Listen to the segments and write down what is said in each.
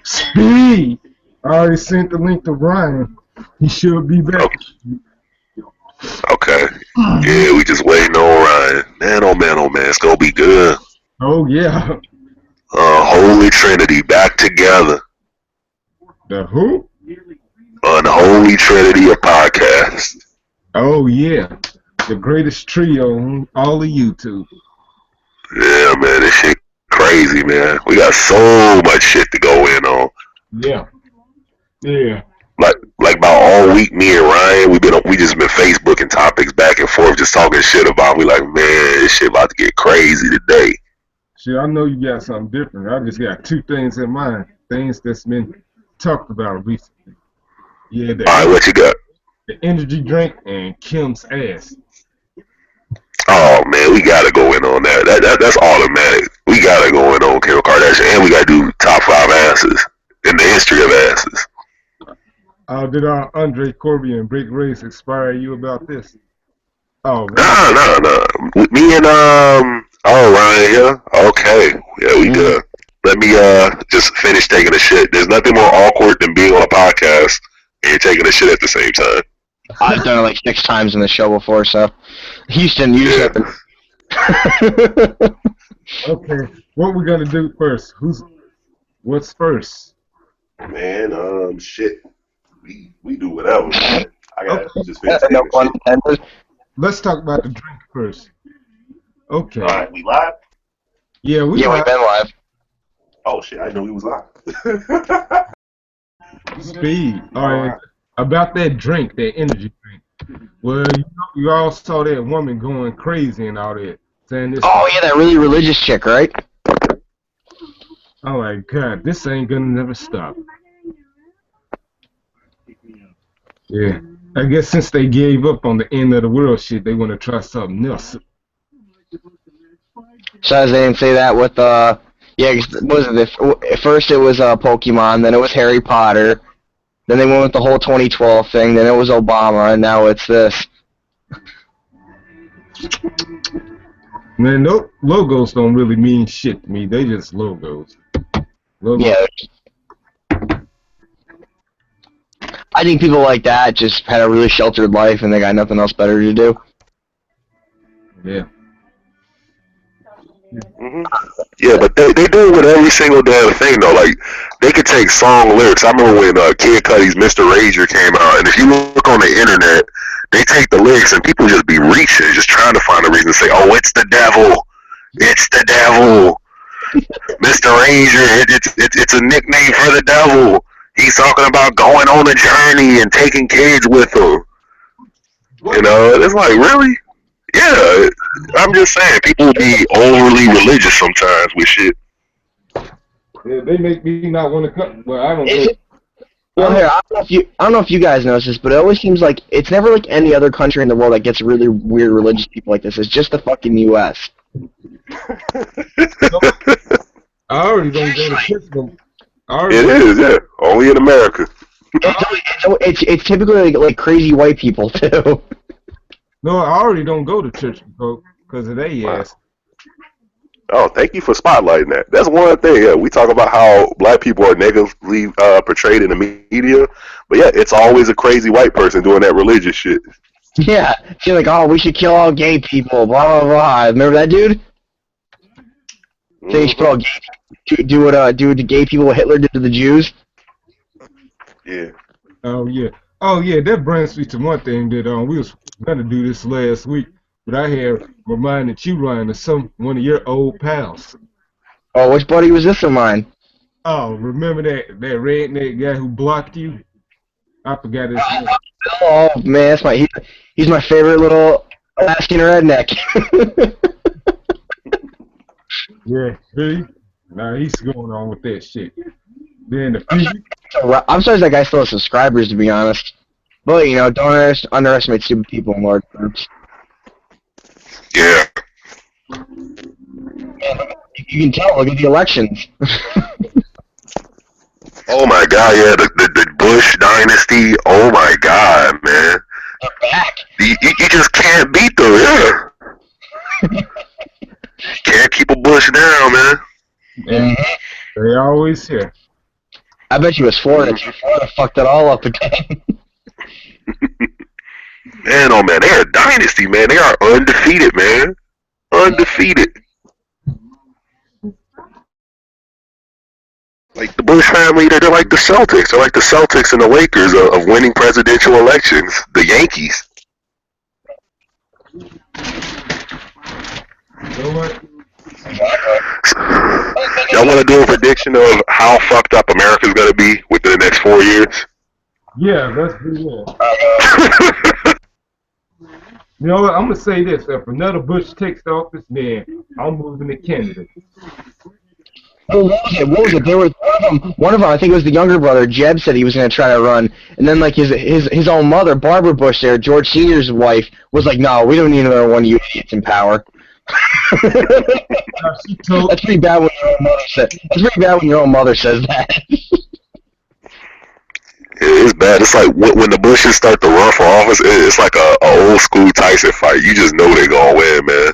Speed. I already sent the link to Ryan. He should be back. Okay. Yeah, we just waiting on Ryan. Man, oh man, oh man, it's gonna be good. Oh yeah. Holy Trinity back together. The who? Unholy Trinity of podcasts. Oh yeah. The greatest trio on all of YouTube. Yeah, man, this shit crazy, man. We got so much shit to go in on. Yeah. Yeah. Like about all week, me and Ryan, we just been Facebooking topics back and forth, just talking shit about. We like, man, this shit about to get crazy today. Shit, I know you got something different. I just got two things in mind. Things that's been talked about recently. Yeah, All right, what you got? the energy drink and Kim's ass. Oh man, we gotta go in on that. That's automatic. We gotta go in on Kim Kardashian, and we gotta do top 5 asses in the history of asses. Did Andre Corby and Brick Race inspire you about this? Oh, No. Me and Ryan, yeah, okay, yeah, we good. Let me just finish taking a shit. There's nothing more awkward than being on a podcast and you're taking a shit at the same time. I've done it like 6 times in the show before, so Houston, you Yeah. okay. What we gonna do first? What's first? Man, shit. We do whatever, man. I gotta just finish No taking pun shit. intended. Let's talk about the drink first. Okay. All right, we live? Yeah, We've been live. Oh shit, I didn't know we was live. Speed. All right. About that drink, that energy drink. Well, you all saw that woman going crazy and all that, saying this. Oh yeah, that really religious chick, right? Oh my God, this ain't gonna never stop. Yeah. I guess since they gave up on the end of the world shit, they want to try something else. So they didn't say that with yeah, 'cause what was it? At first it was Pokemon, then it was Harry Potter, then they went with the whole 2012 thing, then it was Obama, and now it's this. Man, no logos don't really mean shit to me. They just logos. Yeah. I think people like that just had a really sheltered life and they got nothing else better to do. Yeah. Mm-hmm. Yeah, but they do it with every single damn thing though. Like they could take song lyrics. I remember when Kid Cudi's "Mr. Rager" came out, and if you look on the internet, they take the lyrics and people just be reaching, just trying to find a reason to say, "Oh, it's the devil, it's the devil." Mr. Rager, it's a nickname for the devil. He's talking about going on a journey and taking kids with him. You know, it's like, really? Yeah, I'm just saying, people be overly religious sometimes with shit. Yeah, they make me not want to come. Well, I don't Is know. it? Well, here, I don't know if you guys notice this, but it always seems like it's never like any other country in the world that gets really weird religious people like this. It's just the fucking U.S. I already don't go to church. It is, yeah. Only in America. It's typically like crazy white people too. No, I already don't go to church because of their ass. Oh, thank you for spotlighting that. That's one thing. Yeah, we talk about how black people are negatively portrayed in the media, but yeah, it's always a crazy white person doing that religious shit. Yeah, she's like, oh, we should kill all gay people, blah blah blah. Remember that dude? Say you should put all gay do what to gay people what Hitler did to the Jews. Yeah. Oh yeah. That brings me to one thing that we was gonna do this last week, but I had reminded you, Ryan, of one of your old pals. Oh, which buddy was this of mine? Oh, remember that redneck guy who blocked you? I forgot his name. Oh man, that's he's my favorite little Alaskan redneck. Yeah, see? Nah, he's going on with that shit. Then the future. I'm sorry that guy still has subscribers, to be honest. But, you know, don't underestimate stupid people in large groups. Yeah. You can tell, look at the elections. Oh my god, yeah, the Bush dynasty. Oh my god, man. They're back. You just can't beat them, yeah. Can't keep a Bush down, man. And they always here. I bet you it was Florida. Florida fucked it all up again. Man, oh man, they're a dynasty, man. They are undefeated, man. Undefeated. Like the Bush family, they're like the Celtics. They're like the Celtics and the Lakers of winning presidential elections. The Yankees. You know what? Y'all want to do a prediction of how fucked up America's going to be within the next 4 years? Yeah, let's do that. You know what? I'm gonna say this: if another Bush takes office, then I'm moving to Canada. Oh, what was it? What was it? There was one of them. I think it was the younger brother. Jeb said he was going to try to run, and then like his own mother, Barbara Bush, there, George Senior's wife, was like, "No, we don't need another one of you idiots in power." That's pretty bad when your own mother says. That's pretty bad when your own mother says that. It's bad. It's like when the Bushes start to run for office, it's like a old school Tyson fight. You just know they're gonna win, man.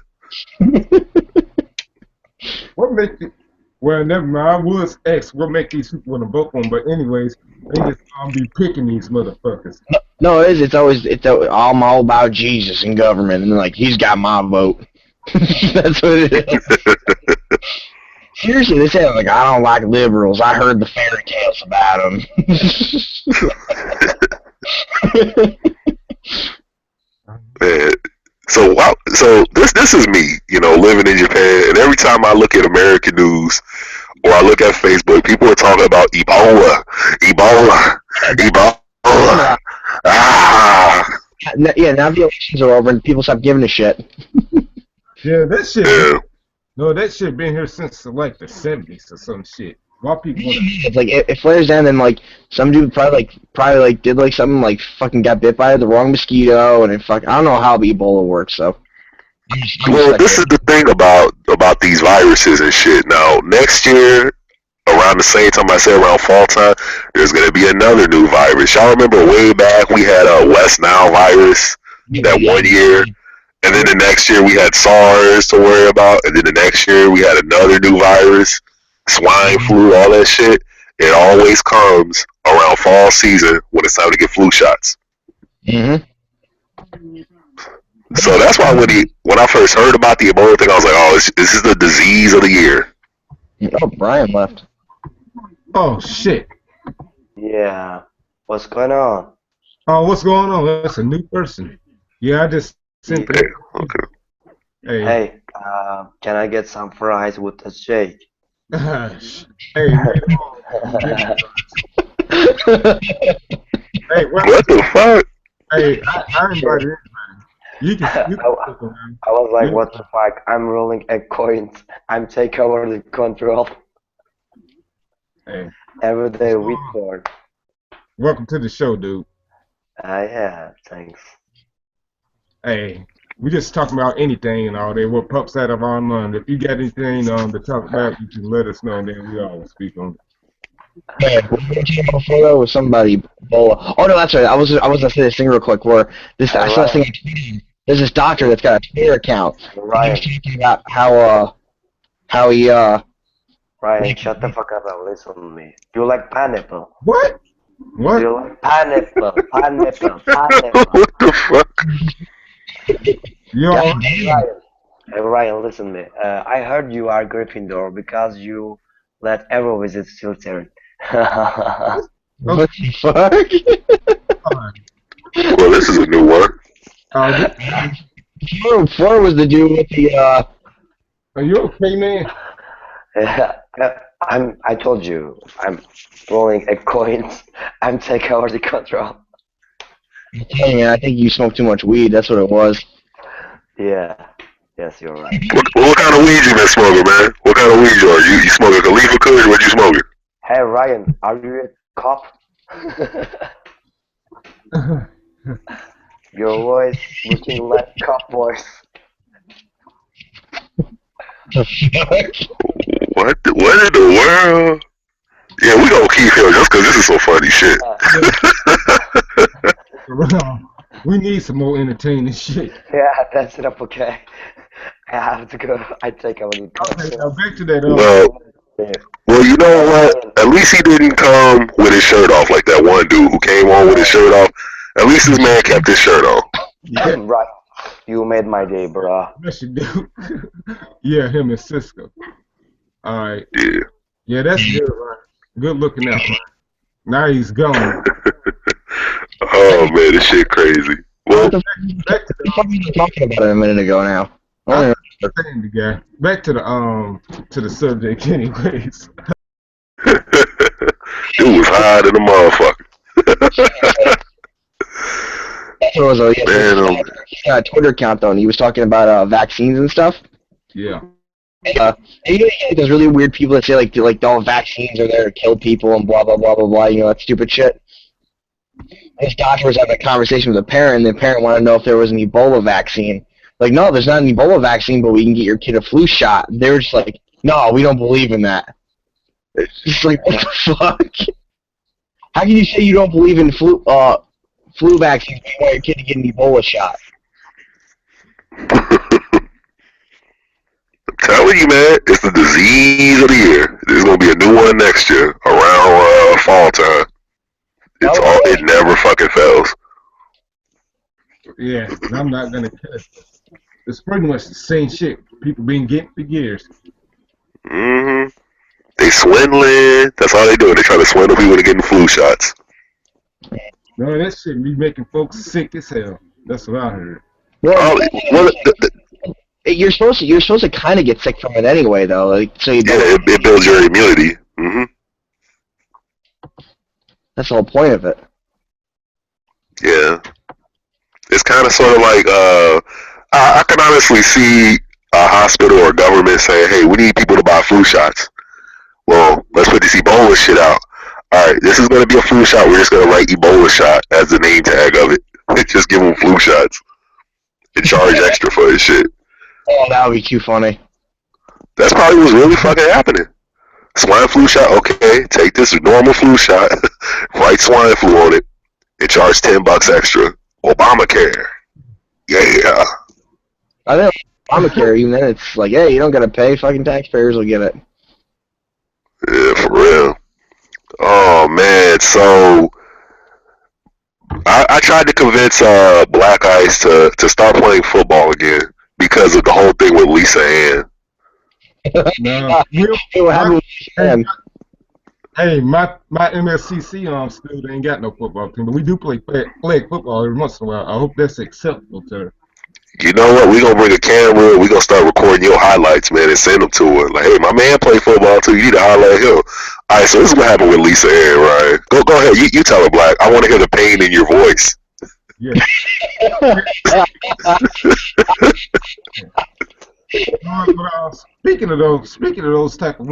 What makes it? Well, never mind. I was ex. What make these people want to vote for them? But anyways, they just be picking these motherfuckers. No, it's always I'm all about Jesus and government, and like he's got my vote. That's what it is. Seriously, they say like I don't like liberals. I heard the fairy tales about them. Man, so this is me, you know, living in Japan, and every time I look at American news or I look at Facebook, people are talking about Ebola, Ebola, Ebola. Ah. Yeah, now the elections are over and people stop giving a shit. Yeah, that shit. Yeah. No, that shit been here since like the 70s or some shit. Why people? It's like it flares down and like some dude probably did like something like fucking got bit by the wrong mosquito and I don't know how Ebola works so. Well, this is the thing about these viruses and shit. Now, next year, around the same time I said around fall time, there's gonna be another new virus. Y'all remember way back we had a West Nile virus that 1 year. And then the next year we had SARS to worry about, and then the next year we had another new virus, swine flu, all that shit. It always comes around fall season when it's time to get flu shots. Mm-hmm. So that's why when I first heard about the Ebola thing, I was like, oh, this is the disease of the year. Oh, Brian left. Oh shit. Yeah. What's going on? Oh, what's going on? That's a new person. Yeah, I just sent Okay, that. okay. Hey, can I get some fries with a shake? Hey, hey, What the fuck? Hey, I invited everybody. You can I was like, what the fuck? I'm rolling a coin. I'm taking over the control. Hey, Everyday Whitboard. welcome to the show, dude. Yeah, thanks. Hey, we just talking about anything and all that. What pops out of our mind. If you got anything to talk about, you can let us know, and then we all speak on it. Yeah, before that was somebody Ebola. Oh no, that's right. I was gonna say this thing real quick. Where this I saw this thing on Twitter. There's this doctor that's got a Twitter account. Ryan, He was talking about how he Ryan, shut the fuck up and listen to me. You like pineapple? What? What? You like pineapple? Pineapple? Pineapple? What the fuck? Yo, God Hey, Ryan, listen to me. I heard you are Gryffindor because you let Arrow visit Slytherin. what the fuck? Well, this is a new one. Four was the dude with the are you okay, man? I told you, I'm rolling a coin. I'm taking over the control. Hey man, I think you smoked too much weed. That's what it was. Yeah. Yes, you're right. What kind of weed you been smoking, man? What kind of weed you are? You smoking Khalifa Kush? What you smoking? Hey, Ryan, are you a cop? Your voice looking like cop voice. What in the world? Yeah, we gonna keep here just because this is some funny shit. We need some more entertaining shit. Yeah, that's enough. Okay. I have to go. I take over the control. Okay, now back to that. Well, Well, you know what? At least he didn't come with his shirt off like that one dude who came on with his shirt off. At least this man kept his shirt on. Yeah, Right. You made my day, bruh. yes you do. Yeah, him and Cisco. All right. Yeah. Yeah, that's good, right? Good looking out, right? Now he's gone. Oh man, this shit crazy. Well, What the Back to fuck were you talking about it a minute ago now? the the guy. Back to the subject, anyways. it was high than a motherfucker. It was a, Man, Twitter account though, and he was talking about vaccines and stuff. Yeah. And you know, like, there's really weird people that say like all vaccines are there to kill people and blah blah blah blah blah. You know that stupid shit. His doctor was having a conversation with a parent, and the parent wanted to know if there was an Ebola vaccine. Like, no, there's not an Ebola vaccine, but we can get your kid a flu shot. They were just like, no, we don't believe in that. It's just like, what the fuck? How can you say you don't believe in flu vaccines but you want your kid to get an Ebola shot? I'm telling you, man, it's the disease of the year. There's gonna be a new one next year around fall time. It never fucking fails. Yeah, and I'm not gonna care. It's pretty much the same shit people been getting for years. Mm-hmm. They swindling. That's all they do. They try to swindle people into getting flu shots. No, that shit be making folks sick as hell. That's what I heard. Well, Well, you're supposed to kind of get sick from it anyway, though. Like, so you yeah, it builds your immunity. Mm-hmm. that's the whole point of it. Yeah. It's kind of sort of like, I can honestly see a hospital or government saying, hey, we need people to buy flu shots. Well, let's put this Ebola shit out. All right, this is going to be a flu shot. We're just going to write Ebola shot as the name tag of it. Just give them flu shots and charge extra for this shit. Oh, that would be too funny. That's probably what's really fucking happening. Swine flu shot, okay, take this normal flu shot, write swine flu on it, and charge $10 extra. Obamacare. Yeah. I think Obamacare, even then, it's like, hey, you don't gotta pay. Fucking taxpayers will get it. Yeah, for real. Oh man, so I tried to convince Black Ice to start playing football again because of the whole thing with Lisa Ann. No, hey, my MSCC still ain't got no football team, but we do play flag football every once in a while. I hope that's acceptable to her. You know what? We gonna bring a camera. We gonna start recording your highlights, man, and send them to her. Like, hey, my man play football too. You need to highlight him. All right, so this is what happened with Lisa Ann, right? Go ahead. You tell her, Black. I want to hear the pain in your voice. Yeah. Speaking of those type of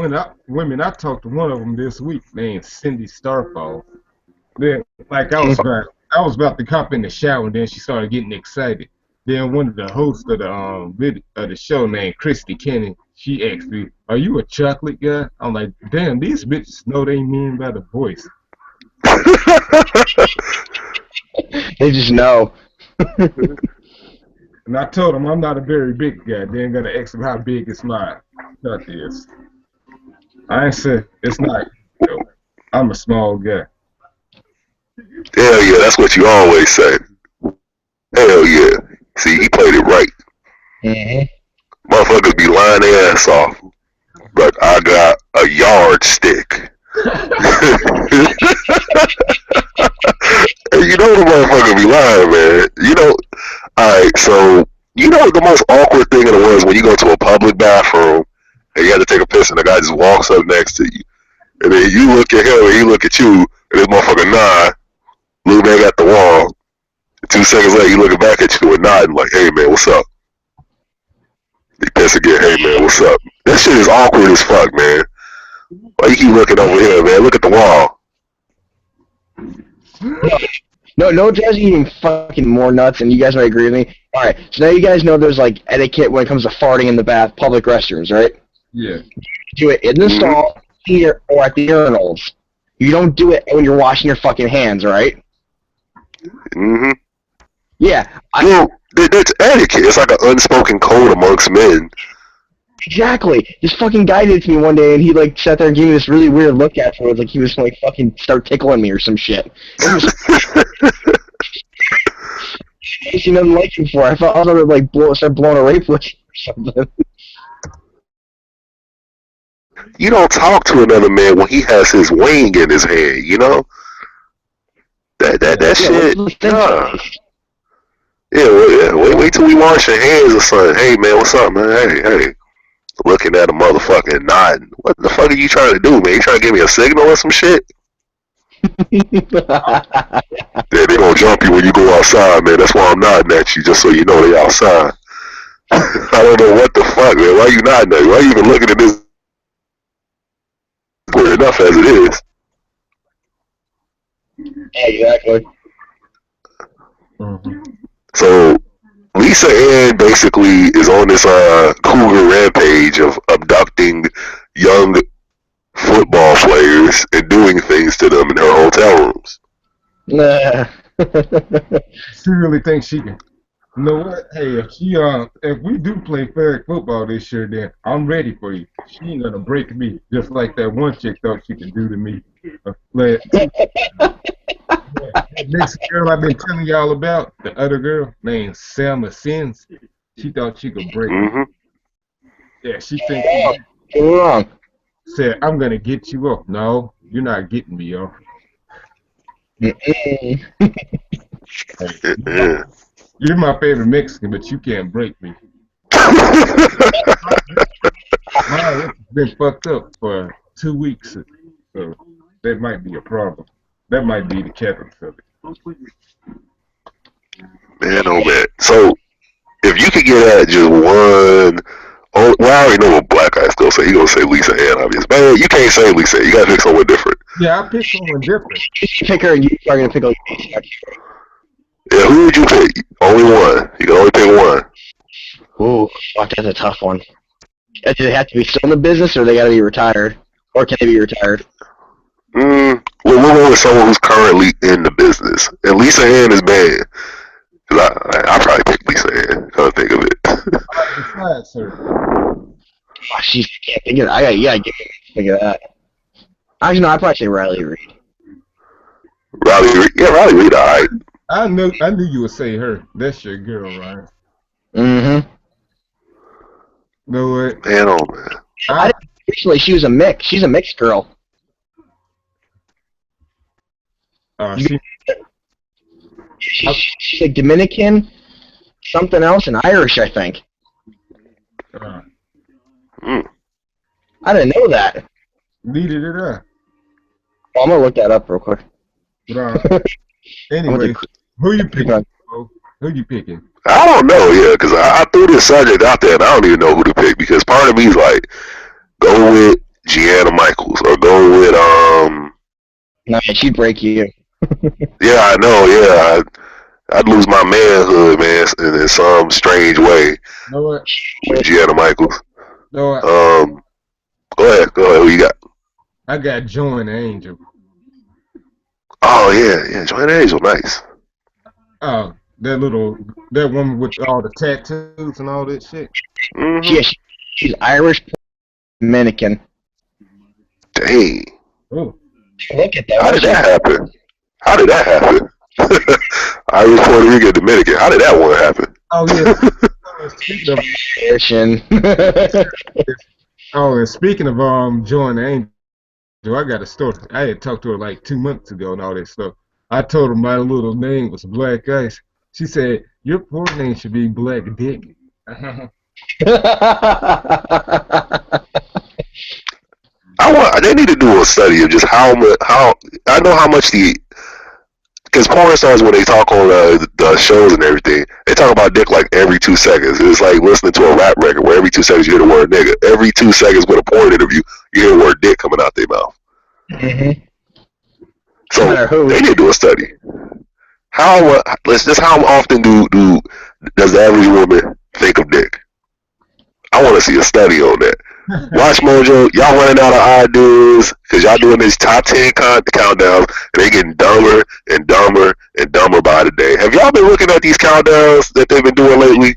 women, I talked to one of them this week named Cindy Starfall. Then, like I was about to hop in the shower, and then she started getting excited. Then one of the hosts of the show named Christy Kenny, she asked me, "Are you a chocolate guy?" I'm like, "Damn, these bitches know they mean by the voice." They just know. And I told them I'm not a very big guy. They ain't gonna ask them how big is my nut is. I ain't said it's not. You know, I'm a small guy. Hell yeah, that's what you always say. Hell yeah. See, he played it right. Mm-hmm. Motherfuckers be lying their ass off. But I got a yardstick. You know the motherfucker be lying, man. You know, alright, so, you know the most awkward thing in the world is when you go to a public bathroom and you have to take a piss and the guy just walks up next to you. And then you look at him and he look at you and this motherfucker nod, look back at the wall. 2 seconds later, you looking back at you and nodding like, hey man, what's up? He piss again, hey man, what's up? That shit is awkward as fuck, man. Why you keep looking over here, man? Look at the wall. No, it drives me even fucking more nuts, and you guys might agree with me. Alright, so now you guys know there's like etiquette when it comes to farting in the public restrooms, right? Yeah. Do it in the stall, here, or at the urinals. You don't do it when you're washing your fucking hands, right? Mm-hmm. Yeah. Well, it's etiquette. It's like an unspoken code amongst men. Exactly. This fucking guy did it to me one day, and he like sat there and gave me this really weird look afterwards, like he was gonna like fucking start tickling me or some shit. It was I seen nothing like it before. I thought I was gonna like start blowing a rape whistle or something. You don't talk to another man when he has his wing in his hand, you know? That shit. Nah. Wait till we wash your hands or something. Hey man, what's up, man? Hey. Looking at a motherfucker and nodding. What the fuck are you trying to do, man? You trying to give me a signal or some shit? Yeah, they gonna jump you when you go outside, man. That's why I'm nodding at you, just so you know they outside. I don't know what the fuck, man. Why you nodding at me? Why you even looking at this? Good enough as it is. Yeah, exactly. Mm-hmm. So Lisa Ann basically is on this cougar rampage of abducting young football players and doing things to them in her hotel rooms. Nah. She really thinks she can. You know what? Hey, if we do play flag football this year, then I'm ready for you. She ain't gonna break me, just like that one chick thought she could do to me. That next girl I've been telling y'all about, the other girl named Selma Sins, she thought she could break me. Yeah, she thinks What's wrong? said, I'm gonna get you up. No, you're not getting me up. Hey, you're my favorite Mexican, but you can't break me. Mine been fucked up for 2 weeks, so that might be a problem. That might be the catalyst of it. Man, oh man. So, if you could get at just one, well, I already know what Black Guy's gonna say. He's gonna say Lisa Ann, obviously. Man, you can't say Lisa Ann. You gotta pick someone different. Yeah, I picked someone different. You pick her, and you are gonna pick a. Yeah, who would you pick? Only one. You can only pick one. Ooh, fuck, that's a tough one. Do they have to be still in the business, or they gotta be retired? Or can they be retired? Well, we'll go with someone who's currently in the business. And Lisa Ann is bad. Cause I probably pick Lisa Ann. Come think of it. Besides her. Oh, jeez, I can't think of it. I gotta think of that. Actually, no, I'd probably say Riley Reid. Riley Reid, alright. I knew you would say her. That's your girl, right? Mm-hmm. Know what? Man, oh man. I didn't recently she was a mix. She's a mixed girl. She's like Dominican, something else, and Irish, I think. I didn't know that. Needed it up. Well, I'm gonna look that up real quick. Anyway, who you picking? Who you picking? I don't know, yeah, because I threw this subject out there, and I don't even know who to pick, because part of me is like, go with Gianna Michaels, or go with, No, she'd break you. Yeah, I know, yeah, I'd lose my manhood, man, in some strange way. You know what? With Gianna Michaels. No, Go ahead, who you got? I got Join the Angel. Oh, yeah, Joanna Angel, nice. Oh, that woman with all the tattoos and all that shit. Mm-hmm. Yeah, she's Irish, Dominican. Dang. Oh. Look at that. How did that happen? Irish, Puerto Rican, Dominican. How did that one happen? Oh, yeah. And speaking of Join the Angel, I got a story. I had talked to her like 2 months ago and all that stuff. I told her my little name was Black Ice. She said, your poor name should be Black Dick. They need to do a study of just how I know how much because porn stars, when they talk on the shows and everything, they talk about dick like every 2 seconds. It's like listening to a rap record where every 2 seconds you hear the word nigga. Every 2 seconds with a porn interview, you hear the word dick coming out their mouth. Mm-hmm. So they need to do a study. How often does the average woman think of dick? I want to see a study on that. Watch Mojo, y'all running out of ideas because y'all doing these top 10 countdowns, and they getting dumber and dumber and dumber by the day. Have y'all been looking at these countdowns that they've been doing lately? A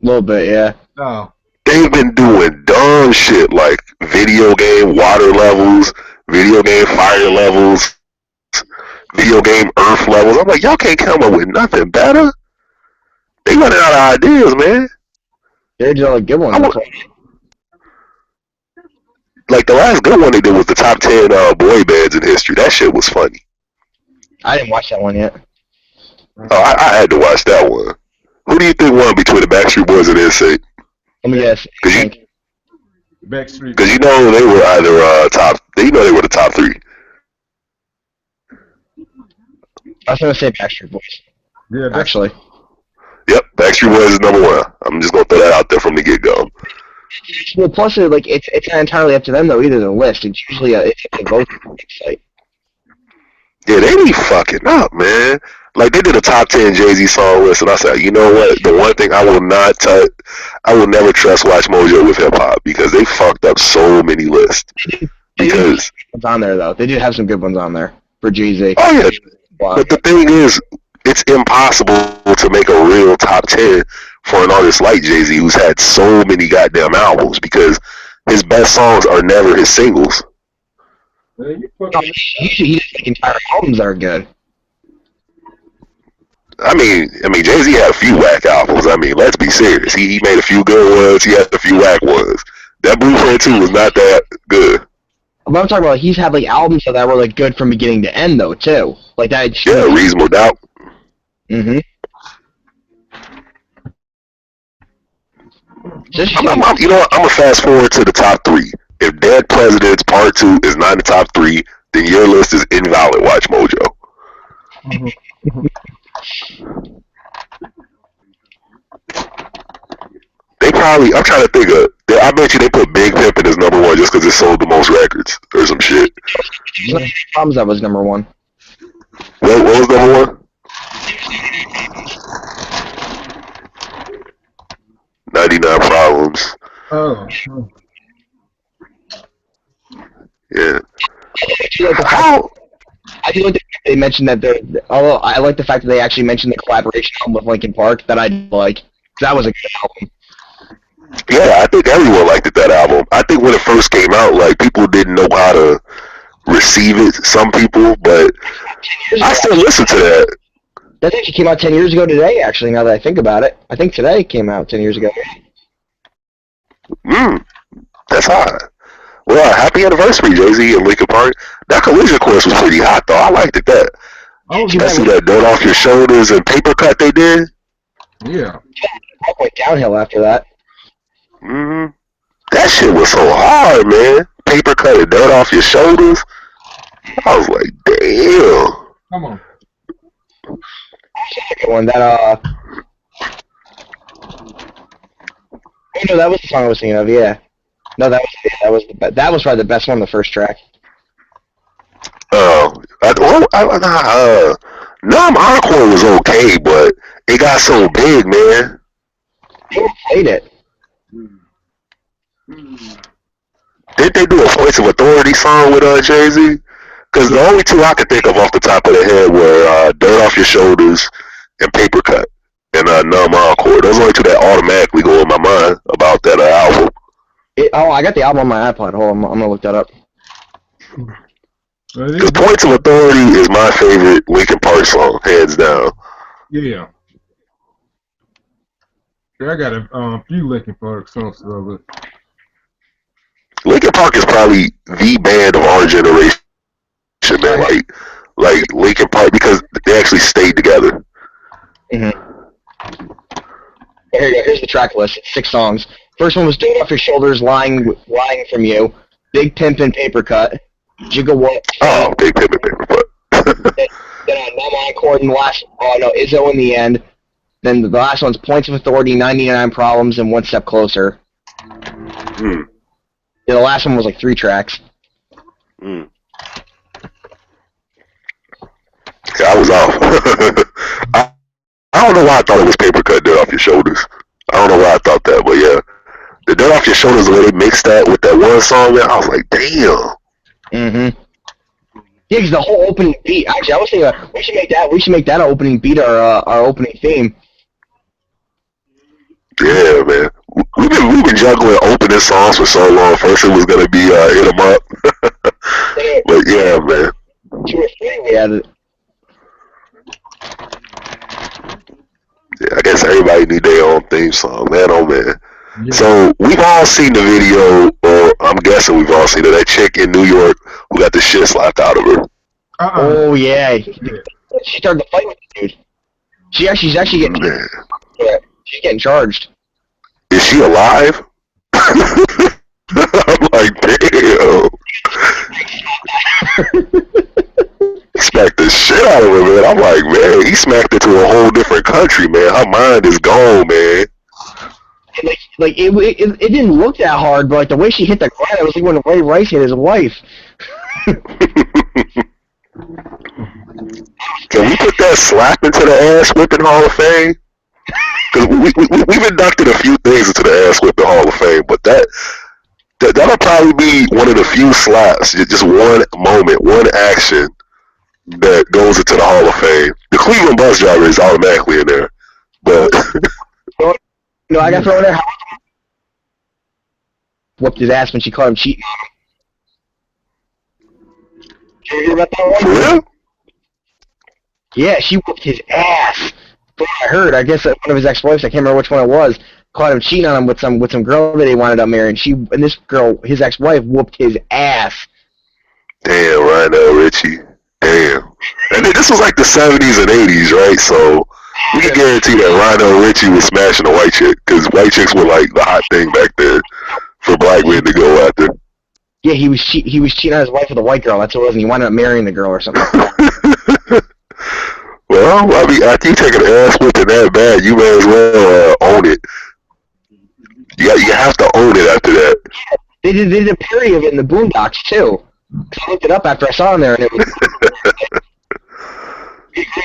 little bit, yeah. No, they've been doing dumb shit like video game water levels, video game fire levels, video game earth levels. I'm like, y'all can't come up with nothing better. They running out of ideas, man. They're just a good one. Like the last good one they did was the top 10 boy bands in history. That shit was funny. I didn't watch that one yet. Oh, I had to watch that one. Who do you think won between the Backstreet Boys and NSYNC? Let me guess. Backstreet. Because you know they were either top. You know they were the top 3. I was gonna say Backstreet Boys. Yeah, actually. Yep, Backstreet Boys is number 1. I'm just gonna throw that out there from the get go. Well, plus it's not entirely up to them though either. The list. It's usually a vote site. Yeah, they be fucking up, man. Like they did a top 10 Jay-Z song list, and I said, you know what? The one thing I will not touch, I will never trust Watch Mojo with hip hop because they fucked up so many lists. Because ones on there though, they did have some good ones on there for Jay-Z. Oh yeah, but the thing is, it's impossible to make a real top 10 for an artist like Jay-Z who's had so many goddamn albums because his best songs are never his singles. Usually he does entire albums that are good. I mean, Jay-Z had a few whack albums. I mean, let's be serious. He made a few good ones. He had a few whack ones. That Blueprint 2 was not that good. But I'm talking about he's had like albums that were like good from beginning to end though too. Like that. Yeah, Reasonable Doubt. Mhm. You know what? I'm gonna fast forward to the top 3. If Dead Presidents Part 2 is not in the top 3, then your list is invalid. Watch Mojo. They probably. I'm trying to think of. I bet you they put Big Pimpin' as number 1 just because it sold the most records or some shit. Problems that was number 1. What was number 1? 99 Problems. Oh. Yeah. How? I do like the fact they mentioned that although I like the fact that they actually mentioned the collaboration album with Linkin Park that I like. That was a good album. Yeah, I think everyone liked that album. I think when it first came out, like people didn't know how to receive it. Some people, but I still listen to that. That actually came out 10 years ago today. Actually, now that I think about it, I think today came out 10 years ago. That's hot. Well, happy anniversary, Jay-Z and Linkin Park. That Collision course was pretty hot, though. I liked it. Especially that Dirt Off Your Shoulders and Paper Cut they did. Yeah. I went downhill after that. That shit was so hard, man. Paper Cut and Dirt Off Your Shoulders. I was like, damn. Come on. One that oh no, that was the song I was thinking of. Yeah, no, that was probably the best one, the first track. Numb Encore was okay, but it got so big, man. Who played it? Didn't they do a Points of Authority song with Jay-Z? Because the only 2 I could think of off the top of the head were Dirt Off Your Shoulders and Paper Cut and Numb Encore. Those are the only 2 that automatically go in my mind about that album. I got the album on my iPod. Hold on, I'm going to look that up. Because Points of Authority is my favorite Linkin Park song, hands down. Yeah. I got a few Linkin Park songs to love it. Linkin Park is probably the band of our generation, man. Like Linkin Park, because they actually stayed together. Mm-hmm. Here you go. Here's the track list. 6 songs. First one was Dirt Off Your Shoulders, Lying From You, Big Pimpin' Paper Cut, Gigawatt. Oh, Big Pimpin' Paper Cut. then Numb Encore, and the last, Izzo in the end. Then the last one's Points of Authority, 99 Problems, and One Step Closer. Yeah, the last one was like 3 tracks. Yeah, I was off. I don't know why I thought it was Paper Cut, Dirt Off Your Shoulders. I don't know why I thought that, but yeah. The Dirt Off Your Shoulders, the way they mixed that with that one song, man, I was like, damn. Yeah, because the whole opening beat, actually, I was thinking we should make that our opening beat, our opening theme. Yeah, man. we've been juggling opening songs for so long. First it was gonna be Hit 'Em Up, but yeah, man. She was really at it. Yeah, I guess everybody need their own theme song, man. Oh man. Yeah. So we've all seen the video, or I'm guessing we've all seen it. That chick in New York who got the shit slapped out of her. Oh yeah. She started to fight with the dude. She's actually getting. Man. Yeah, she's getting charged. Is she alive? I'm like, damn. Smacked the shit out of her, man. I'm like, man, he smacked her to a whole different country, man. Her mind is gone, man. It didn't look that hard, but like the way she hit the ground, it was like when Ray Rice hit his wife. Can we put that slap into the ass whipping Hall of Fame? Because we've inducted a few things into the ass whipping Hall of Fame, but that'll probably be one of the few slaps, just one moment, one action that goes into the Hall of Fame. The Cleveland bus driver is automatically in there, but no, I got thrown there. Whooped his ass when she caught him cheating. Did you hear about that one? For real? Yeah, she whooped his ass. From what I heard, I guess one of his ex-wives, I can't remember which one it was, caught him cheating on him with some girl that he wanted up marrying. And this girl, his ex-wife, whooped his ass. Damn, Lionel Richie. Damn. And this was like the 70s and 80s, right? So we can guarantee that Lionel Richie was smashing a white chick, because white chicks were like the hot thing back then for black men to go after. Yeah, he was cheating on his wife with a white girl. That's what it was, and he wound up marrying the girl or something. Well, I mean, after you take an ass whipping that bad, you may as well own it. You have to own it after that. They did a parody of it in the Boondocks too. I looked it up after I saw him there, and it was.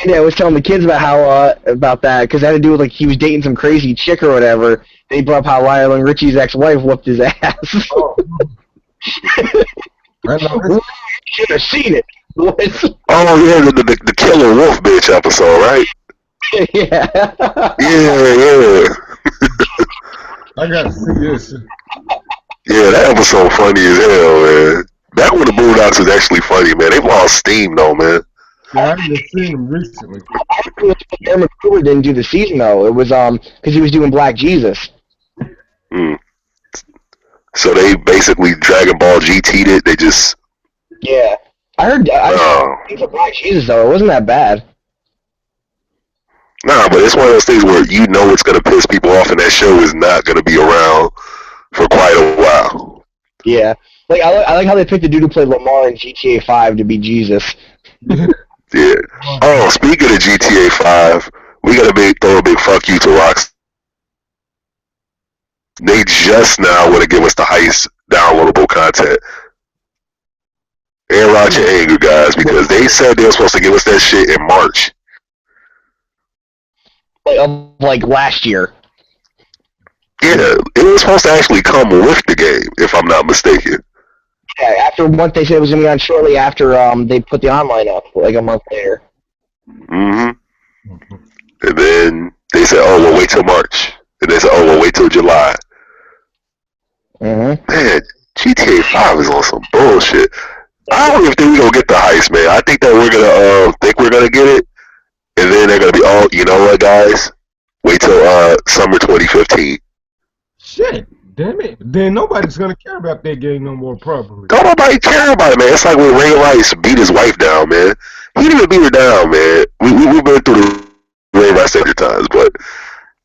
Yeah, I was telling the kids about how about that because it had to do with like he was dating some crazy chick or whatever. They brought up how Lionel Richie's ex-wife whooped his ass. Oh. You should have seen it. Oh yeah, the Killer Wolf bitch episode, right? Yeah. Yeah. I gotta see this. Yeah, that episode funny as hell, man. Back when the Boondocks was actually funny, man. They've lost steam though, man. Yeah, I haven't seen him recently. Aaron McCooper didn't do the season though. It was because he was doing Black Jesus. Mm. So they basically Dragon Ball GT'd it. They just Yeah, I heard. I think of Black Jesus though. It wasn't that bad. nah, but it's one of those things where you know it's gonna piss people off, and that show is not gonna be around for quite a while. Yeah, like I like how they picked the dude who played Lamar in GTA 5 to be Jesus. Yeah. Oh, speaking of GTA 5, we gotta throw a big fuck you to Rockstar. They just now want to give us the heist downloadable content. Air out your anger, guys, because they said they were supposed to give us that shit in March. Like last year. Yeah, it was supposed to actually come with the game, if I'm not mistaken. Yeah, after what they said it was gonna be on shortly after they put the online up, like a month later. Mm-hmm. And then they said, "Oh, we'll wait till March." And they said, "Oh, we'll wait till July." Mm-hmm. Man, GTA 5 is on some bullshit. I don't even think we're gonna get the heist, man. I think that we're gonna get it, and then they're gonna be, "Oh, you know what, guys? Wait till summer 2015." Shit, damn it. Then nobody's gonna care about that game no more, probably. Don't nobody care about it, man. It's like when Ray Rice beat his wife down, man. He didn't even beat her down, man. We've been through the Ray Rice every time, but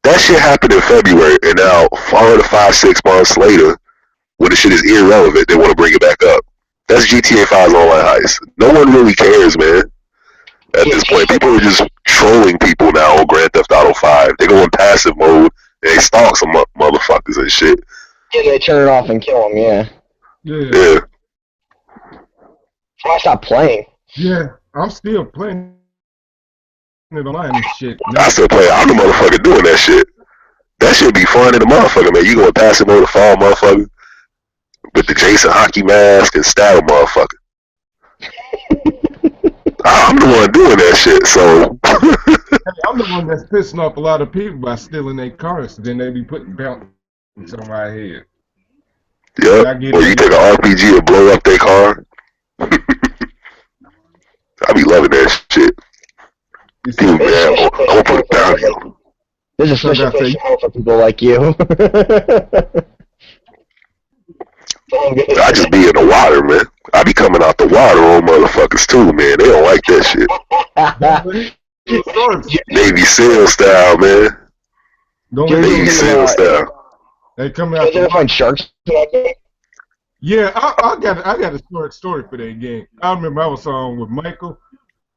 that shit happened in February, and now 4 to 5, 6 months later, when the shit is irrelevant, they want to bring it back up. That's GTA 5's online heist. No one really cares, man. At this point, people are just trolling people now on Grand Theft Auto 5. They go in passive mode and they stalk some motherfuckers and shit. Yeah, they turn it off and kill them. Yeah. Yeah. So I stopped playing. Yeah, I'm still playing it online and shit. I still play. I'm the motherfucker doing that shit. That should be fun in the motherfucker, man. You go in passive mode to fall, motherfucker, with the Jason hockey mask and stab a motherfucker. I'm the one doing that shit, so. I'm the one that's pissing off a lot of people by stealing their cars, so then they be putting bounty It's on my head. And Yep. I get Or you in. take an RPG and blow up their car. I be loving that shit. You Dude, said, man, I'm gonna put a bounty on them. There's a so I special gotta place say, for people like you. I just be in the water, man. I be coming out the water on motherfuckers too, man. They don't like that shit. don't let it go stars. Navy SEAL style, man. Don't Do let you it Navy go. SEAL style. They coming guys out the ever water. find sharks? Yeah, I got a short story for that game. I remember I was on with Michael.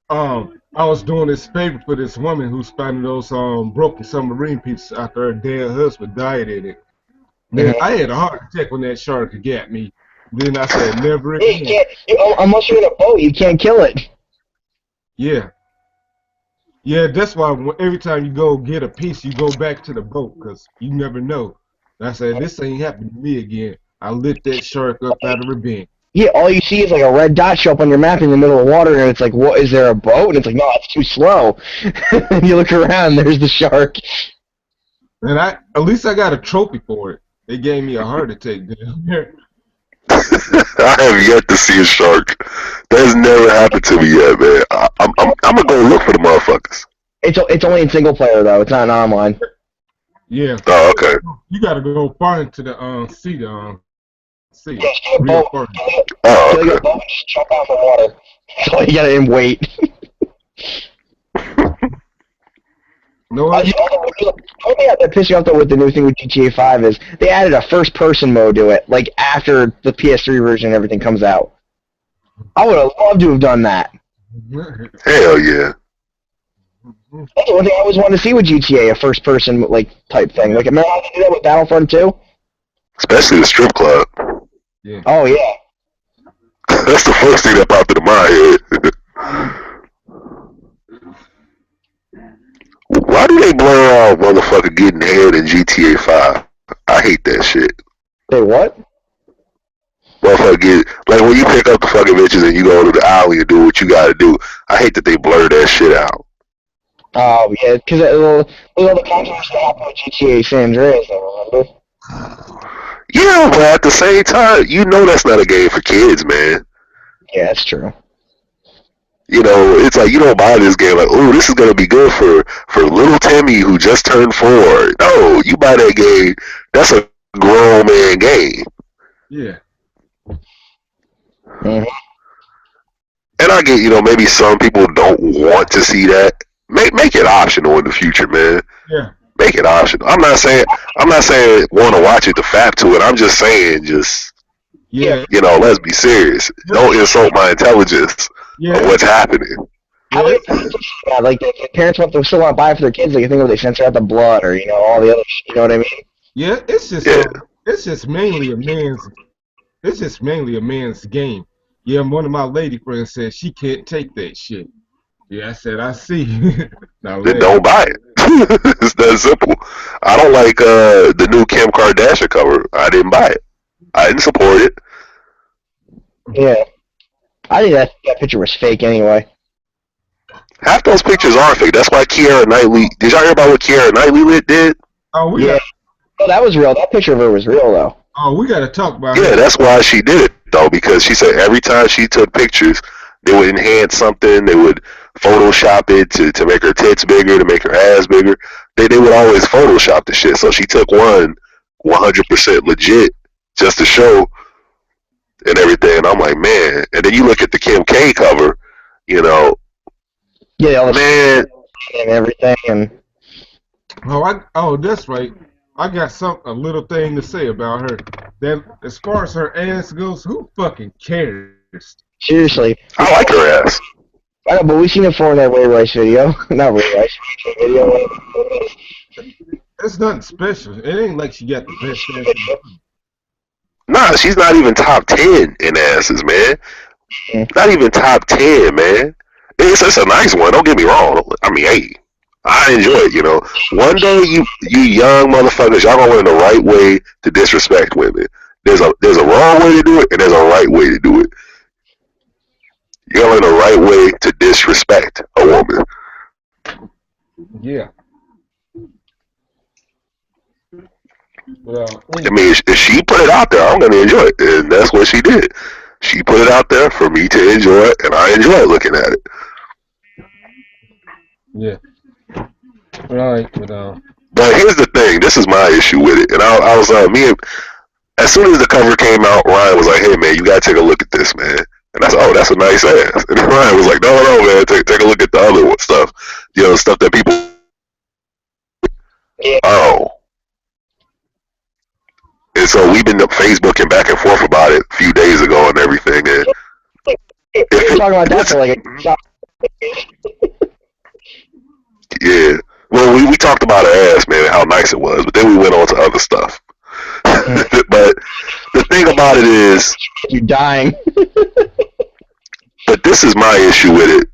I was doing this favor for this woman who's finding those broken submarine pieces after her dead husband died in it. Man, I had a heart attack when that shark got me. Then I said, never Yeah, you again. can't. Unless you're in a boat, you can't kill it. Yeah. Yeah, that's why every time you go get a piece, you go back to the boat because you never know. And I said, this ain't happening to me again. I lit that shark up out of revenge. Yeah, all you see is like a red dot show up on your map in the middle of water, and it's like, what? Is there a boat? And it's like, no, it's too slow. And you look around, there's the shark. And at least I got a trophy for it. They gave me a heart attack down there. I have yet to see a shark. That's never happened to me yet, man. I'm gonna go look for the motherfuckers. It's only in single player though. It's not in online. Yeah. Oh, okay. You gotta go far into the sea to see Yeah, it. get a Real boat. far. Oh, Kill your okay. boat and just jump out from water. That's all you gotta and wait. No, I, The only thing that pissed me off though with the new thing with GTA 5 is they added a first-person mode to it, like after the PS3 version and everything comes out. I would have loved to have done that. Hell yeah. That's the one thing I always wanted to see with GTA, a first-person like type thing. Like, remember how they did that with Battlefront 2? Especially the strip club. yeah. Oh yeah. That's the first thing that popped into my head. Why do they blur out motherfucker getting head in GTA 5? I hate that shit. Say what? Motherfucker get, like when you pick up the fucking bitches and you go to the alley and do what you gotta do. I hate that they blur that shit out. Oh yeah, because all the controversy that happened with GTA San Andreas, though, remember? Yeah, but at the same time, you know that's not a game for kids, man. Yeah, that's true. You know, it's like you don't buy this game like, oh, this is gonna be good for little Timmy who just turned 4. No, you buy that game. That's a grown man game. Yeah. Mm-hmm. And I get, you know, maybe some people don't want to see that. Make it optional in the future, man. Yeah. Make it optional. I'm not saying want to watch it to fap to it. I'm just saying, Yeah. you know, let's be serious. Don't insult my intelligence Yeah. of what's happening. How many parents are that? Like, the parents want to still want to buy it for their kids. Like, you think, they censor out the blood or, you know, all the other shit, you know what I mean? Yeah. It's just mainly a man's game. Yeah, one of my lady friends said she can't take that shit. Yeah, I said I see. Now Then let don't buy it. It's that simple. I don't like the new Kim Kardashian cover. I didn't buy it. I didn't support it. Yeah. I think that picture was fake anyway. Half those pictures are fake. That's why Keira Knightley. Did y'all hear about what Keira Knightley did? Oh, Yeah. Oh, that was real. That picture of her was real, though. we gotta talk about Yeah, her. that's why she did it though, because she said every time she took pictures, they would enhance something. They would Photoshop it to make her tits bigger, to make her ass bigger. They would always Photoshop the shit. So she took one 100% legit just to show and everything. And I'm like, man. And then you look at the Kim K cover, you know, Yeah, all the man. and everything. And That's right. I got a little thing to say about her. That as far as her ass goes, who fucking cares? seriously. I like her ass. I know, but we seen it before in that Ray Rice video. Not Ray Rice. Video. It's nothing special. It ain't like she got the best ass in the world. Nah, she's not even top 10 in asses, man. Mm. Not even top 10, man. It's a nice one. Don't get me wrong. I mean, hey, I enjoy it. You know, one day you young motherfuckers, y'all gonna learn the right way to disrespect women. There's a wrong way to do it, and there's a right way to do it. You gotta learn the right way to disrespect a woman. Yeah. Well, I mean, if she put it out there, I'm gonna enjoy it, and that's what she did. She put it out there for me to enjoy it, and I enjoy looking at it. yeah. Right, But here's the thing: this is my issue with it, and I was me. As soon as the cover came out, Ryan was like, "Hey man, you gotta take a look at this, man." And I said, "Oh, that's a nice ass." And Ryan was like, "No, man, take a look at the other stuff. Stuff that people." Oh, and so we've been Facebooking back and forth about it a few days ago and everything. And We're talking about that for like yeah, well, we talked about her ass, man, and how nice it was, but then we went on to other stuff. But the thing about it is, you're dying. but this is my issue with it,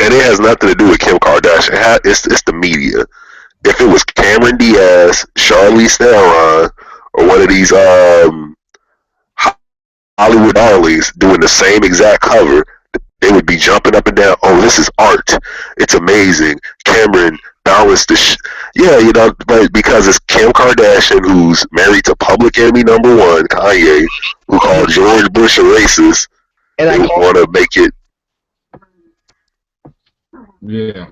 and it has nothing to do with Kim Kardashian. It's the media. If it was Cameron Diaz, Charlize Theron, or one of these Hollywood darlings doing the same exact cover, they would be jumping up and down. Oh, this is art. It's amazing. Cameron balanced the yeah, but because it's Kim Kardashian, who's married to Public Enemy #1, Kanye, who called George Bush a racist, and they want to make it. yeah.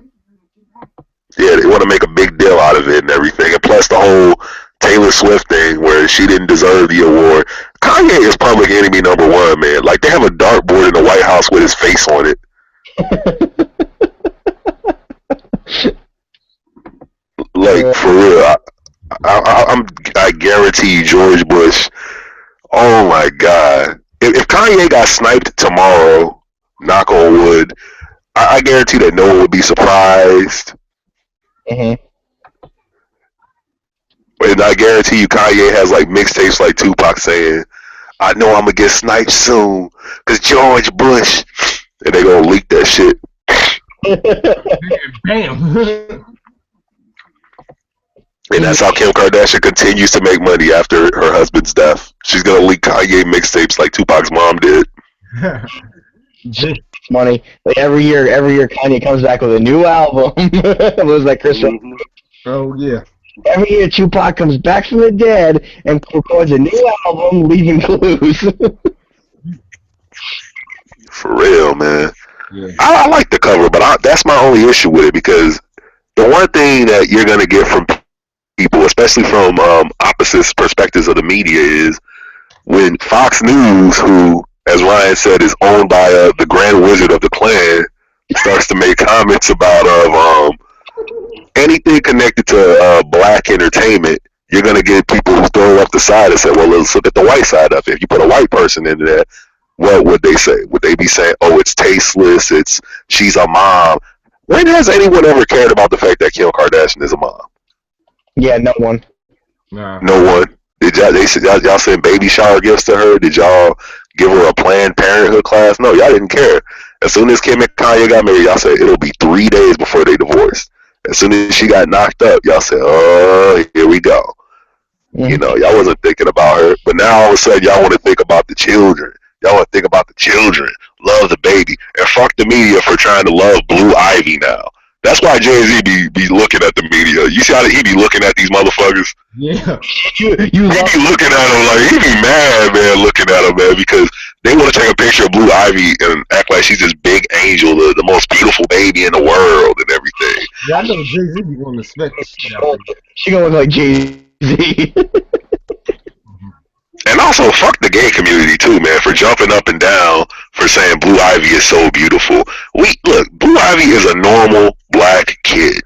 Yeah, they want to make a big deal out of it and everything. And plus the whole Taylor Swift thing where she didn't deserve the award. Kanye is Public Enemy #1, man. Like, they have a dartboard in the White House with his face on it. Like, for real. I guarantee you George Bush, oh my God. If Kanye got sniped tomorrow, knock on wood, I guarantee that no one would be surprised. Mm-hmm. And I guarantee you Kanye has like mixtapes like Tupac saying, "I know I'm gonna get sniped soon, cause George Bush," and they gonna leak that shit. Bam. And that's how Kim Kardashian continues to make money after her husband's death. She's gonna leak Kanye mixtapes like Tupac's mom did. Money. Like every year Kanye comes back with a new album. It was like Chris. Oh yeah. Every year Tupac comes back from the dead and records a new album, leaving clues. For real, man. Yeah. I like the cover, but that's my only issue with it, because the one thing that you're gonna get from people, especially from opposite perspectives of the media, is when Fox News, who, as Ryan said, is owned by the Grand Wizard of the Klan, starts to make comments about anything connected to black entertainment, you're going to get people who throw up the side and say, well, let's look at the white side of it. If you put a white person into that, what would they say? Would they be saying, oh, it's tasteless, she's a mom? When has anyone ever cared about the fact that Kim Kardashian is a mom? Yeah, no one. Nah. No one. Did y'all send baby shower gifts to her? Did y'all give her a Planned Parenthood class? No, y'all didn't care. As soon as Kim and Kanye got married, y'all said it'll be 3 days before they divorced. As soon as she got knocked up, y'all said, oh, here we go. Mm-hmm. Y'all wasn't thinking about her. But now all of a sudden, y'all want to think about the children. Y'all want to think about the children. Love the baby. And fuck the media for trying to love Blue Ivy now. That's why Jay-Z be looking at the media. You see how he be looking at these motherfuckers? Yeah. He be looking at them like, he be mad, man, looking at them, man, because they want to take a picture of Blue Ivy and act like she's this big angel, the most beautiful baby in the world and everything. Yeah, I know Jay-Z be wanting to smack the shit out of her. She gonna look like Jay-Z. And also, fuck the gay community too, man, for jumping up and down for saying Blue Ivy is so beautiful. Look, Blue Ivy is a normal black kid,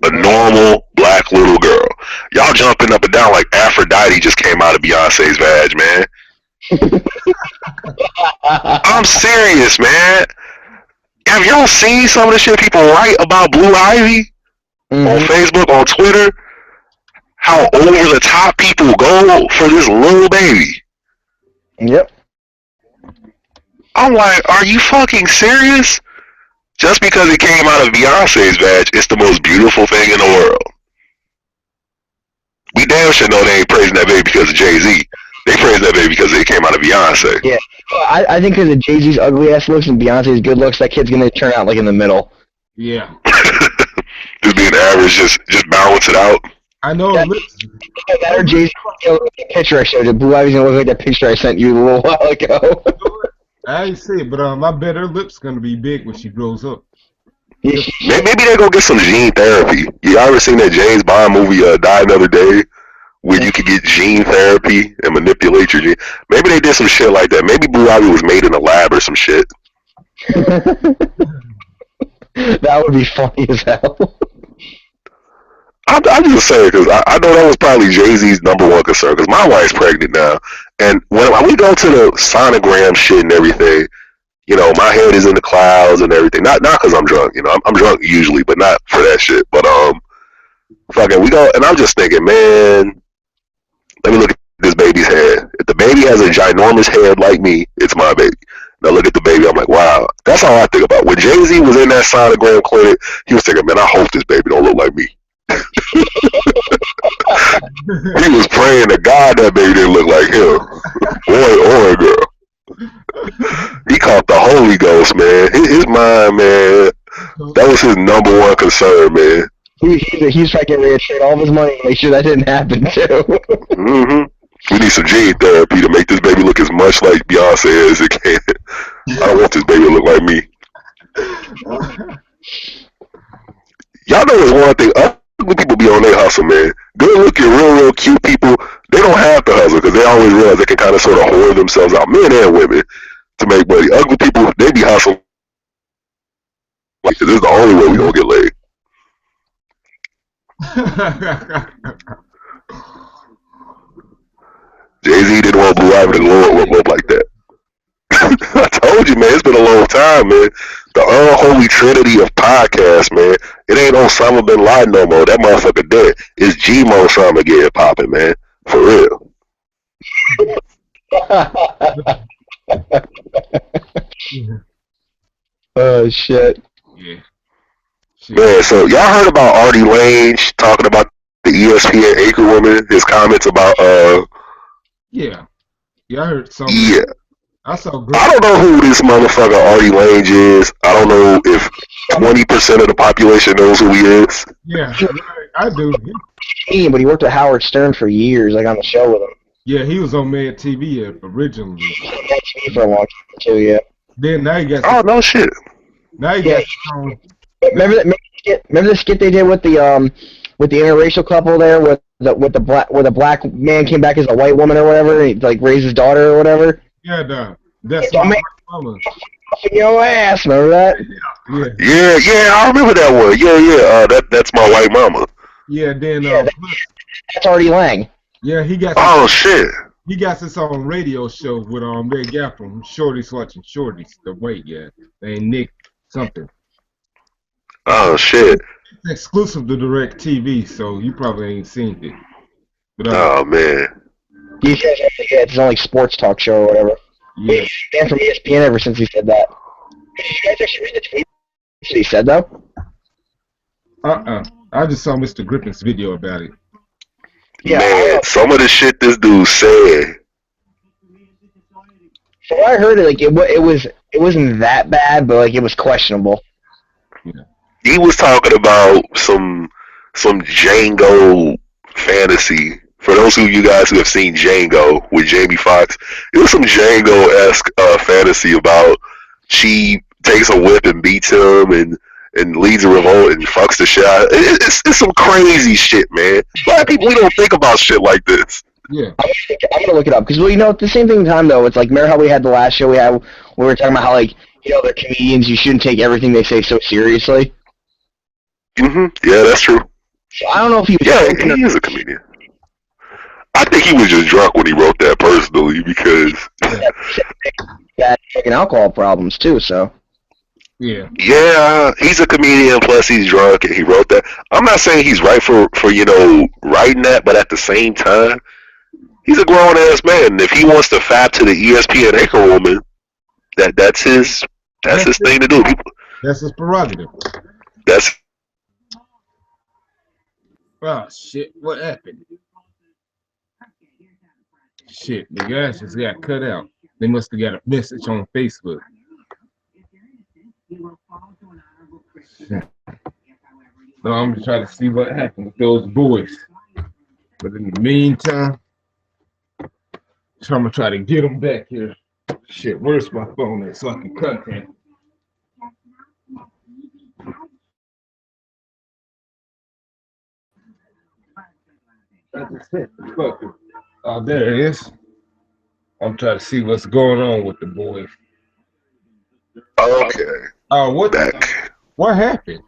a normal black little girl. Y'all jumping up and down like Aphrodite just came out of Beyonce's vag, man. I'm serious, man. Have y'all seen some of the shit people write about Blue Ivy on Facebook, on Twitter? How over the top people go for this little baby. Yep. I'm like, are you fucking serious? Just because it came out of Beyonce's vag, it's the most beautiful thing in the world. We damn sure know they ain't praising that baby because of Jay-Z. They praise that baby because it came out of Beyonce. Yeah. I think because of Jay-Z's ugly ass looks and Beyonce's good looks, that kid's gonna turn out like in the middle. Yeah. Just being average, just balance it out. I know her lips. That or Jay-Z picture I showed you. Blue Ivy's gonna look like that picture I sent you a little while ago. I ain't see it, but I bet her lips gonna be big when she grows up. Maybe they go get some gene therapy. You ever seen that James Bond movie, Die Another Day, where you could get gene therapy and manipulate your gene? Maybe they did some shit like that. Maybe Blue Ivy was made in a lab or some shit. That would be funny as hell. I'm just saying because I know that was probably Jay-Z's number one concern because my wife's pregnant now, and when we go to the sonogram shit and everything, you know, my head is in the clouds and everything. Not because I'm drunk, you know, I'm drunk usually, but not for that shit. But fucking we go, and I'm just thinking, man, let me look at this baby's head. If the baby has a ginormous head like me, it's my baby. Now look at the baby, I'm like, wow, that's all I think about. When Jay-Z was in that sonogram clinic, he was thinking, man, I hope this baby don't look like me. He was praying to God that baby didn't look like him, boy or a girl. He caught the Holy Ghost, man. His mind, man. That was his number one concern, man. He's trying to get ready to trade all of his money to make sure that didn't happen too. We need some gene therapy to make this baby look as much like Beyonce as it can. I don't want this baby to look like me. Y'all know there's one thing. Ugly people be on their hustle, man. Good looking, real cute people, they don't have to hustle because they always realize they can kind of sort of whore themselves out, men and women, to make money. Ugly people, they be hustling. Like, this is the only way we gonna get laid. Jay-Z didn't want Blue Ivy to glow up like that. I told you, man, it's been a long time, man. The unholy trinity of podcasts, man. It ain't Osama bin Laden no more. That motherfucker dead. It's G-Mo Osama getting popping, man. For real. Oh, shit. Yeah. Man, so y'all heard about Artie Lange talking about the ESPN anchor woman, his comments about, Yeah. Yeah, I heard something. Yeah. I saw. I don't know who this motherfucker Artie Lange is. I don't know if 20% of the population knows who he is. Yeah, I do. But he worked with Howard Stern for years, like on the show with him. Yeah, he was on Mad TV originally. For a long time too, yeah. Then now he got. Oh no shit. Now he got. Remember the skit they did with the interracial couple there with the black man came back as a white woman or whatever, and he like raised his daughter or whatever. Yeah, that's my mama. Your ass, remember that? Yeah, I remember that one. Yeah. That's my white mama. Yeah, then that's Artie Lang. Yeah, he got. Oh shit. He got this on radio show with that guy from Shorty's Watching Shorties, the white guy named Nick something. Oh shit. It's exclusive to Direct TV, so you probably ain't seen it. But, oh man. He says it's his only sports talk show or whatever. Yeah. He's banned from ESPN ever since he said that. Did you guys actually read the tweet he said though? I just saw Mr. Griffin's video about it. Yeah, man, some of the shit this dude said. So I heard it, like it wasn't that bad, but like it was questionable. Yeah. He was talking about some Django fantasy. For those of you guys who have seen Django with Jamie Foxx, it was some Django-esque fantasy about she takes a whip and beats him and leads a revolt and fucks the shit out. It's some crazy shit, man. A lot of people, we don't think about shit like this. Yeah. I'm gonna look it up because at the same time though, it's like remember how we had the last show we had where we were talking about how like they're comedians, you shouldn't take everything they say so seriously. Yeah, that's true. So I don't know if he was he is a comedian. I think he was just drunk when he wrote that personally because that fucking alcohol problems too. So yeah, he's a comedian. Plus, he's drunk and he wrote that. I'm not saying he's right for writing that, but at the same time, he's a grown ass man. And if he wants to fap to the ESPN anchor woman, that's his thing to do. That's his prerogative. That's. Oh shit! What happened? Shit, the guys just got cut out. They must have got a message on Facebook. So I'm gonna try to see what happened with those boys. But in the meantime, I'm gonna try to get them back here. Shit, where's my phone at so I can contact? I just hit the fucker. Oh, there it is. I'm trying to see what's going on with the boys. Okay. Oh, Back. what happened?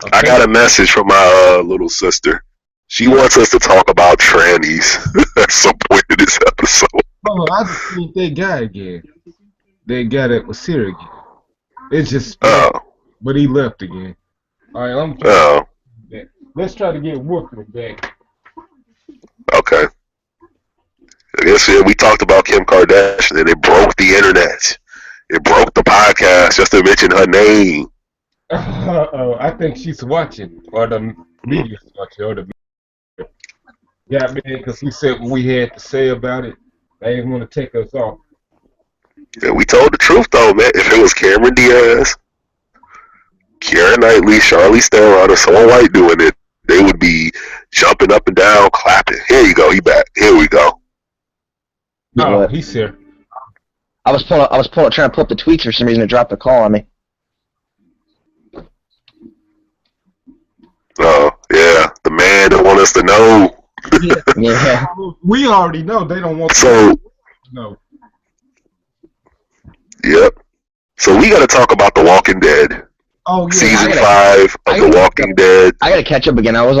Okay. I got a message from my little sister. She wants us to talk about trannies at some point in this episode. Oh, I just think that guy again. That guy that was here again. It's just, but he left again. All right, I'm trying to let's try to get Wooker back. Okay. I guess we talked about Kim Kardashian and it broke the internet. It broke the podcast just to mention her name. I think she's watching, or the media's watching, or the media. Yeah, man, because we said what we had to say about it. They didn't want to take us off. Yeah, we told the truth though, man. If it was Cameron Diaz, Keira Knightley, Charlize Theron, or someone white doing it, they would be jumping up and down, clapping. Here you go, he back. Here we go. Oh, he's here. I was trying to pull up the tweets for some reason. It dropped the call on me. Oh, yeah. The man that want us to know. Yeah. We already know they don't want to know. Yep. So we got to talk about The Walking Dead. Oh, yeah. Season 5 of The Walking Dead. I gotta catch up again. I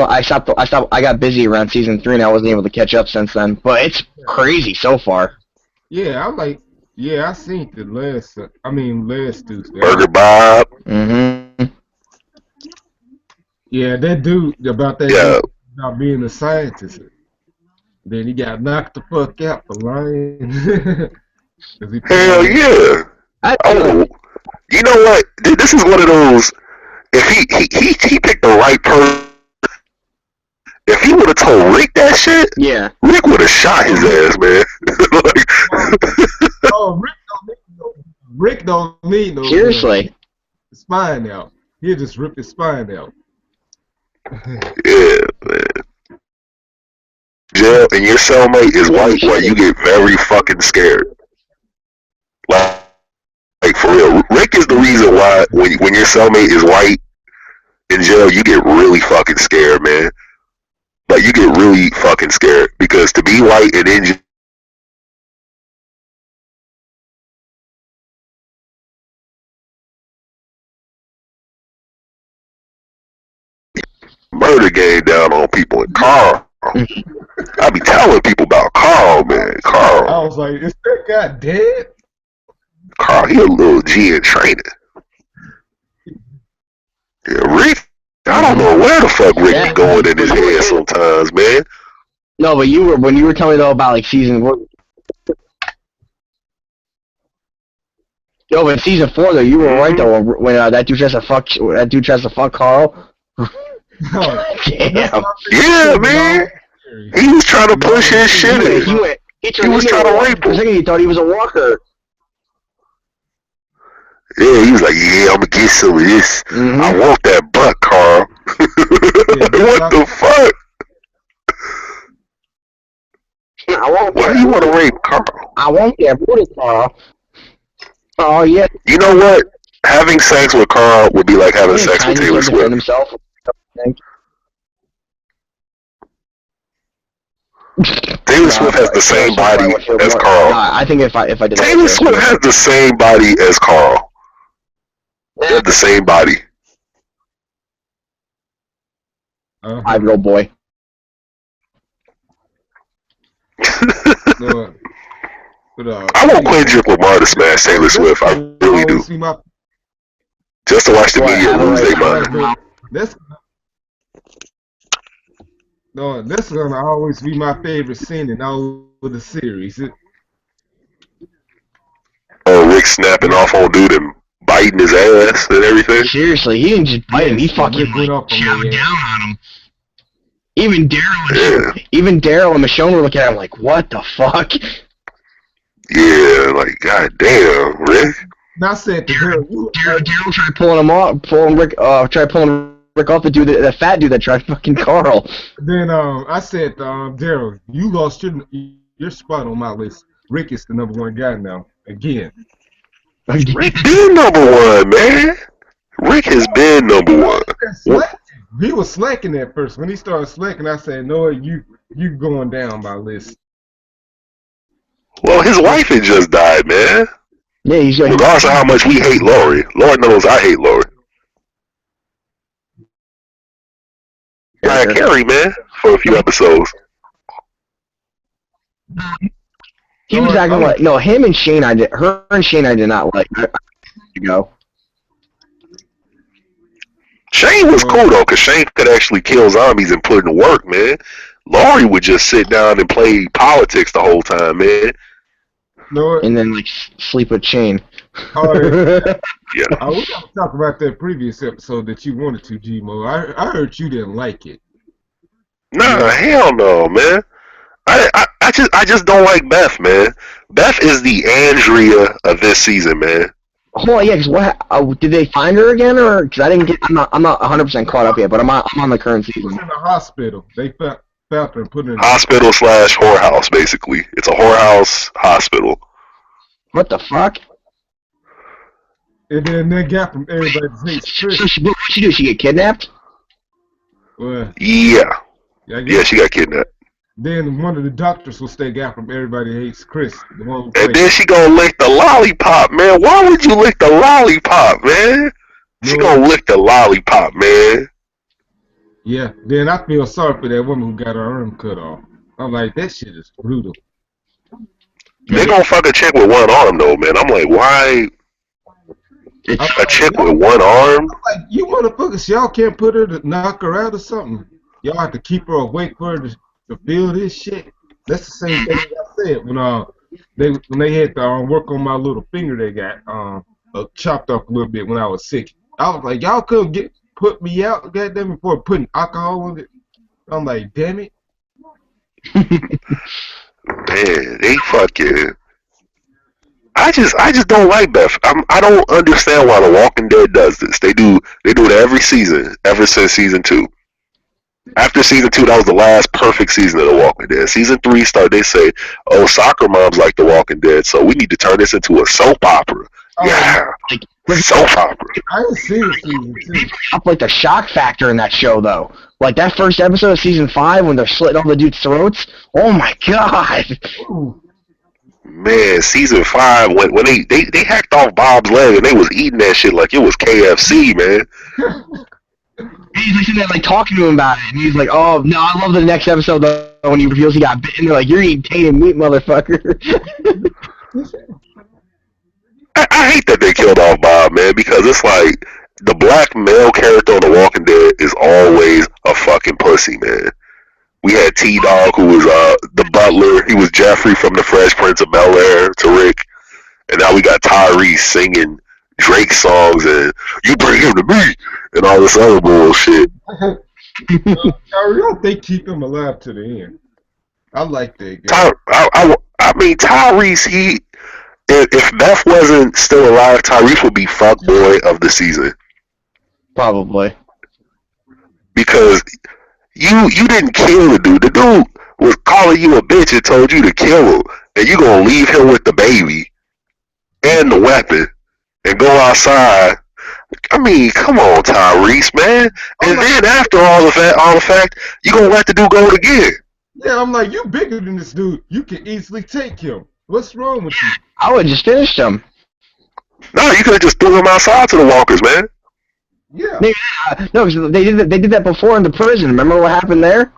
got busy around season 3 and I wasn't able to catch up since then. But it's crazy so far. Yeah, I seen the last Tuesday. Burger Bob. Mm-hmm. Yeah, that dude about dude about being a scientist. Then he got knocked the fuck out for lying. Hell yeah. You know what? This is one of those. If he picked the right person. If he would have told Rick that shit, Rick would have shot his ass, man. Rick don't need no. Seriously. Spine out. He'll just rip his spine out. Yeah, man. Jill, and your cellmate is white, boy, you get very fucking scared. Like for real. Rick is the reason why when your cellmate is white in jail, you get really fucking scared, man. Like, you get really fucking scared. Because to be white and in jail, murder game down on people. And Carl, I be telling people about Carl, man. Carl. I was like, is that guy dead? Carl, he a little G in training. Yeah, Rick, I don't know where the fuck Rick be going in his head sometimes, man. No, but when you were telling me though about like season 4. Yo, but season 4 though, you were right though when that dude tries to fuck Carl. Damn. Yeah, man. He was trying to push his shit in. He was trying to rape him. He thought he was a walker. Yeah, he was like, yeah, I'm gonna get some of this. I want that butt, Carl. What the fuck? Why do you want to rape Carl? I want that booty, Carl. Oh, yeah. You know what? Having sex with Carl would be like having sex with Taylor Swift. Himself. Taylor Swift has the same body as Carl. I think if I did Taylor Swift has the same body as Carl. They have the same body. 5-year-old boy. I want Kendrick Lamar to smash Taylor Swift. I really do. Just to watch the media lose their mind. That's gonna always be my favorite scene in all of the series. Rick snapping off on dude and biting his ass and everything. Seriously, he didn't just bite him. He fucking chowed down on him. Even Daryl and Michonne were looking at him like, what the fuck? Yeah, like, goddamn, Rick. Now said to her, Daryl tried pulling him off, tried pulling Rick off the fat dude that tried fucking Carl. Then I said, Daryl, you lost your spot on my list. Rick is the #1 guy now. Again. Rick been #1, man. Rick has been #1. He was slacking at first. When he started slacking, I said, "No, you going down my list." Well, his wife had just died, man. Yeah, he's like, regardless of how much we hate Lori. Lord knows I hate Lori. Mariah Carey, man, for a few episodes. He was acting like him and Shane. Her and Shane, I did not like. You go. Shane was cool though, cause Shane could actually kill zombies and put in work, man. Laurie would just sit down and play politics the whole time, man. And then like sleep with Shane. Yeah. I was going to talk about that previous episode that you wanted to, G-Mo. I heard you didn't like it. Nah, hell no, man. I just don't like Beth, man. Beth is the Andrea of this season, man. Oh yeah, because what did they find her again, or because I didn't get? I'm not 100% caught up yet, but I'm on the current season. She's in the hospital. They found her and put her in hospital / whorehouse. Basically, it's a whorehouse hospital. What the fuck? And then they got from everybody's hates Chris. So what she do? She get kidnapped? Well, yeah, she got kidnapped. Then one of the doctors will stay out from Everybody Hates Chris. The one and then she gonna lick the lollipop, man. Why would you lick the lollipop, man? She gonna lick the lollipop, man. Yeah, then I feel sorry for that woman who got her arm cut off. I'm like, that shit is brutal. They gonna fuck a chick with one arm, though, man. I'm like, why? A chick with one arm? I'm like, you motherfuckers, y'all can't put her to knock her out or something. Y'all have to keep her awake for her to feel this shit. That's the same thing I said when they had to work on my little finger. They got chopped off a little bit when I was sick. I was like, y'all could put me out, goddamn, before putting alcohol in it. I'm like, damn it. Man, they fucking. I just don't like Beth. I don't understand why The Walking Dead does this. They do it every season, ever since season 2. After season 2, that was the last perfect season of The Walking Dead. Season 3 started, they say, oh, soccer moms like The Walking Dead, so we need to turn this into a soap opera. Yeah, soap opera. I didn't see the season 2. Up like the shock factor in that show, though. Like that first episode of season 5 when they're slitting all the dudes' throats. Oh my god! Ooh. Man, season 5 when they hacked off Bob's leg and they was eating that shit like it was KFC, man. He's like sitting there like talking to him about it, and he's like, "Oh no, I love the next episode though when he reveals he got bitten." They're like, "You're eating tainted meat, motherfucker." I hate that they killed off Bob, man, because it's like the black male character on The Walking Dead is always a fucking pussy, man. We had T-Dog, who was the butler. He was Jeffrey from The Fresh Prince of Bel-Air to Rick. And now we got Tyrese singing Drake songs and you bring him to me and all this other bullshit. I don't think keep him alive to the end. I like that guy. I mean, Tyrese, if Beth wasn't still alive, Tyrese would be fuckboy of the season. Probably. Because you didn't kill the dude. The dude was calling you a bitch and told you to kill him. And you gonna leave him with the baby and the weapon and go outside. I mean, come on, Tyrese, man. And then after all the fact, you gonna let the dude go again. Yeah, I'm like, you bigger than this dude. You can easily take him. What's wrong with you? I would have just finished him. No, you could have just threw him outside to the walkers, man. Yeah. No, because they did that before in the prison. Remember what happened there?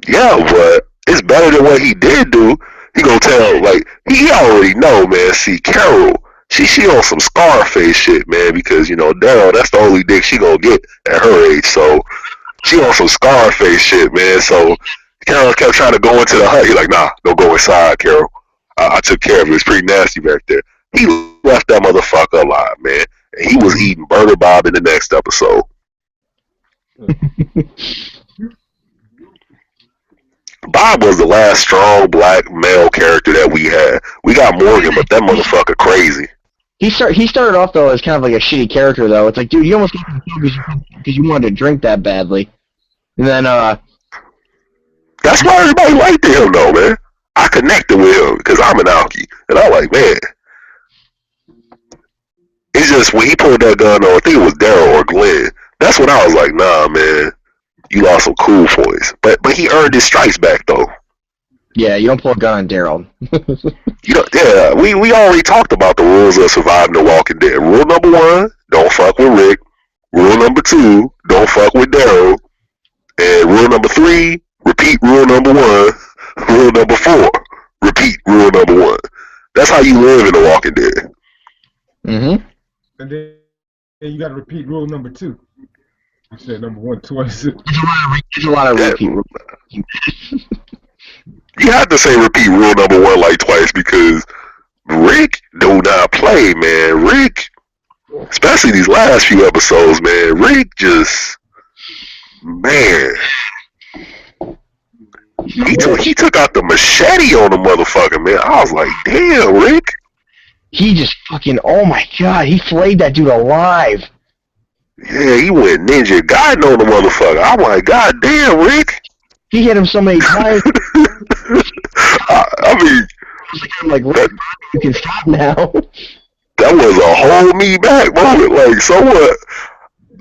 Yeah, but it's better than what he did do. He gonna tell, like, he already know, man. See, Carol, she on some Scarface shit, man, because, you know, Daryl, that's the only dick she gonna get at her age, so she on some Scarface shit, man. So Carol kept trying to go into the hut. He like, nah, don't go inside, Carol. I took care of it. It's pretty nasty back there. He left that motherfucker alive, man. And he was eating Burger Bob in the next episode. Bob was the last strong black male character that we had. We got Morgan, but that motherfucker crazy. He started off though as kind of like a shitty character though. It's like, dude, you almost got killed because you wanted to drink that badly, and then That's why everybody liked him, though, man. I connected with him because I'm an alkie, and I'm like, man. It's just when he pulled that gun on, I think it was Daryl or Glenn. That's when I was like, nah, man, you lost some cool points. But he earned his stripes back though. yeah, you don't pull a gun on Daryl. Yeah, we already talked about the rules of surviving the Walking Dead. Rule number 1, don't fuck with Rick. Rule number 2, don't fuck with Daryl. And rule number 3, repeat rule number 1. Rule number 4, repeat rule number 1. That's how you live in the Walking Dead. Mm-hmm. And then you got to repeat rule number 2. You said number 1 twice. There's a lot of repeat rules. You have to say repeat rule number 1 like twice because Rick do not play, man. Rick, especially these last few episodes, man. Rick just, man. He took out the machete on the motherfucker, man. I was like, damn, Rick. He just fucking, oh my god, he flayed that dude alive. Yeah, he went ninja guiding on the motherfucker. I'm like, god damn, Rick. He hit him so many times. I mean, I'm like, Rick, you can stop now. That was a whole me back moment. Like, so what?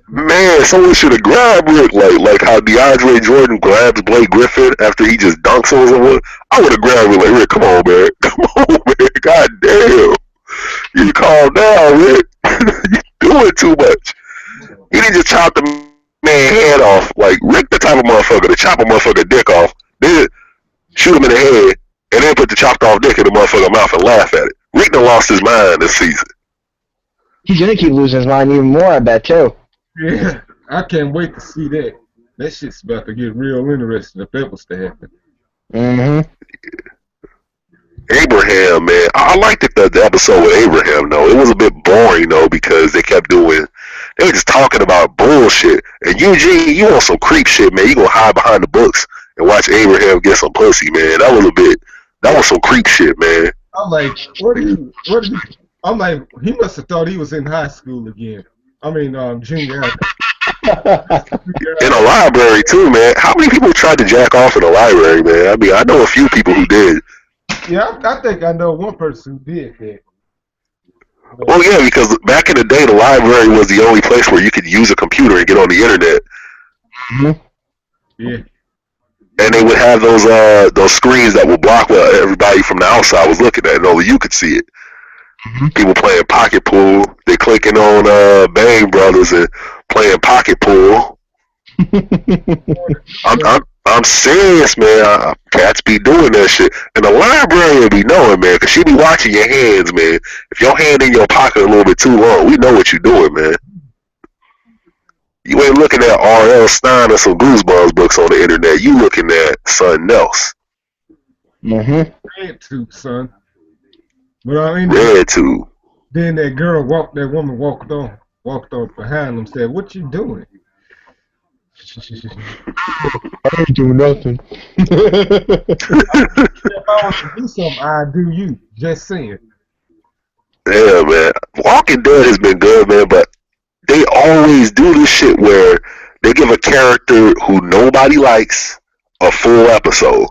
Man, someone should have grabbed Rick, like how DeAndre Jordan grabs Blake Griffin after he just dunks on someone. I would have grabbed Rick, like, Rick, come on, man. Come on, man. God damn. You calm down, Rick. You doing too much. He didn't just chop the man head off. Like, Rick the type of motherfucker to chop a motherfucker dick off, then shoot him in the head, and then put the chopped off dick in the motherfucker mouth and laugh at it. Rick done lost his mind this season. He's gonna keep losing his mind even more, I bet, too. Yeah, I can't wait to see that. That shit's about to get real interesting if that was to happen. Mm-hmm. Abraham, man. I liked it, the episode with Abraham, though. It was a bit boring, though, because they were just talking about bullshit. And Eugene, you on some creep shit, man. You gonna hide behind the books and watch Abraham get some pussy, man. That was some creep shit, man. I'm like, I'm like, he must have thought he was in high school again. I mean, junior high. In a library, too, man. How many people tried to jack off in a library, man? I mean, I know a few people who did. Yeah, I think I know one person who did that. Well, yeah, because back in the day, the library was the only place where you could use a computer and get on the internet. Mm-hmm. Yeah. And they would have those screens that would block what everybody from the outside was looking at, and only you could see it. Mm-hmm. People playing pocket pool. They clicking on Bang Brothers and playing pocket pool. I'm serious, man. Cats be doing that shit. And the library will be knowing, man, because she be watching your hands, man. If your hand in your pocket a little bit too long, we know what you doing, man. You ain't looking at R.L. Stein or some Goosebumps books on the internet. You looking at something else. Mm-hmm. Red tube, son. But I mean, Red tube. Then that woman walked on behind him, said, "What you doing?" I ain't doing nothing. If I want to do something, I do you. Just saying. Yeah, man. Walking Dead has been good, man, but they always do this shit where they give a character who nobody likes a full episode.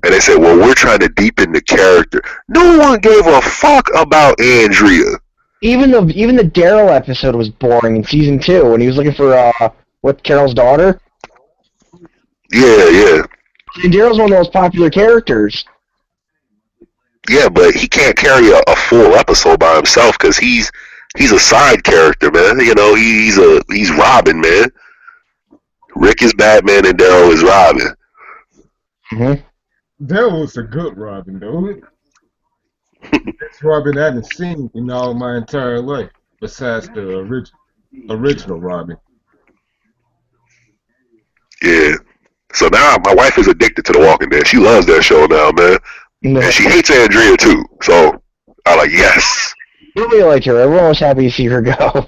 And they say, well, we're trying to deepen the character. No one gave a fuck about Andrea. Even the Daryl episode was boring in season 2 when he was looking for Carol's daughter. Yeah. And Daryl's one of the most popular characters. Yeah, but he can't carry a full episode by himself because he's a side character, man. You know, he's Robin, man. Rick is Batman and Daryl is Robin. Mm-hmm. That was a good Robin, though. That's Robin I haven't seen in all my entire life, besides the original Robin. Yeah. So now my wife is addicted to The Walking Dead. She loves that show now, man. No. And she hates Andrea, too. So I like, yes. Nobody liked her. Everyone was happy to see her go.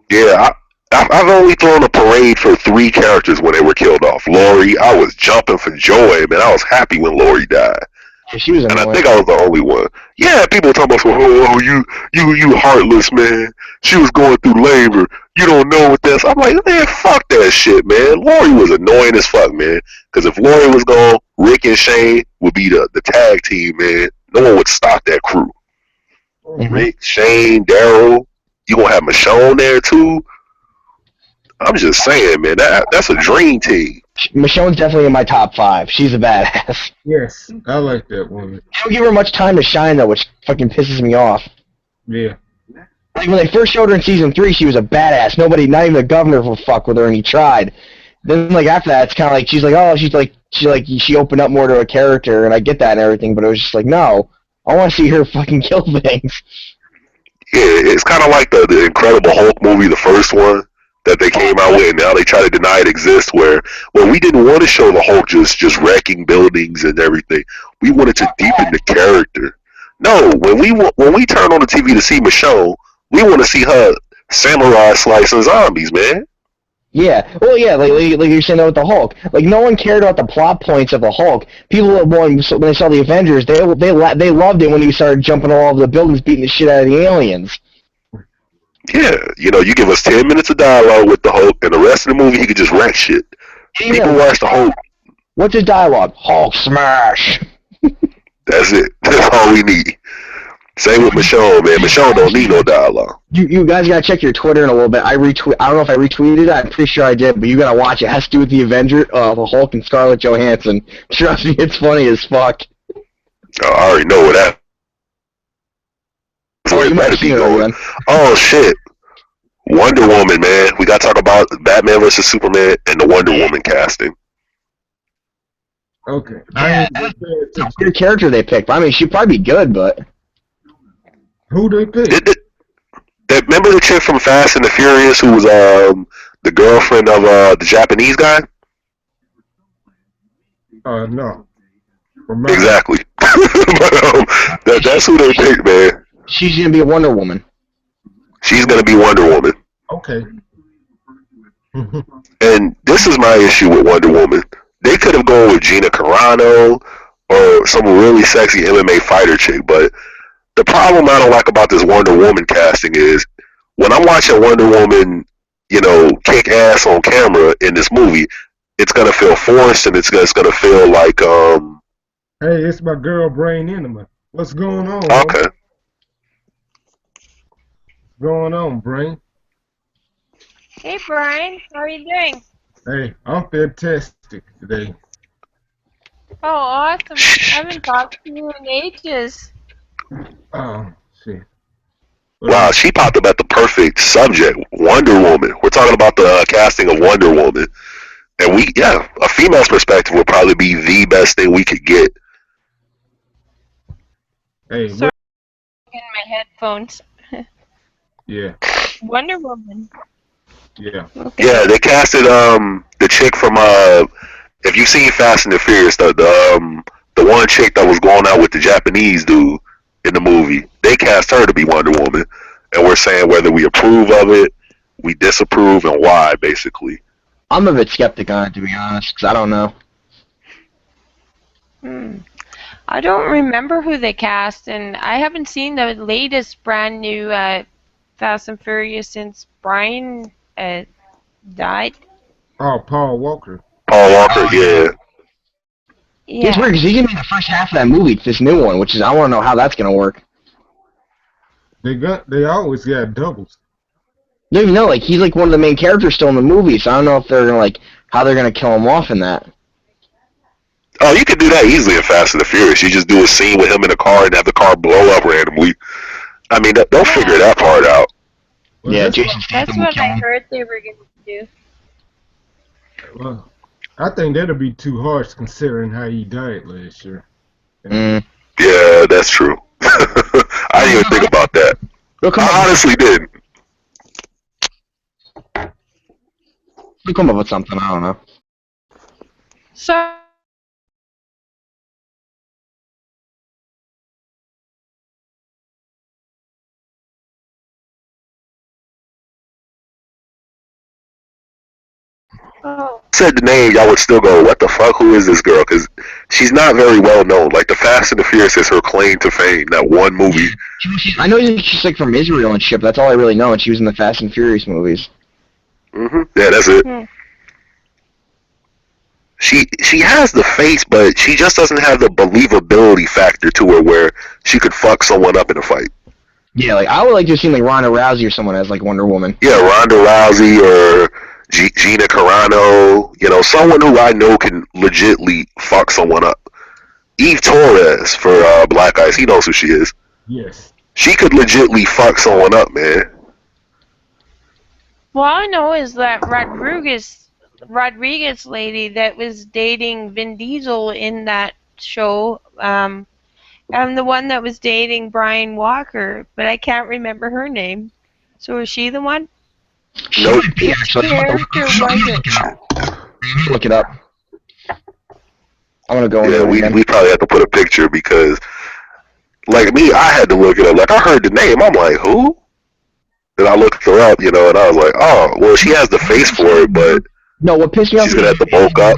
Yeah, I've only thrown a parade for 3 characters when they were killed off. Lori, I was jumping for joy, man. I was happy when Lori died. She was And I annoying. think I was the only one. Yeah, people talking about, oh, you heartless, man. She was going through labor. You don't know what that's. I'm like, man, fuck that shit, man. Lori was annoying as fuck, man. Because if Lori was gone, Rick and Shane would be the tag team, man. No one would stop that crew. Mm-hmm. Rick, Shane, Daryl. You gonna have Michonne there too? I'm just saying, man. That's a dream team. Michonne's definitely in my top 5. She's a badass. Yes, I like that woman. They don't give her much time to shine though, which fucking pisses me off. Yeah. Like when they first showed her in season 3, she was a badass. Nobody, not even the governor, will fuck with her, and he tried. Then like after that, it's kind of like she opened up more to a character, and I get that and everything, but it was just like, no, I want to see her fucking kill things. Yeah, it's kind of like the Incredible Hulk movie, the first one that they came out with, and now they try to deny it exists. Where we didn't want to show the Hulk just wrecking buildings and everything. We wanted to deepen the character. No, when we turn on the TV to see Michonne, we want to see her samurai slicing zombies, man. Yeah, well, yeah, like you're saying that with the Hulk. Like no one cared about the plot points of the Hulk. People when they saw the Avengers, they loved it when he started jumping all over the buildings, beating the shit out of the aliens. Yeah, you give us 10 minutes of dialogue with the Hulk, and the rest of the movie he could just wreck shit. People watch the Hulk. What's his dialogue? Hulk smash. That's it. That's all we need. Same with Michonne, man. Michonne don't need no dialogue. You guys gotta check your Twitter in a little bit. I don't know if I retweeted it. I'm pretty sure I did, but you gotta watch it. It has to do with the the Hulk and Scarlett Johansson. Trust me, it's funny as fuck. I already know what that. Oh, you might have seen it again. Oh shit! Wonder Woman, man. We gotta talk about Batman vs Superman and the Wonder Woman casting. Okay. Yeah, it's a weird character they picked. I mean, she'd probably be good, but Who they pick? Remember the chick from Fast and the Furious who was the girlfriend of the Japanese guy? No. Exactly. But, that's who they picked, man. She's gonna be a Wonder Woman. She's gonna be Wonder Woman. Okay. And this is my issue with Wonder Woman. They could have gone with Gina Carano or some really sexy MMA fighter chick, but the problem I don't like about this Wonder Woman casting is when I'm watching Wonder Woman, kick ass on camera in this movie, it's gonna feel forced and it's gonna feel like Hey, it's my girl BrainEnema. What's going on? Okay. What's going on, Brain? Hey Brian, how are you doing? Hey, I'm fantastic today. Oh, awesome. I haven't talked to you in ages. Oh, shit. Wow, she popped up at the perfect subject, Wonder Woman. We're talking about the casting of Wonder Woman. And a female's perspective would probably be the best thing we could get. Hey, Sorry, in my headphones. Yeah. Wonder Woman. Yeah. Okay. Yeah, they casted the chick from if you've seen Fast and the Furious, the one chick that was going out with the Japanese dude in the movie, they cast her to be Wonder Woman, and we're saying whether we approve of it, we disapprove, and why, basically. I'm a bit skeptic on it, to be honest, because I don't know. I don't remember who they cast, and I haven't seen the latest brand new Fast and Furious since Brian died. Oh, Paul Walker. Paul Walker, yeah. It's weird, because he's going to be the first half of that movie, this new one, which is, I want to know how that's going to work. They always got doubles. You don't even know, he's one of the main characters still in the movie, so I don't know if they're going to, how they're going to kill him off in that. Oh, you could do that easily in Fast and the Furious. You just do a scene with him in a car and have the car blow up randomly. I mean, they'll figure that part out. Well, Yeah, Jason That's Statham what I heard they were going to do. Well, I think that'll be too harsh considering how he died last year. Yeah, that's true. I didn't even think about that. I honestly didn't. We'll come up with something, I don't know. So. Oh. said the name, y'all would still go, what the fuck? Who is this girl? Because she's not very well known. Like the Fast and the Furious is her claim to fame. That one movie. I know she's like from Israel and shit, but that's all I really know. And she was in the Fast and Furious movies. Yeah, that's it. She has the face, but she just doesn't have the believability factor to her where she could fuck someone up in a fight. Yeah, like I would like to have seen like Ronda Rousey or someone as like Wonder Woman. Yeah, Ronda Rousey or Gina Carano, you know, someone who I know can legitly fuck someone up. Eve Torres for Black Eyes, he knows who she is. Yes. She could legitly fuck someone up, man. Well, all I know is that Rodriguez lady that was dating Vin Diesel in that show, and the one that was dating Brian Walker, but I can't remember her name. So is she the one? Nope. Which character was it? Look it up. I'm gonna go. Yeah, we probably have to put a picture because, like me, I had to look it up. Like I heard the name, I'm like, who? Then I looked her up, you know, and I was like, oh, well, she has the face for it, but no, what pissed me off? She's gonna have to bulk up.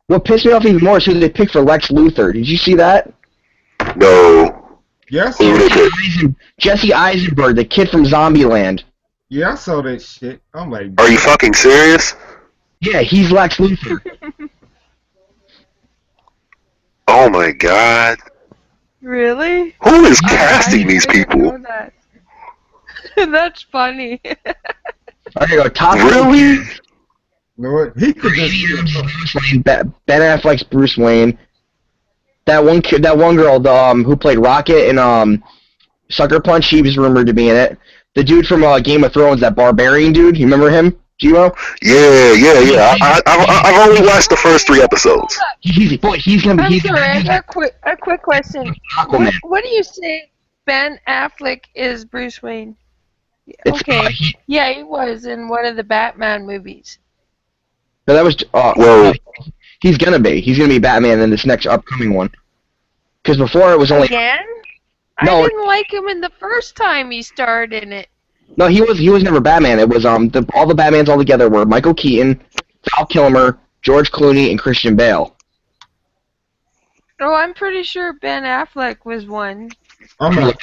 What pissed me off even more is who they picked for Lex Luthor. Did you see that? No. Yes. Jesse Eisenberg, the kid from Zombieland. Yeah, I saw that shit. I'm like, Are you fucking serious? Yeah, he's Lex Luthor. Oh my god. Really? Who is casting these I didn't people? know that. That's funny. I gotta go top. Really? you know what? He could just. Ben Affleck's Bruce Wayne. That one kid, that one girl, who played Rocket in Sucker Punch, she was rumored to be in it. The dude from Game of Thrones, that barbarian dude, you remember him, G-Mo? Yeah. I've only watched the first 3 episodes. He's gonna I'm be. sorry, I got a quick question. What do you say Ben Affleck is Bruce Wayne? Okay. Yeah, he was in one of the Batman movies. No, that was. Well, he's gonna be Batman in this next upcoming one. Because before it was only. Again? No. I didn't like him in the first time he starred in it. No, he was never Batman. It was all the Batmans all together were Michael Keaton, Val Kilmer, George Clooney, and Christian Bale. Oh, I'm pretty sure Ben Affleck was one. Nah,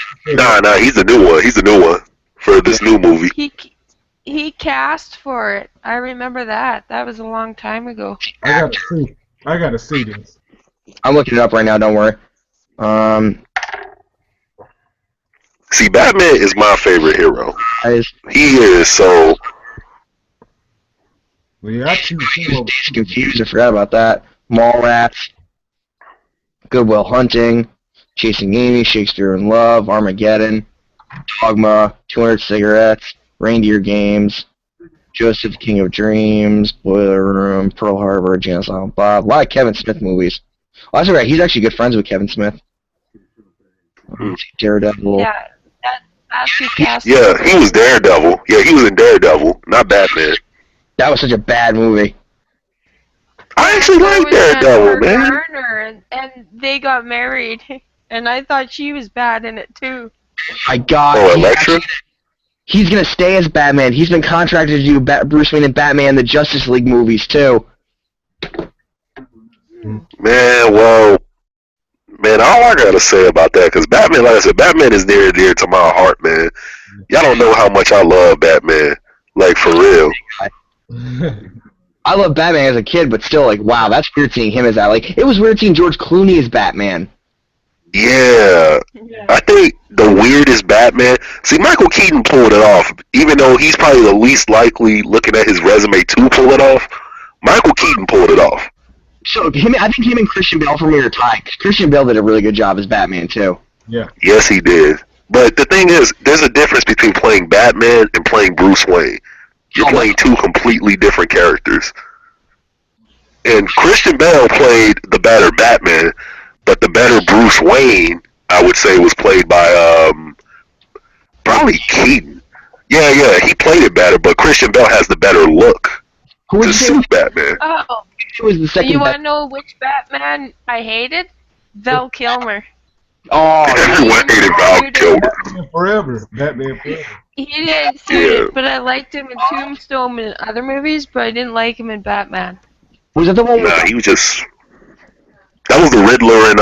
he's the new one. He's the new one for this new movie. He cast for it. I remember that. That was a long time ago. I gotta see this. I'm looking it up right now. Don't worry. See, Batman is my favorite hero. He is so. Well, yeah, I choose him over. Confused. I forgot about that. Mallrats, Good Will Hunting, Chasing Amy, Shakespeare in Love, Armageddon, Dogma, 200 Cigarettes, Reindeer Games, Joseph the King of Dreams, Boiler Room, Pearl Harbor, Janice Silent Bob. A lot of Kevin Smith movies. Oh, that's right. He's actually good friends with Kevin Smith. Daredevil. Yeah, that's who cast. Yeah, he was Daredevil. Yeah, he was in Daredevil, not Batman. That was such a bad movie. I actually like Daredevil, man. Turner, and they got married, and I thought she was bad in it too. My God. Oh, Elektra? He's gonna stay as Batman. He's been contracted to do Bruce Wayne and Batman the Justice League movies too. Man, well, all I gotta say about that, because Batman, like I said, Batman is near and dear to my heart, man. Y'all don't know how much I love Batman, like for real. I love Batman as a kid, but still, like, wow, that's weird seeing him as that. Like, it was weird seeing George Clooney as Batman. Yeah. I think the weirdest Batman. See, Michael Keaton pulled it off, even though he's probably the least likely, looking at his resume, to pull it off. Michael Keaton pulled it off. So, I think him and Christian Bale for me are tied. Christian Bale did a really good job as Batman, too. Yeah. Yes, he did. But the thing is, there's a difference between playing Batman and playing Bruce Wayne. You're playing 2 completely different characters. And Christian Bale played the better Batman, but the better Bruce Wayne, I would say, was played by probably Keaton. Yeah, he played it better, but Christian Bale has the better look to suit Batman. Oh, Who was the second? you want to know which Batman I hated? Val Kilmer. Oh, Everyone hated Val Kilmer. Forever. Batman forever. He didn't suit it, but I liked him in Tombstone and other movies, but I didn't like him in Batman. Was that the one? Nah, he was just. That was the Riddler and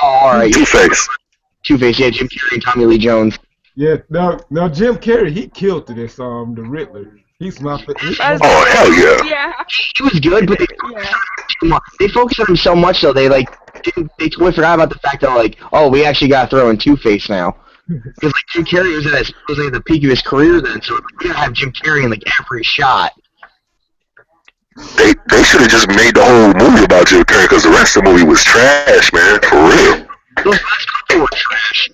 Oh, alright. Two-Face. Two-Face, yeah, Jim Carrey and Tommy Lee Jones. Yeah, no, Jim Carrey, he killed this the Riddler. He's my Oh hell yeah! Yeah. He was good, but they focused on him so much though they totally forgot about the fact that like, oh, we actually got to throw in Two-Face now. Because like Jim Carrey was at the peak of his career then, so we gotta have Jim Carrey in like every shot. They should have just made the whole movie about Jim Carrey because the rest of the movie was trash, man. For real. Those last couple were trash.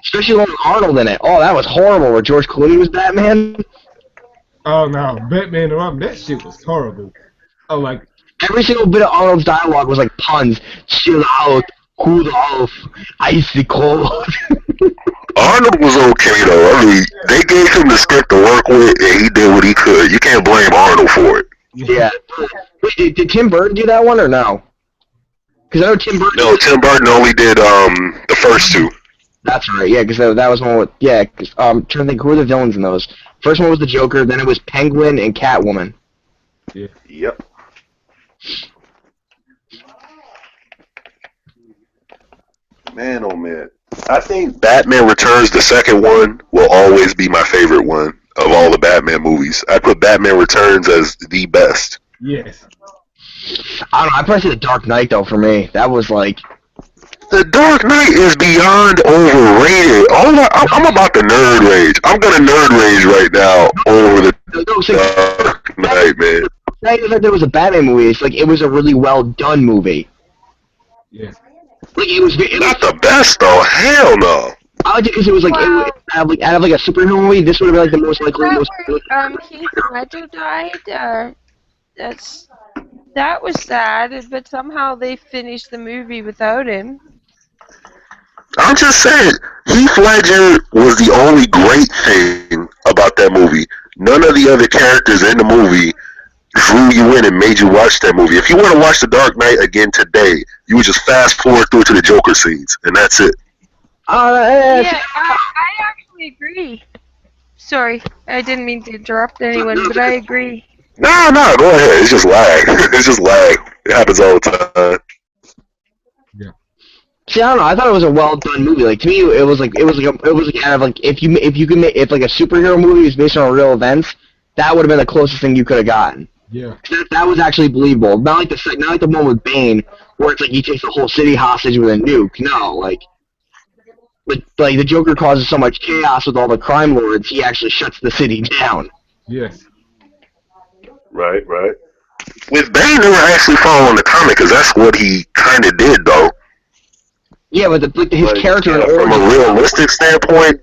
Especially with Arnold in it. Oh, that was horrible. Where George Clooney was Batman. Oh no, Batman and Robin, that shit was horrible. Oh, like every single bit of Arnold's dialogue was like puns. Chill out, cool off, icy cold. Arnold was okay though. I mean, they gave him the script to work with, and he did what he could. You can't blame Arnold for it. Yeah. Wait, did Tim Burton do that one or no? Because I know Tim Burton. No, Tim Burton only did the first two. That's right. Yeah, because that was one with trying to think who were the villains in those. First one was the Joker, then it was Penguin and Catwoman. Yeah. Yep. Man, oh man. I think Batman Returns, the second one, will always be my favorite one of all the Batman movies. I put Batman Returns as the best. Yes. I don't know. I probably say The Dark Knight though. For me, that was like. The Dark Knight is beyond overrated. I'm about to nerd rage. I'm gonna nerd rage right now over the Dark Knight, man. Not even that there was a Batman movie. It's like it was a really well done movie. Yes. Like it was not the best though. Hell no. I liked it because it was like out of like a superhero movie. This would have been like the most likely. Heath Ledger died. That was sad, but somehow they finished the movie without him. I'm just saying, Heath Ledger was the only great thing about that movie. None of the other characters in the movie drew you in and made you watch that movie. If you want to watch The Dark Knight again today, you would just fast forward through to the Joker scenes, and that's it. Yeah, I actually agree. Sorry, I didn't mean to interrupt anyone, but I agree. No, go ahead. It's just lag. It's just lag. It happens all the time. Yeah. See, I don't know. I thought it was a well done movie. Like to me, it was like kind of like if like a superhero movie was based on real events, that would have been the closest thing you could have gotten. Yeah. That was actually believable. Not like the one with Bane, where it's like he takes the whole city hostage with a nuke. No, like the Joker causes so much chaos with all the crime lords, he actually shuts the city down. Yes. Right. With Bane, they were actually following the comic, because that's what he kind of did, though. Yeah, but his character... Yeah, from a realistic standpoint...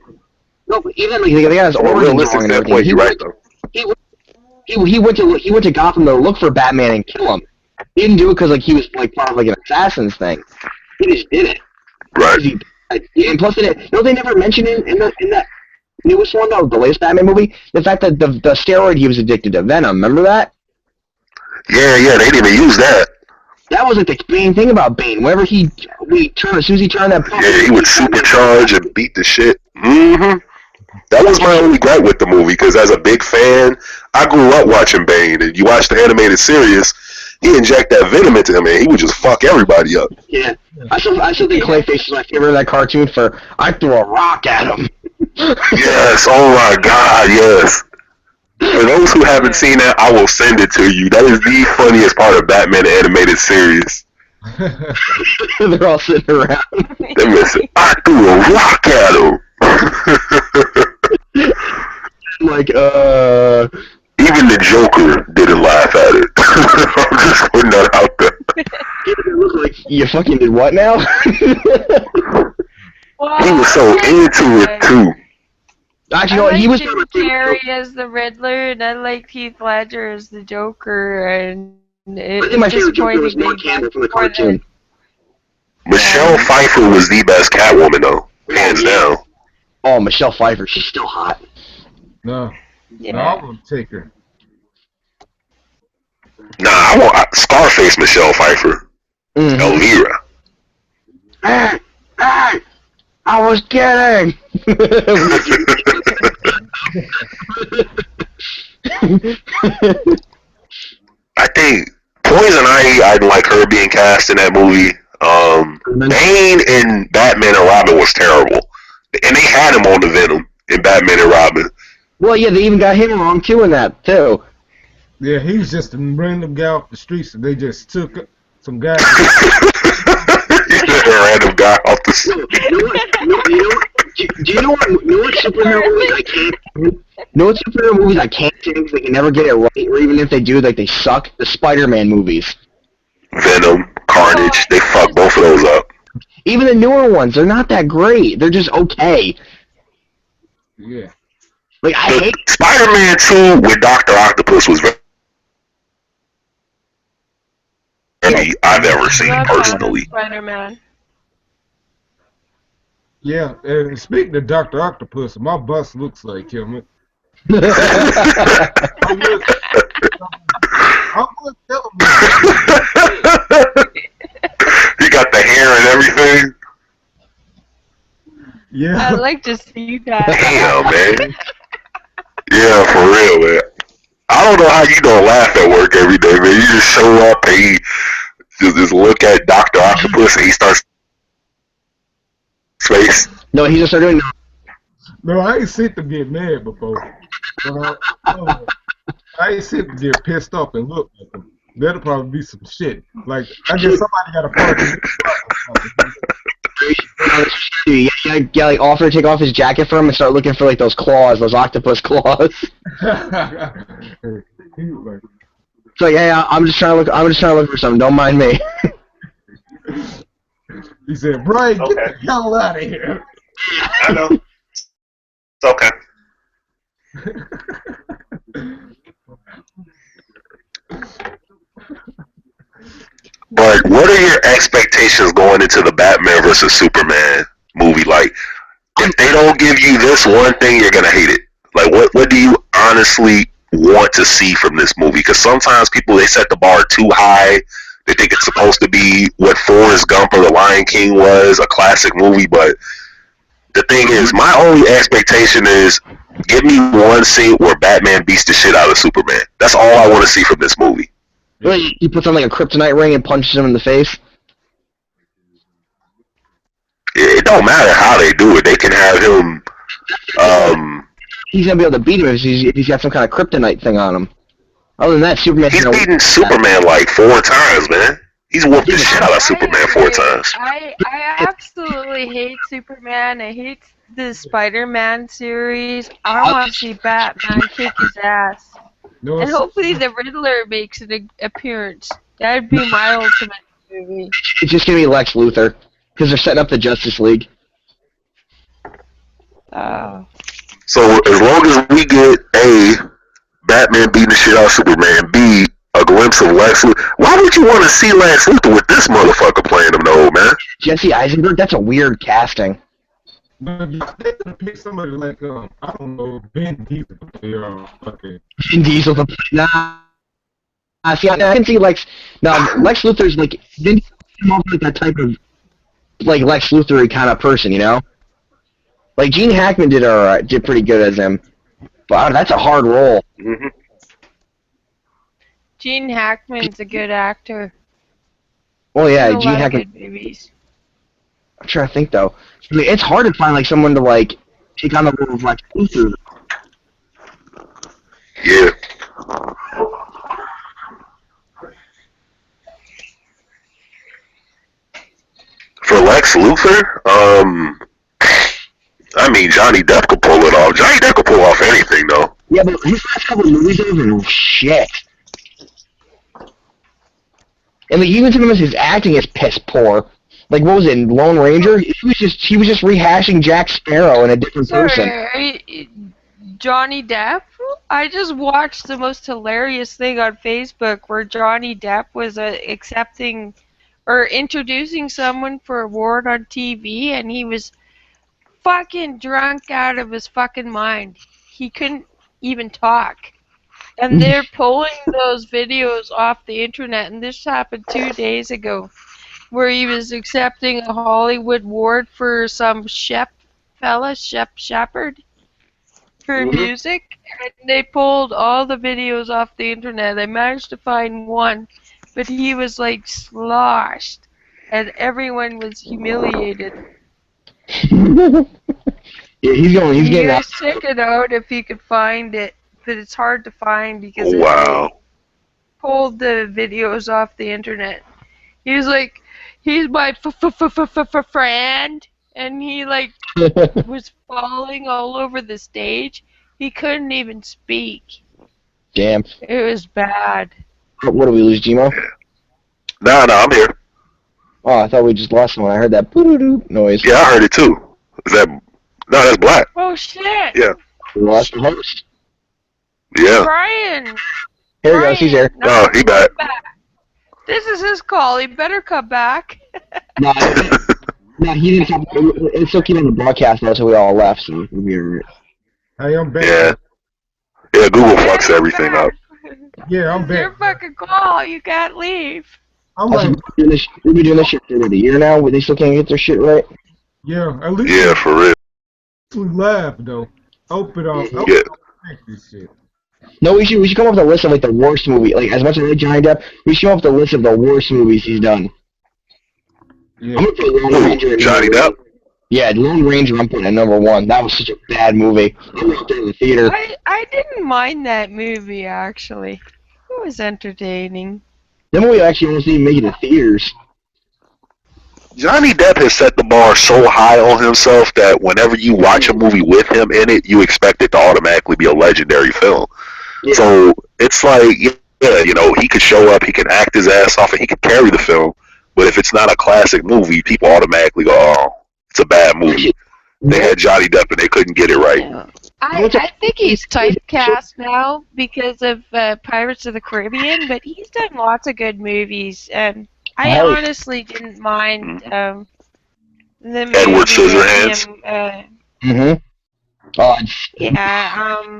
No, but even like, they got his origin realistic standpoint, you're right, though. He went to Gotham to look for Batman and kill him. He didn't do it because like he was like part of like an assassin's thing. He just did it. Right. And plus, they never mentioned it in that newest one, though, the latest Batman movie, the fact that the steroid he was addicted to, Venom. Remember that? Yeah, they didn't even use that. That was like the main thing about Bane. Whenever as soon as he turned that pump, yeah, he would supercharge and beat the shit. Mm-hmm. That was my only gripe with the movie, because as a big fan, I grew up watching Bane, and you watch the animated series, he inject that venom into him, and he would just fuck everybody up. Yeah. I still think Clayface is my favorite of that cartoon for I threw a rock at him. Yes, oh my god, yes. For those who haven't seen that, I will send it to you. That is the funniest part of Batman animated series. They're all sitting around. They're missing. I threw a rock at him. Like, even the Joker didn't laugh at it. I'm just putting that out there. It looked like you fucking did what now? Well, He was so into it too. Actually, I no, he was Jim Carrey as the Riddler, and I liked Heath Ledger as the Joker, and it I think my was favorite Joker was disappointing. Mark Hamill from the cartoon. Michelle Pfeiffer was the best Catwoman though, hands down. Oh, Michelle Pfeiffer, she's still hot. No. Yeah. No, I won't take her. Nah, I want Scarface Michelle Pfeiffer. Mm-hmm. Elvira. Hey, I was kidding. I think Poison Ivy, I didn't like her being cast in that movie. Bane in Batman and Robin was terrible. And they had him on the Venom in Batman and Robin. Well, yeah, they even got him wrong too in that too. Yeah, he was just a random guy off the streets, and they just took some guy. He's just a random guy off the street. Do you know what superhero movies I can't? Know what superhero movies I can't see because they can never get it right, or even if they do, like they suck. The Spider-Man movies. Venom, Carnage, they fuck both of those up. Even the newer ones, they're not that great. They're just okay. Yeah. Like I hate Spider-Man 2 with Dr. Octopus was very I've ever seen personally. Spider-Man. Yeah, and speaking of Dr. Octopus, my bus looks like him. I would tell him. He got the hair and everything. Yeah. I'd like to see that. Damn, man. Yeah, for real, man. I don't know how you don't laugh at work every day, man. You just show up and you just look at Dr. Octopus and he starts space. No, he just started doing. No, I ain't seen them get mad before. But I ain't seen them get pissed off and look at them. That'll probably be some shit. Like, I guess somebody got a party. Yeah, like offer to take off his jacket for him and start looking for like those claws, those octopus claws. So yeah, I'm just trying to look for something. Don't mind me. He said, "Brian, get the hell out of here." I know. It's okay. But what are your expectations going into the Batman versus Superman movie? Like, if they don't give you this one thing, you're gonna hate it. Like, what do you honestly want to see from this movie? Because sometimes people, they set the bar too high. They think it's supposed to be what Forrest Gump or The Lion King was, a classic movie. But the thing is, my only expectation is, give me one scene where Batman beats the shit out of Superman. That's all I want to see from this movie. Really, he puts on like a kryptonite ring and punches him in the face. It don't matter how they do it. They can have him. He's gonna be able to beat him if he's got some kind of kryptonite thing on him. Other than that, Superman's He's gonna beaten Superman like 4 times, man. He's whooped the shit out of Superman 4 times. I absolutely hate Superman. I hate the Spider-Man series. I want to see Batman kick his ass. No, And hopefully the Riddler makes an appearance. That'd be my ultimate movie. It's just gonna be Lex Luthor because they're setting up the Justice League. So as long as we get A, Batman beating the shit out of Superman, B, a glimpse of Lex Luthor. Why would you want to see Lex Luthor with this motherfucker playing him, though, man? Jesse Eisenberg, that's a weird casting. But they could pick somebody like I don't know, Ben Diesel to play fucking. Vin Diesel to play. Nah. See, I can see Lex. No, Lex Luthor's like Vin Diesel came up with that type of like Lex Luthor kind of person, you know. Like Gene Hackman did pretty good as him, but that's a hard role. Mm-hmm. Gene Hackman's a good actor. Oh yeah, He's in a Gene lot of Hackman. good movies. I'm trying to think though. I mean, it's hard to find like someone to like take on the role of Lex Luthor. Yeah. For Lex Luthor, I mean, Johnny Depp could pull it off. Johnny Depp could pull off anything, though. Yeah, but his last couple of movies have been shit. And like, even sometimes his acting is piss poor. Like what was it, Lone Ranger? He was just rehashing Jack Sparrow in a different person. Johnny Depp? I just watched the most hilarious thing on Facebook where Johnny Depp was accepting or introducing someone for award on TV, and he was fucking drunk out of his fucking mind. He couldn't even talk. And they're pulling those videos off the internet, and this happened 2 days ago, where he was accepting a Hollywood award for some Shepherd. for music, and they pulled all the videos off the internet. I managed to find one, but he was like sloshed, and everyone was humiliated. Yeah, he's You getting out. guys check it out if you could find it, but it's hard to find because Oh, they wow. pulled the videos off the internet. He was like, he's my friend, and he like was falling all over the stage. He couldn't even speak. Damn. It was bad. What do we lose, Gmo? No, I'm here. Oh, I thought we just lost someone. I heard that boo-doo-doo noise. Yeah, I heard it too. Is that? No, that's Black. Oh shit! Yeah. We lost the host. Yeah. Brian! Here he goes. He's here. Oh, he back. This is his call. He better come back. No, no, he didn't come. It's still keeping the broadcast until we all left, so we'll be right. Hey, I'm back. Yeah. Yeah, Google fucks everything up. Yeah, I'm It's your back. fucking call. You can't leave. I'm like, We've been doing this shit for about a year now, where they still can't get their shit right. yeah, at least Yeah, for real. we laugh though. Open up. Yeah. This shit. No, we should come up with a list of like the worst movie. Like as much as I like Johnny Depp, we should come up with a list of the worst movies he's done. Yeah. I'm gonna put Lone Ranger. Johnny Depp? Yeah, Lone Ranger. I'm putting at #1. That was such a bad movie. I went there in the theater. I didn't mind that movie actually. It was entertaining. That movie actually almost didn't make it to theaters. Johnny Depp has set the bar so high on himself that whenever you watch a movie with him in it, you expect it to automatically be a legendary film. Yeah. So it's like, yeah, you know, he could show up, he can act his ass off, and he could carry the film. But if it's not a classic movie, people automatically go, oh, it's a bad movie. They had Johnny Depp and they couldn't get it right. Yeah. I think he's typecast now because of Pirates of the Caribbean, but he's done lots of good movies, and I honestly didn't mind the movie Edward with Scissorhands. him. Yeah. Yeah,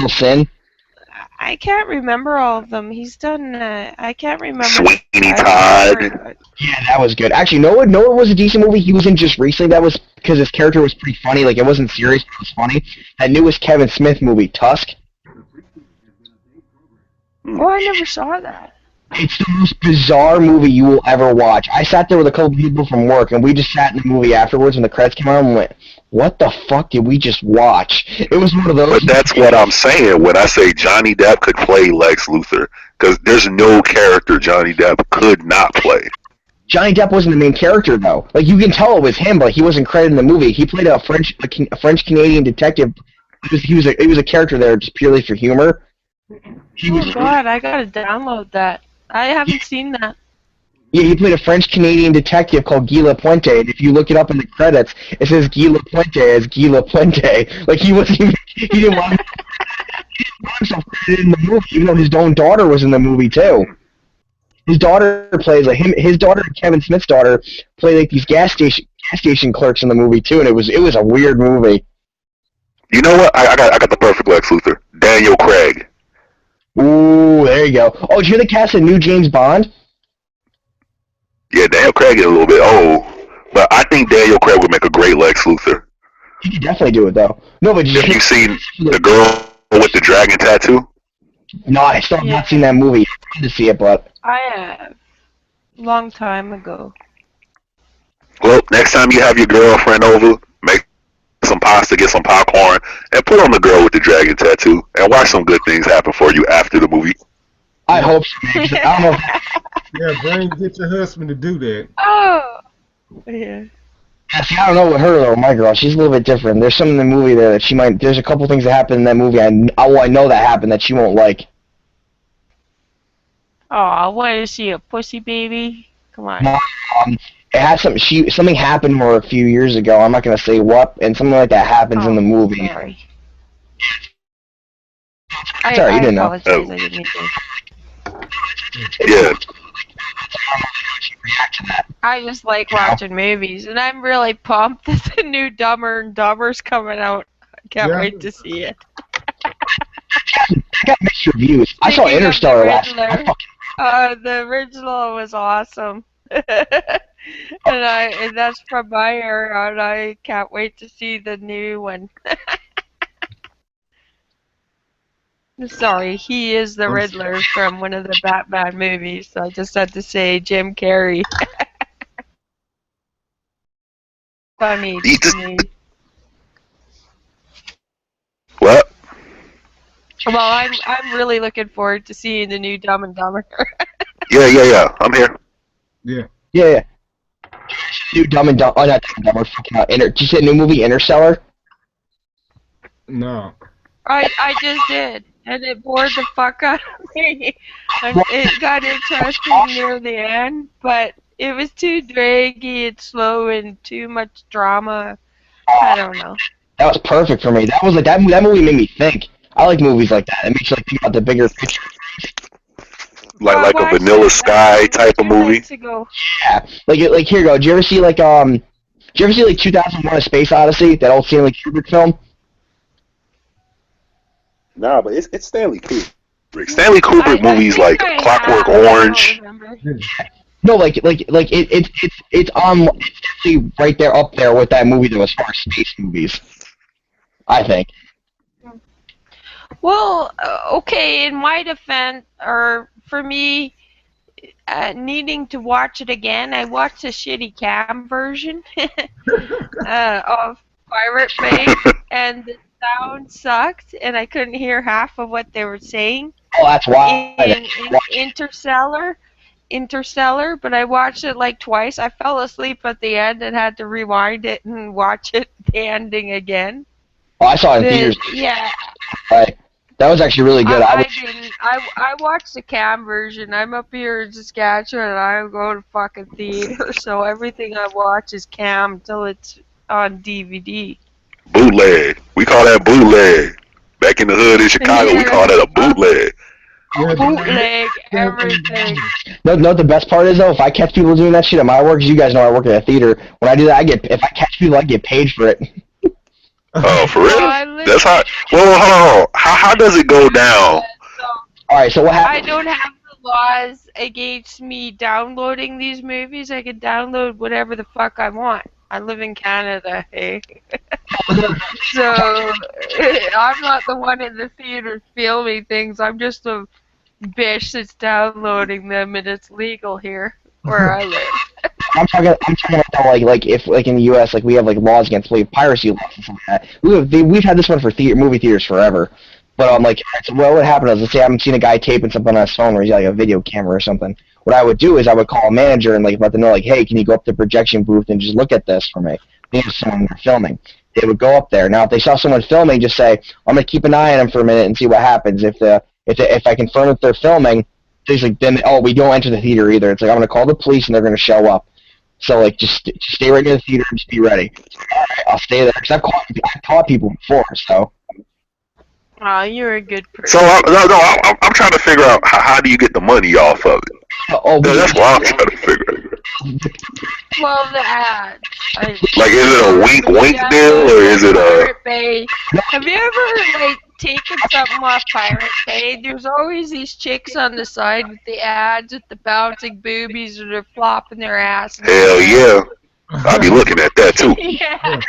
Sin. I can't remember all of them. He's done. I can't remember. Sweeney Todd. Yeah, that was good. Actually, no, it was a decent movie. He was in just recently. That was because his character was pretty funny. Like it wasn't serious, but it was funny. That newest Kevin Smith movie, Tusk. Oh, I never saw that. It's the most bizarre movie you will ever watch. I sat there with a couple people from work, and we just sat in the movie afterwards when the credits came out and went, what the fuck did we just watch? It was one of those... But that's what I'm saying when I say Johnny Depp could play Lex Luthor. Because there's no character Johnny Depp could not play. Johnny Depp wasn't the main character, though. Like, you can tell it was him, but he wasn't credited in the movie. He played a French-Canadian detective. He was a character there just purely for humor. Oh, God, I gotta download that. I haven't seen that. Yeah, he played a French-Canadian detective called Guy Lapointe, and if you look it up in the credits, it says Guy Lapointe as Guy Lapointe. Like, he didn't want himself credited in the movie, even though his own daughter was in the movie, too. His daughter plays, like, his daughter and Kevin Smith's daughter play, like, these gas station clerks in the movie, too, and it was a weird movie. You know what? I got the perfect Lex Luthor. Daniel Craig. Ooh, there you go. Oh, did you hear the cast of new James Bond? Yeah, Daniel Craig is a little bit old, but I think Daniel Craig would make a great Lex Luthor. He could definitely do it, though. No, but Have you seen the girl with the dragon tattoo? No, I still have not seen that movie. I wanted to see it, but... I have. Long time ago. Well, next time you have your girlfriend over, make some pasta, get some popcorn, and put on the girl with the dragon tattoo, and watch some good things happen for you after the movie. I hope so, man. 'Cause I don't know. Yeah, Brain, get your husband to do that. Oh! Yeah. Yeah, see, I don't know with her though, my girl. She's a little bit different. There's some in the movie there that she might. There's a couple things that happen in that movie. I know that happened that she won't like. Oh, what is she, a pussy baby? Come on. It had something happened more a few years ago. I'm not gonna say what, and something like that happens in the movie. Sorry. Sorry, you didn't know. I didn't mean to. Yeah. I I just like watching movies, and I'm really pumped that the new Dumber and Dumber's coming out. I can't wait to see it. got mixed reviews. I saw Speaking of Interstellar the last night. Riddler, the original was awesome. and that's from my era, and I can't wait to see the new one. Sorry, he is the Riddler from one of the Batman movies, so I just had to say Jim Carrey. Funny to me. What? Well, I'm really looking forward to seeing the new Dumb and Dumber. Yeah. I'm here. Yeah. New Dumb and Dumber. Oh, not Dumb and Dumber. Fucking did you say new movie Interstellar? No. I just did, and it bored the fuck out of me. And it got interesting near the end, but it was too draggy and slow and too much drama. I don't know. That was perfect for me. That was like that movie made me think. I like movies like that. It makes you like think about the bigger picture. Like a Vanilla Sky type of movie. Yeah. Like here you go. Did you ever see like 2001: A Space Odyssey? That old Stanley Kubrick film? Nah, but it's Stanley Kubrick. Stanley Kubrick movies like Clockwork Orange. No, it's definitely right there up there with that movie though as far as space movies. I think. Well, okay, in my defense, or for me, needing to watch it again, I watched a shitty cam version of Pirate Bay, and the sound sucked, and I couldn't hear half of what they were saying. Oh, that's why. In Interstellar, but I watched it like twice. I fell asleep at the end and had to rewind it and watch it, the ending again. Oh, I saw it in theaters. Yeah. That was actually really good. I didn't. I watched the cam version. I'm up here in Saskatchewan and I go to fucking theater, so everything I watch is cam until it's on DVD. Bootleg. We call that bootleg. Back in the hood in Chicago, we call that a bootleg. Bootleg, everything. No, the best part is though, if I catch people doing that shit at my work, 'cause you guys know I work at a theater. When I do that, if I catch people, I get paid for it. Oh, for real? That's how. Well, hold on. How does it go down? All right, so what happened? I don't have the laws against me downloading these movies. I can download whatever the fuck I want. I live in Canada, hey. So I'm not the one in the theater filming things. I'm just a bitch that's downloading them, and it's legal here where I live. I'm talking about like if like in the U.S. like we have like laws against piracy laws and stuff like that. We've had this one for movie theaters forever. But I'm like, so what would happen is, let's say I haven't seen a guy taping something on his phone where he's got like a video camera or something. What I would do is I would call a manager and like let them know like, hey, can you go up to the projection booth and just look at this for me? They have someone filming. They would go up there. Now if they saw someone filming, just say, I'm gonna keep an eye on them for a minute and see what happens. If I confirm that they're filming, it's like then we don't enter the theater either. It's like I'm gonna call the police and they're gonna show up. So like just stay right near the theater and just be ready. All right, I'll stay there because I've caught people before, so. Oh, you're a good person. So I'm trying to figure out how do you get the money off of it? That's what I'm trying to figure out. Well, the ads. Like, is it a wink deal or is it a? Pirate Bay. Have you ever like taken something off Pirate Bay? There's always these chicks on the side with the ads with the bouncing boobies or they're flopping their ass. Hell yeah. I'll be looking at that too. Yeah.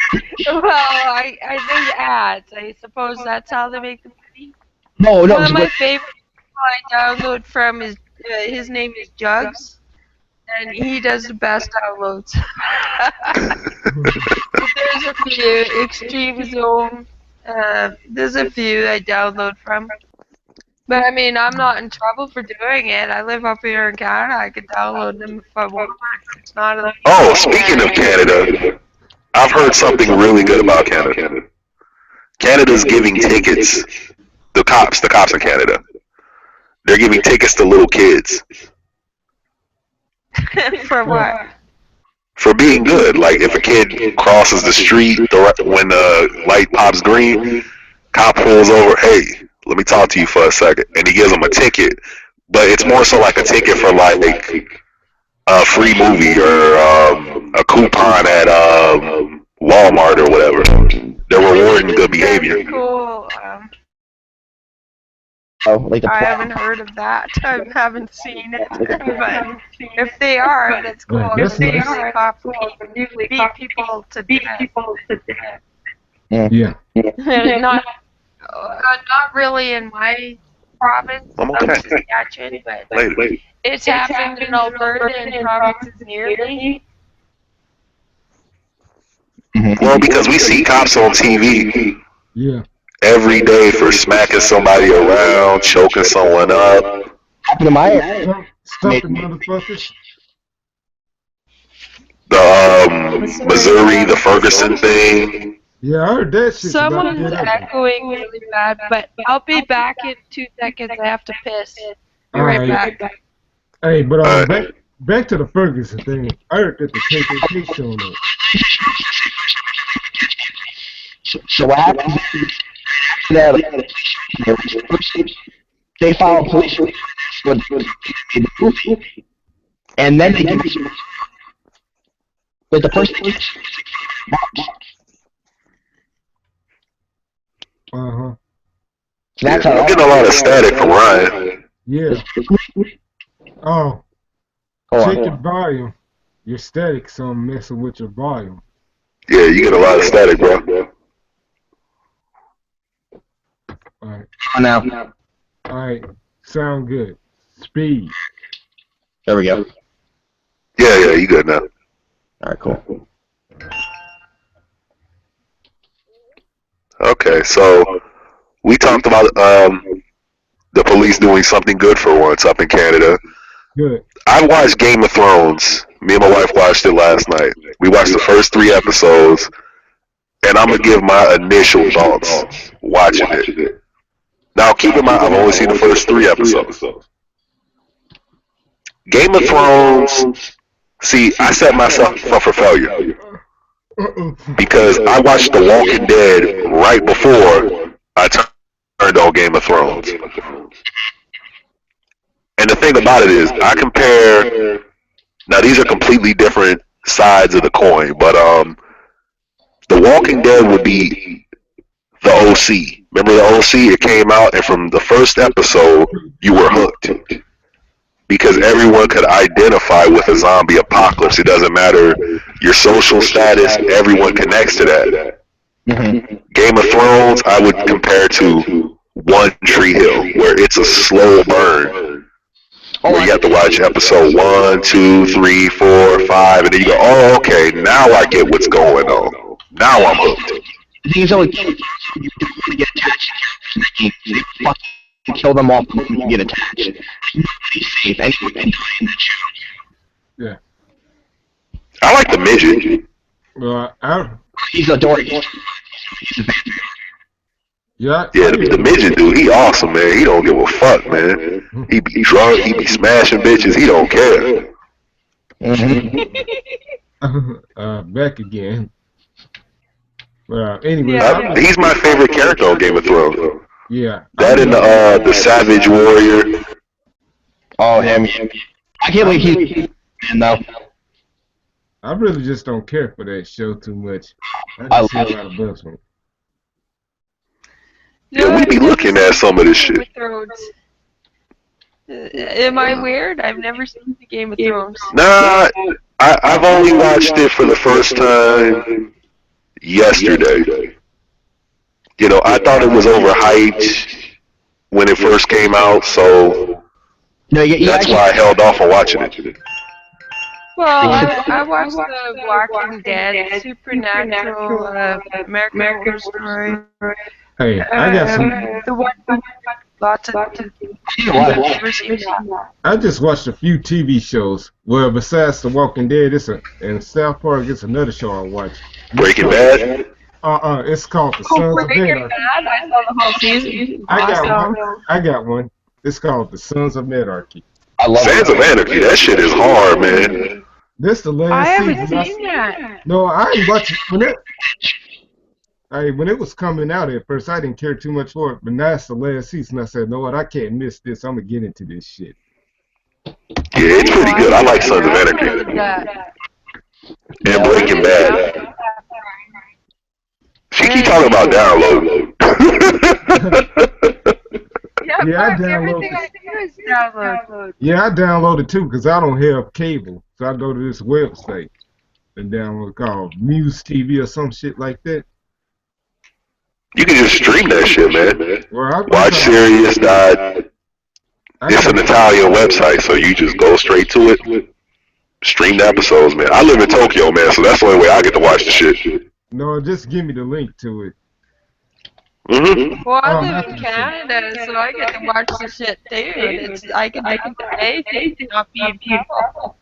Well, I there's ads. I suppose that's how they make the money. No. One of my favorite people I download from is his name is Jugs, and he does the best downloads. There's a few Extreme Zone. There's a few I download from. But I mean, I'm not in trouble for doing it. I live up here in Canada. I can download them if I want. It's not a. Oh, speaking of Canada, I've heard something really good about Canada. Canada's giving tickets. The cops in Canada. They're giving tickets to little kids. For what? For being good. Like if a kid crosses the street when the light pops green, cop pulls over. Hey, let me talk to you for a second, and he gives them a ticket. But it's more so like a ticket for like a free movie or a coupon at Walmart or whatever. They're rewarding good behavior. Cool. Like I haven't heard of that. I haven't seen it. But if they are, that's cool. If they usually cops beat people to death. Yeah. Not Not really in my province I'm of okay. Saskatchewan, but Later. it's happened in Alberta and provinces near me. Well, because we see cops on TV Yeah. every day for smacking somebody around, choking someone up. Happened to my area. Stumping motherfuckers. The Missouri, the Ferguson thing. Yeah, I heard that shit's about to Someone's get ugly. echoing really bad, but I'll be back in 2 seconds. I have to piss. Be right Alright. back. Hey, but Alright. back to the Ferguson thing. I heard that the KKK showing up. So what happens is they file a police report, and then they can with the person. Uh-huh. That's I'm how getting a lot of static from Ryan. Yeah. Oh, Hold check on. your volume. Your static, so I'm messing with your volume. Yeah, you get a lot of static, bro. Alright. Now. Alright. Sound good. Speed. There we go. Yeah, you good now. All right, cool. Okay, so we talked about the police doing something good for once up in Canada. Good. I watched Game of Thrones. Me and my wife watched it last night. We watched the first 3 episodes, and I'm gonna give my initial thoughts watching it. Now, keep in mind, I've only seen the first 3 episodes. Game of Thrones. See, I set myself up for failure because I watched The Walking Dead right before I turned on Game of Thrones. And the thing about it is, I compare. Now, these are completely different sides of the coin, but The Walking Dead would be the OC. Remember the OC? It came out, and from the first episode, you were hooked because everyone could identify with a zombie apocalypse. It doesn't matter your social status; everyone connects to that. Mm-hmm. Game of Thrones, I would compare to One Tree Hill, where it's a slow burn. Where you have to watch episode 1, 2, 3, 4, 5, and then you go, oh, okay, now I get what's going on. Now I'm hooked. The thing is, only you don't really get attached. They fucking kill them all when you get attached. Nobody's safe. Anyone can die in that show. Yeah. I like the midget. He's a dork. Yeah. Yeah, the midget dude, he awesome, man. He don't give a fuck, man. He be drunk, he be smashing bitches, he don't care. Back again. Anyway. Yeah. He's my favorite character on Game of Thrones. Yeah. That and the Savage Warrior. Oh, him. I can't believe he's man, though. I really just don't care for that show too much. I I just see a love lot of buzz from it. Yeah, we be looking at some of this shit. Game of Thrones. Am I weird? I've never seen the Game of Thrones. Nah, I've only watched it for the first time yesterday. You know, I thought it was overhyped when it first came out, so that's why I held off on watching it. Well, I watched The Walking Dead, Supernatural, American Horror Story. Hey, I got some. The one, lots of. Never seen that. I just watched a few TV shows. Well, besides The Walking Dead, and South Park, it's another show I watch. Breaking Bad? It's called The Sons of Breaking Anarchy. Bad. I saw the whole season. I got one. It's called The Sons of Anarchy. I love Sons of Anarchy, that shit is hard, man. This the last I season. haven't seen that. No, I ain't watching when it was coming out at first. I didn't care too much for it, but now it's the last season. I said, no, what? I can't miss this. I'm gonna get into this shit. Yeah, it's pretty good. I like Sons of Anarchy. And Breaking Bad. She keep talking about download. Yeah, I everything I do is download. Yeah, I downloaded too because I don't have cable, so I go to this website and download called Muse TV or some shit like that. You can just stream that shit, man. Well, Watch Sirius. It's an Italian website, so you just go straight to it. Stream the episodes, man. I live in Tokyo, man, so that's the only way I get to watch the shit. No, just give me the link to it. Well, I live in Canada, so I get to watch the shit too. I can do anything to not be in trouble.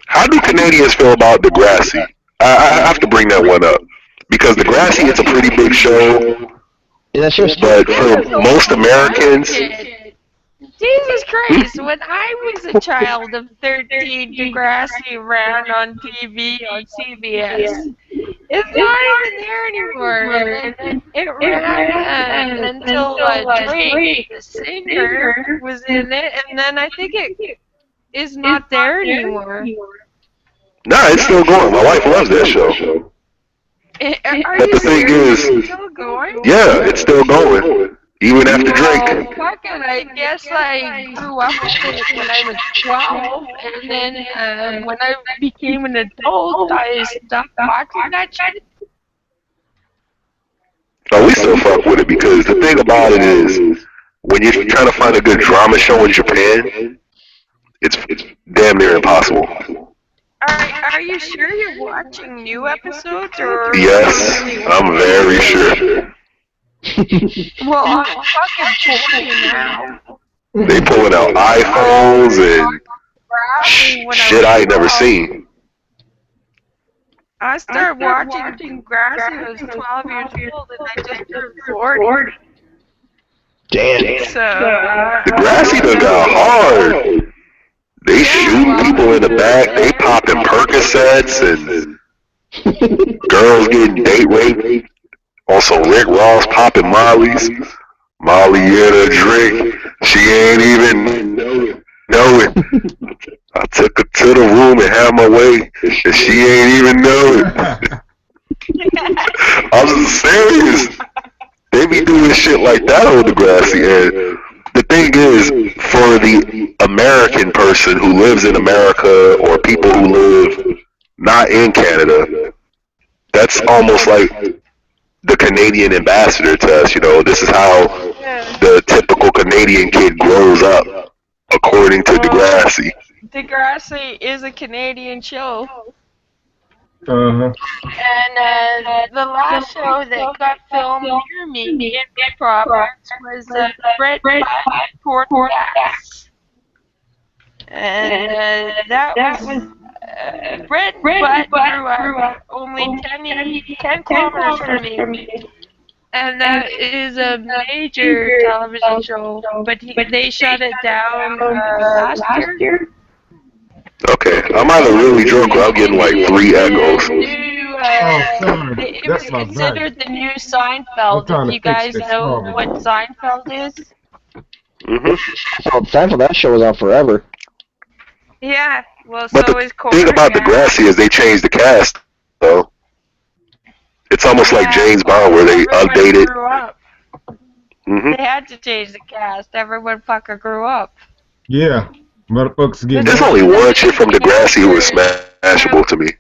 How do Canadians feel about Degrassi? I have to bring that one up because Degrassi is a pretty big show, but for most Americans. Jesus Christ, when I was a child of 13, Degrassi ran on TV on CBS. It's not even there anymore. And it ran until Drake, the singer, was in it, and then I think it is not there anymore. Nah, it's still going. My wife loves that show. Are you serious? It's still going? Yeah, it's still going. Even after Drake. Fucking, I guess I grew up with it when I was 12, and then when I became an adult, I stopped watching that shit. Oh, we still fuck with it because the thing about it is, when you're trying to find a good drama show in Japan, it's damn near impossible. Are you sure you're watching new episodes, or? Yes, I'm very sure. Well, I'm fucking 40 now. They pulling out iPhones and shit I ain't never seen. I started watching Degrassi when I was 12 years old, and I just turned 40. Damn. So, Degrassi done got hard. They shooting people in the back, they popping Percocets, and girls getting date raped. Also, Rick Ross popping Molly's. Molly in a drink. She ain't even know it. I took her to the room and had my way, and she ain't even know it. I'm serious. They be doing shit like that on Degrassi, and the thing is, for the American person who lives in America or people who live not in Canada, that's almost like the Canadian ambassador test. You know, this is how the typical Canadian kid grows up, according to Degrassi. Degrassi is a Canadian show. Uh-huh. And the last show that got filmed near me in my province was Brett Port Gas. And that was Brett Butt grew up only 10 kilometers from me. And that is a major television show, but they shut it down last year. Okay, I'm either really drunk or I'm getting like 3 echoes. It was considered the new Seinfeld. If you guys know what Seinfeld is. Seinfeld, that show was on forever. Yeah, well, but so is Corey. The thing about Degrassi is they changed the cast, though. It's almost like James Bond where they updated. They had to change the cast. Everyone fucker grew up. Yeah. Motherfuckers getting. There's only one chick from Degrassi who was smashable to me.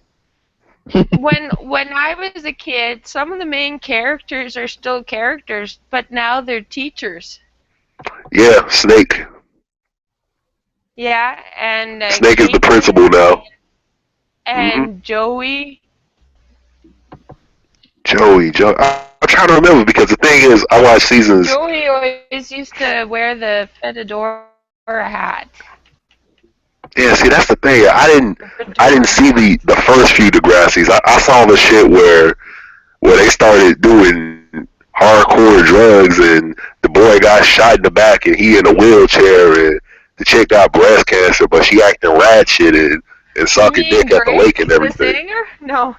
When I was a kid, some of the main characters are still characters, but now they're teachers. Yeah, Snake. Yeah, and Snake is the principal now. And Joey. I'm trying to remember because the thing is, I watched seasons. Joey always used to wear the Fedora hat. Yeah, see, that's the thing. I didn't see the first few Degrassis. I saw the shit where they started doing hardcore drugs and the boy got shot in the back and he in a wheelchair and the chick got breast cancer, but she acting rad shit and sucking dick at the lake and everything. The singer? No.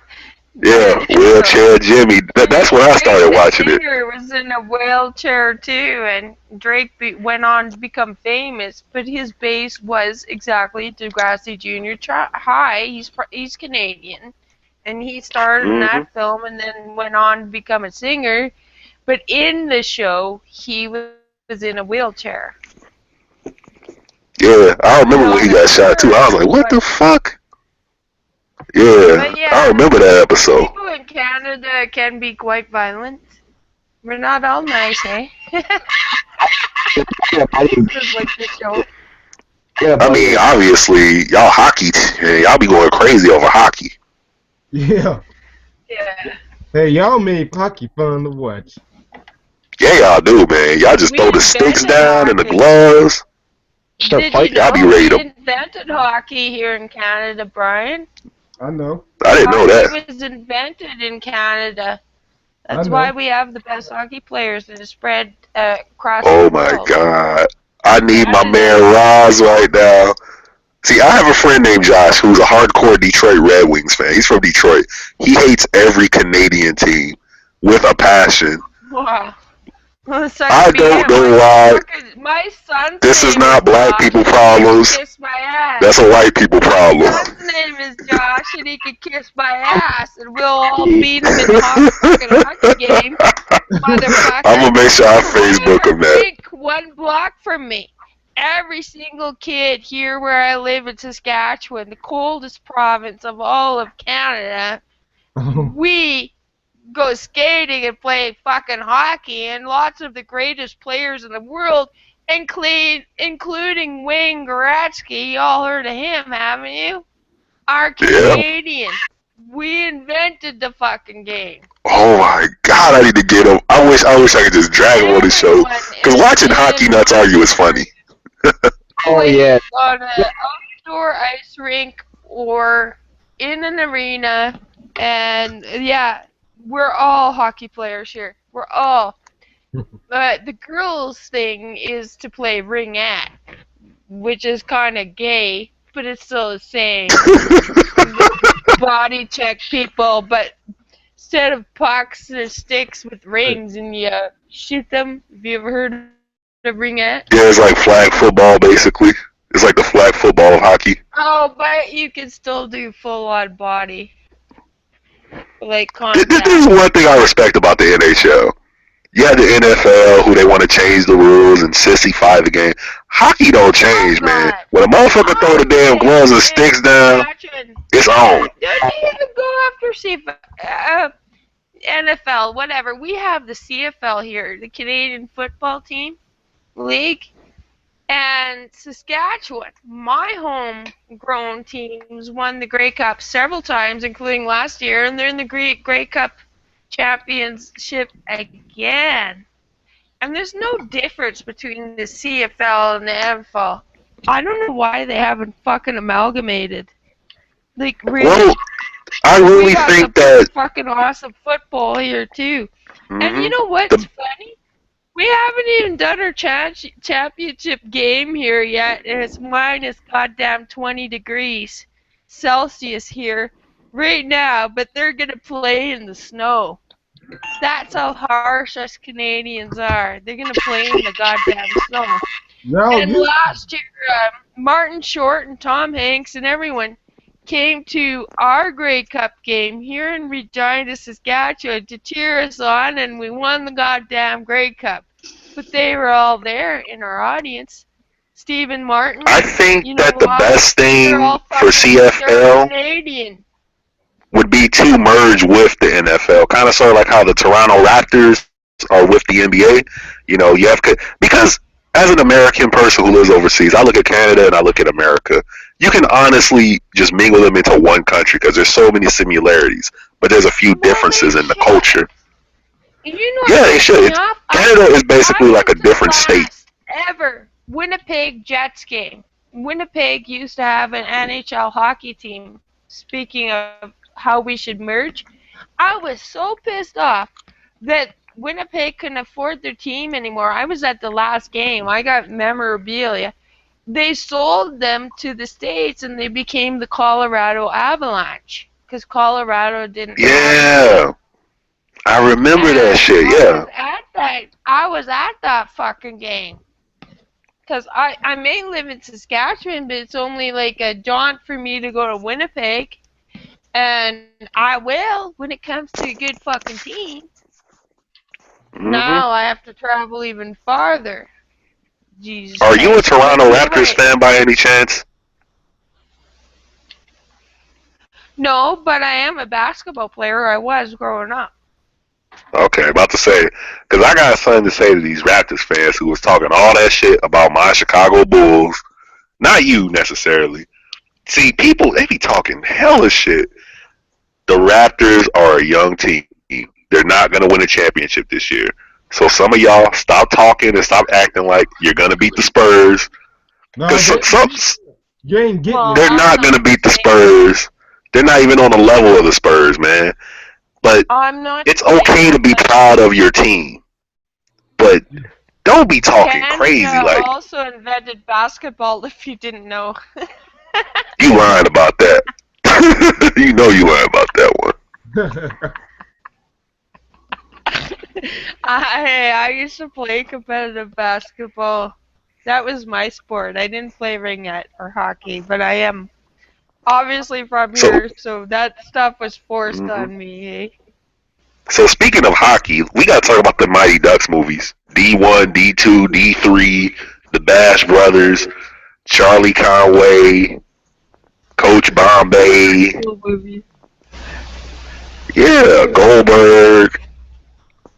Yeah, Wheelchair Jimmy. That's when I started watching it. Singer was in a wheelchair too, and Drake went on to become famous, but his base was exactly Degrassi Junior High. He's Canadian, and he started in that film and then went on to become a singer. But in the show, he was in a wheelchair. Yeah, I remember when he got shot too. I was like, what the fuck? Yeah, I remember that episode. People in Canada can be quite violent. We're not all nice, eh? Yeah, buddy. Just like the show. Yeah, I buddy. mean, obviously, y'all y'all be going crazy over hockey. Yeah. Yeah. Hey, y'all made hockey fun to watch. Yeah, y'all do, man. Y'all just We throw the sticks invented down and the hockey. gloves. Start Did you fighting. Y'all be know ready we to. invented hockey here in Canada, Brian? I know. I didn't know Hockey that. was invented in Canada. I That's why know. we have the best hockey players that are spread across the Oh my world. God. I need my man Canada. Roz right now. See, I have a friend named Josh who's a hardcore Detroit Red Wings fan. He's from Detroit. He hates every Canadian team with a passion. Wow. Well, sucks I to be don't him. know why. My son's This is name not is black Josh, people and he problems. can kiss my ass. That's a white people My problem. son's name is Josh, and he can kiss my ass, and we'll all beat him in fucking hockey game, motherfucker. I'm gonna make sure I I Facebook have him a that. rink 1 block from me. Every single kid here where I live in Saskatchewan, the coldest province of all of Canada, we go skating and play fucking hockey, and lots of the greatest players in the world, including Wayne Gretzky, you all heard of him, haven't you? Are Yeah. Canadian. We invented the fucking game. Oh my God, I need to get him. I wish I could just drag him on the show. Everyone Cause watching hockey in nuts argue is funny. Oh yeah. on an outdoor ice rink or in an arena, and yeah, we're all hockey players here. We're all. But the girls' thing is to play ringette, which is kind of gay, but it's still the same. Body check people, but instead of pucks, there's sticks with rings, and you shoot them. Have you ever heard of ringette? Yeah, it's like flag football basically. It's like the flag football of hockey. Oh, but you can still do full on body, like This contact. is one thing I respect about the NHL. You have the NFL who they want to change the rules and sissify the game. Hockey don't change, man. When a motherfucker throw the damn gloves and sticks down, it's on. Don't even go after NFL, whatever. We have the CFL here, the Canadian Football Team League, and Saskatchewan. My homegrown teams won the Grey Cup several times, including last year, and they're in the Grey Cup championship again. And there's no difference between the CFL and the NFL. I don't know why they haven't fucking amalgamated. Like, really? Well, I really We got think the that. fucking awesome football here, too. And you Mhm. know what's funny? We haven't even done our championship game here yet, and it's minus goddamn 20 degrees Celsius here right now, but they're gonna play in the snow. That's how harsh us Canadians are. They're gonna play in the goddamn snow. No, And you. last year, Martin Short and Tom Hanks and everyone came to our Grey Cup game here in Regina, Saskatchewan to cheer us on, and we won the goddamn Grey Cup. But they were all there in our audience. Stephen Martin, I think you know that the why? best They're thing all for fucking, they're CFL Canadian. would be to merge with the NFL, kind of sort of like how the Toronto Raptors are with the NBA. You know, you have to, because as an American person who lives overseas, I look at Canada and I look at America. You can honestly just mingle them into one country because there's so many similarities, but there's a few differences in the culture. You know Yeah, what it pissed should. me off? Canada is basically I like a went to the different state. last ever Winnipeg Jets game. Winnipeg used to have an NHL hockey team. Speaking of how we should merge, I was so pissed off that Winnipeg couldn't afford their team anymore. I was at the last game. I got memorabilia. They sold them to the States and they became the Colorado Avalanche because Colorado didn't have Yeah, I remember that shit. Yeah. I was at that fucking game. Because I may live in Saskatchewan, but it's only like a jaunt for me to go to Winnipeg. And I will when it comes to a good fucking team. Now I have to travel even farther. Jesus Are you a Christ. But Toronto Raptors anyway, fan by any chance? no, but I am a basketball player. I was growing up. Okay, about to say, because I got something to say to these Raptors fans who was talking all that shit about my Chicago Bulls. Not you necessarily. See, people, they be talking hella shit. The Raptors are a young team. They're not going to win a championship this year. So some of y'all stop talking and stop acting like you're going to beat the Spurs. No, Because you ain't getting Well, it. they're not going to beat the Spurs. They're not even on the level of the Spurs, man. But I'm not it's saying okay to be that. proud of your team. But don't be talking crazy Canada like also invented basketball, if you didn't know. you lying about that. You know you lying about that one. I used to play competitive basketball. That was my sport. I didn't play ringette or hockey, but I am obviously from So, here, so that stuff was forced mhm. on me. Eh? So speaking of hockey, we got to talk about the Mighty Ducks movies. D1, D2, D3, the Bash Brothers, Charlie Conway, Coach Bombay. Cool movie. Yeah, Goldberg.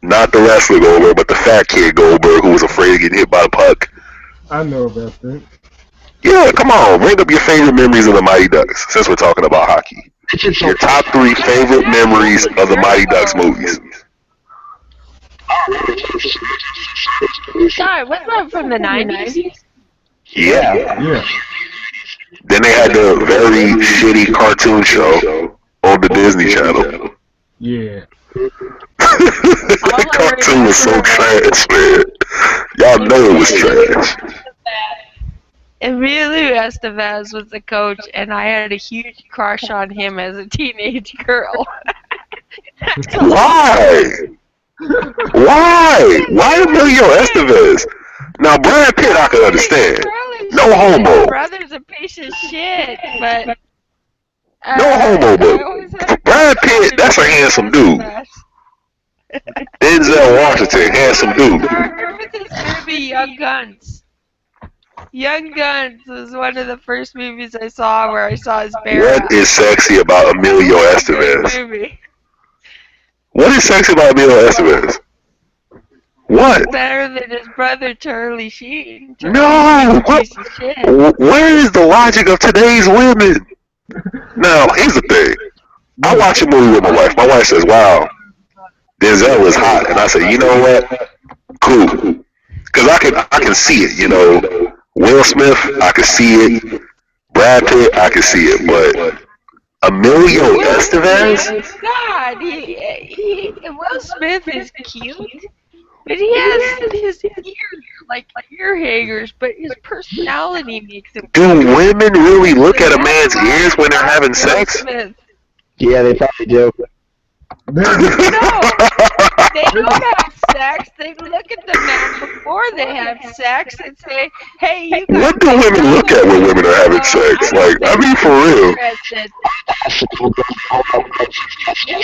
Not the wrestler Goldberg, but the fat kid Goldberg who was afraid of getting hit by the puck. I know about that. Yeah, come on. Bring up your favorite memories of the Mighty Ducks since we're talking about hockey. Your top 3 favorite memories of the Mighty Ducks movies. Sorry, what's that from the 90s? Yeah. Yeah. Then they had the very shitty cartoon show on the Disney Channel. Yeah. That cartoon was so trash, man. Y'all know it was trash. Emilio Estevez was the coach, and I had a huge crush on him as a teenage girl. Why? Why? Why Emilio Estevez? Now Brad Pitt I can understand. No My homo. brother's a piece of shit, but No homo, I always had a but Brad crush on Pitt, that's a Emilio handsome dude. Estevez. Denzel Washington, handsome dude. I remember this movie, Young Guns. Young Guns was one of the first movies I saw where I saw his bare What is sexy about Emilio Estevez? movie. What is sexy about Emilio Estevez? What? Better than his brother Charlie Sheen. No! What? Piece of shit. Where is the logic of today's women? Now, here's the thing. I watch a movie with my wife. My wife says, wow, Denzel is hot. And I say, you know what? Cool. Because I can see it, you know. Will Smith, I can see it. Brad Pitt, I can see it. But Emilio Estevez? God, Will Smith is cute, but he has his ears like ear hangers, but his personality makes him. Do women really look at a man's ears when they're having sex? Smith. Yeah, they probably do. No, they don't have sex. They look at the man before they have sex and say, "Hey, you got." What do women look at when women are having sex? Like, I mean, for real.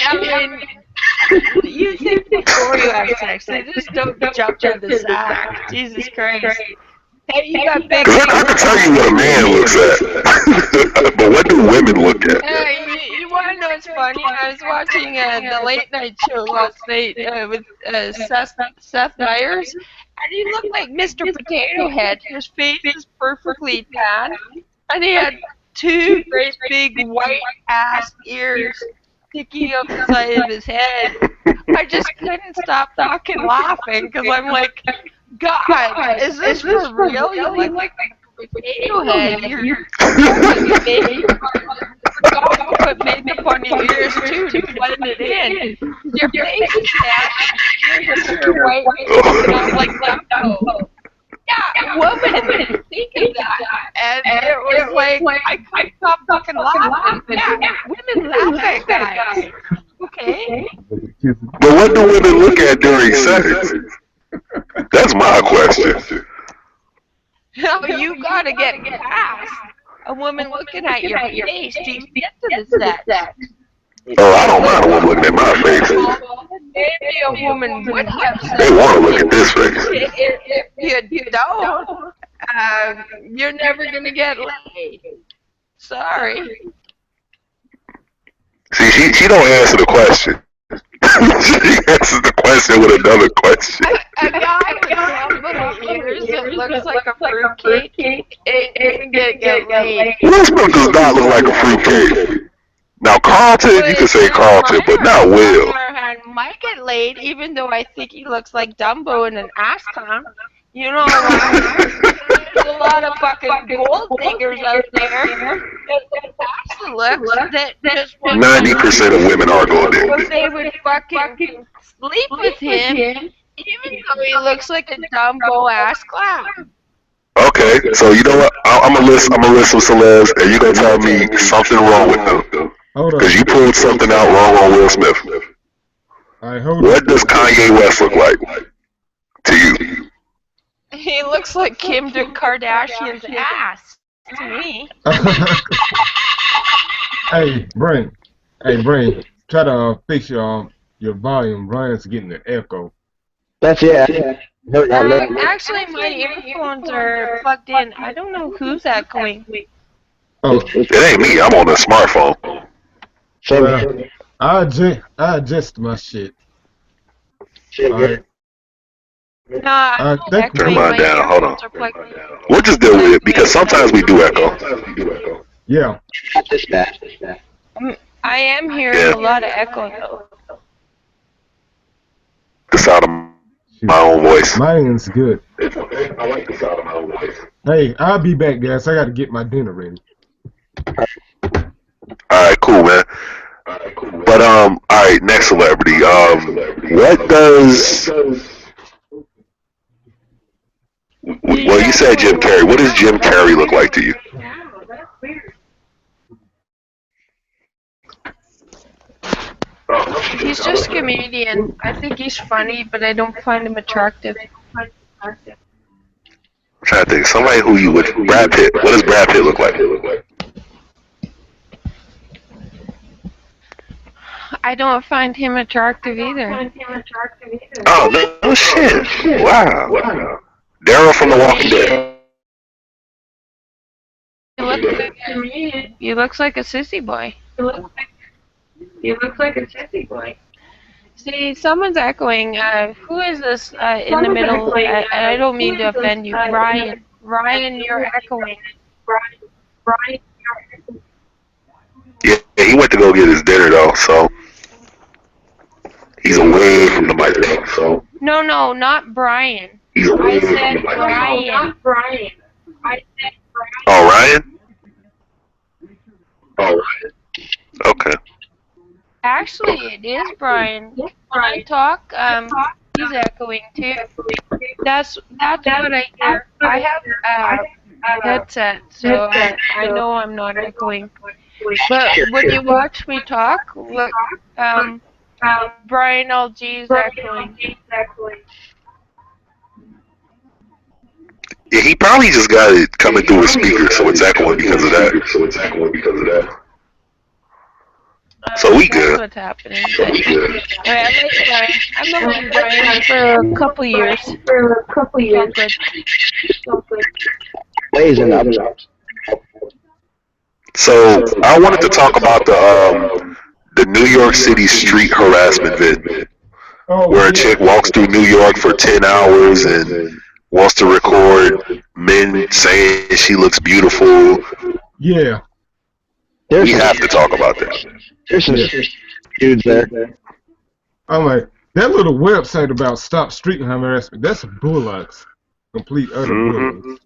I mean, you think before you have sex, they just don't jump to the side. Jesus Christ. Hey, you got big. Because I can tell you what a man looks at. But what do women look at? You want to know what's funny? I was watching the late night show last night with Seth Meyers, and he looked like Mr. Potato Head. His face was perfectly tan, and he had 2 great big white ass ears sticking up the side of his head. I just couldn't stop fucking laughing because I'm like, God, is this for real? You look like a potato head. You're put makeup on your ears too to blend it in. Your face is tan. You're white. Like that. Yeah, woman, think of that. And it was like, I couldn't stop fucking laughing. Yeah, women laugh at guys. Okay? But what do women look at during sex? That's my question. No, you gotta get past a woman looking at your face to even get to the sex. Oh, I don't mind a woman looking at my face. Maybe a woman would have sex. They want to look at this face. If you don't, you're never gonna get laid. Sorry. See, she don't answer the question. She answers the question with another question. A guy with dumb ears that looks like a fruitcake isn't gonna get laid. Will Smith does not look like a fruitcake. Now Carlton, you can say Carlton, but not On the Will. other hand, might get laid, even though I think he looks like Dumbo and an ass clown. You know why? There's a lot of fucking gold diggers out there that pass the looks that just want 90% of women are gold but diggers. they would fucking sleep with him, even though he looks like a Dumbo ass clown. Okay, so you know what? I'm gonna list some celebs, and you're gonna tell me something wrong with them. Hold Because on. you pulled something out wrong on Will Smith. All right, hold What on. does Kanye West look like to you? He looks like Kim Kardashian's ass to me. Hey, Brain. Hey, Brain. Try to fix your volume. Brian's getting an echo. That's it. No, Actually, my earphones are plugged in. I don't know who's echoing. Oh, It ain't me. I'm on a smartphone. well, I adjust my shit. All right. No, I'm not thank you. echoing. Turn mine My down. Hold on. earphones are plugged in. We'll just deal with it because sometimes we do echo. Yeah. Not this bad. I am hearing Yeah. a lot of echo though. The sound of my own voice. Mine's good. It's okay. I like the sound of my own voice. Hey, I'll be back, guys. I got to get my dinner ready. Alright, cool, man. But alright, next celebrity. What does? Well, you said Jim Carrey. What does Jim Carrey look like to you? He's just a comedian. I think he's funny, but I don't find him attractive. I'm trying to think. Somebody who you would. Brad Pitt. What does Brad Pitt look like? I don't find him attractive either. Oh, no shit. Wow. Daryl from The Walking Dead. He looks like a sissy boy. See, someone's echoing. Who is this in the middle? I don't mean to offend you. Ryan. Ryan, you're echoing. Yeah, he went to go get his dinner though, so he's away from the microphone. So No, not Brian. he's away I from said the microphone. Brian. Oh, Ryan. Okay. Actually, it is Brian. When I talk, he's echoing too. That's what I hear. I have a headset, so I know I'm not echoing. But when you watch me talk, look, Brian LG is echoing. Yeah, he probably just got it coming through his speaker, so it's echoing because of that. So we That's good. what's happening. But, I like Brian. I've known Brian for a couple years. So good. Blazing up. So I wanted to talk about the New York City street harassment vid, Oh, where a chick walks through New York for 10 hours and wants to record men saying she looks beautiful. yeah. We have to talk about that. There's some dudes there. I'm like, that little website about stop street harassment, that's a bullocks. Complete utter bullocks.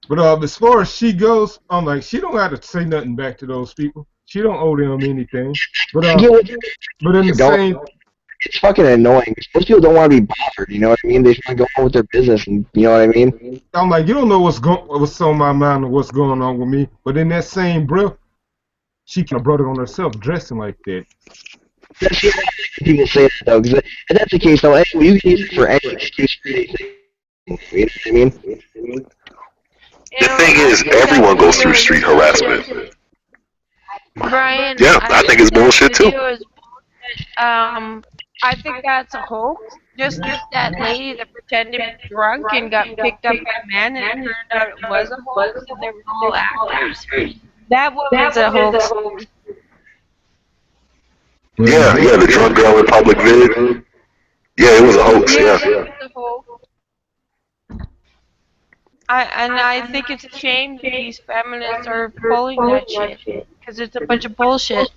But as far as she goes, I'm like, she don't have to say nothing back to those people. She don't owe them anything. But in the same, It's fucking annoying. Most people don't want to be bothered, you know what I mean? They just want to go on with their business, and you know what I mean? I'm like, you don't know what's on my mind or what's going on with me. But in that same breath, she kind of brought it on herself dressing like that. That's the people say that, though, because if that's the case, though, you can use it for any excuse for anything. You know what I mean? The thing is, everyone goes through street harassment. Brian, Yeah, I think it's bullshit too. I think that's a hoax. Just like that lady that pretended to be drunk and got picked up by men and it turned out it was a hoax and they were all actors. That woman's a hoax. Yeah, yeah, the drunk girl in public vid. Yeah, it was a hoax. Yeah, Yeah. it was a whole. I think it's a shame that these feminists are pulling that shit because it's a bunch of bullshit.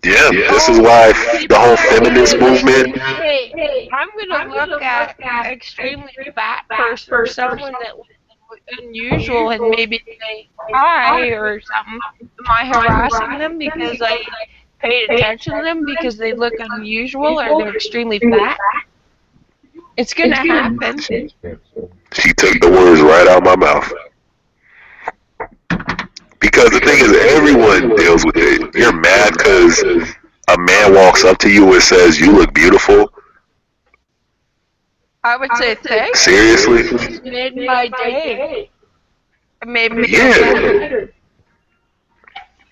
Yeah, this is Oh, why the people whole are feminist like, movement. hey, I'm gonna look at an extremely fat person or someone that looks unusual and maybe say hi or something. Am I harassing them because I paid attention to them because they look unusual or they're extremely fat? It's gonna happen. She took the words right out of my mouth. Because the thing is, everyone deals with it. You're mad because a man walks up to you and says, "You look beautiful." I would say thank you. Seriously? It's made my day. It made me feel Yeah. better.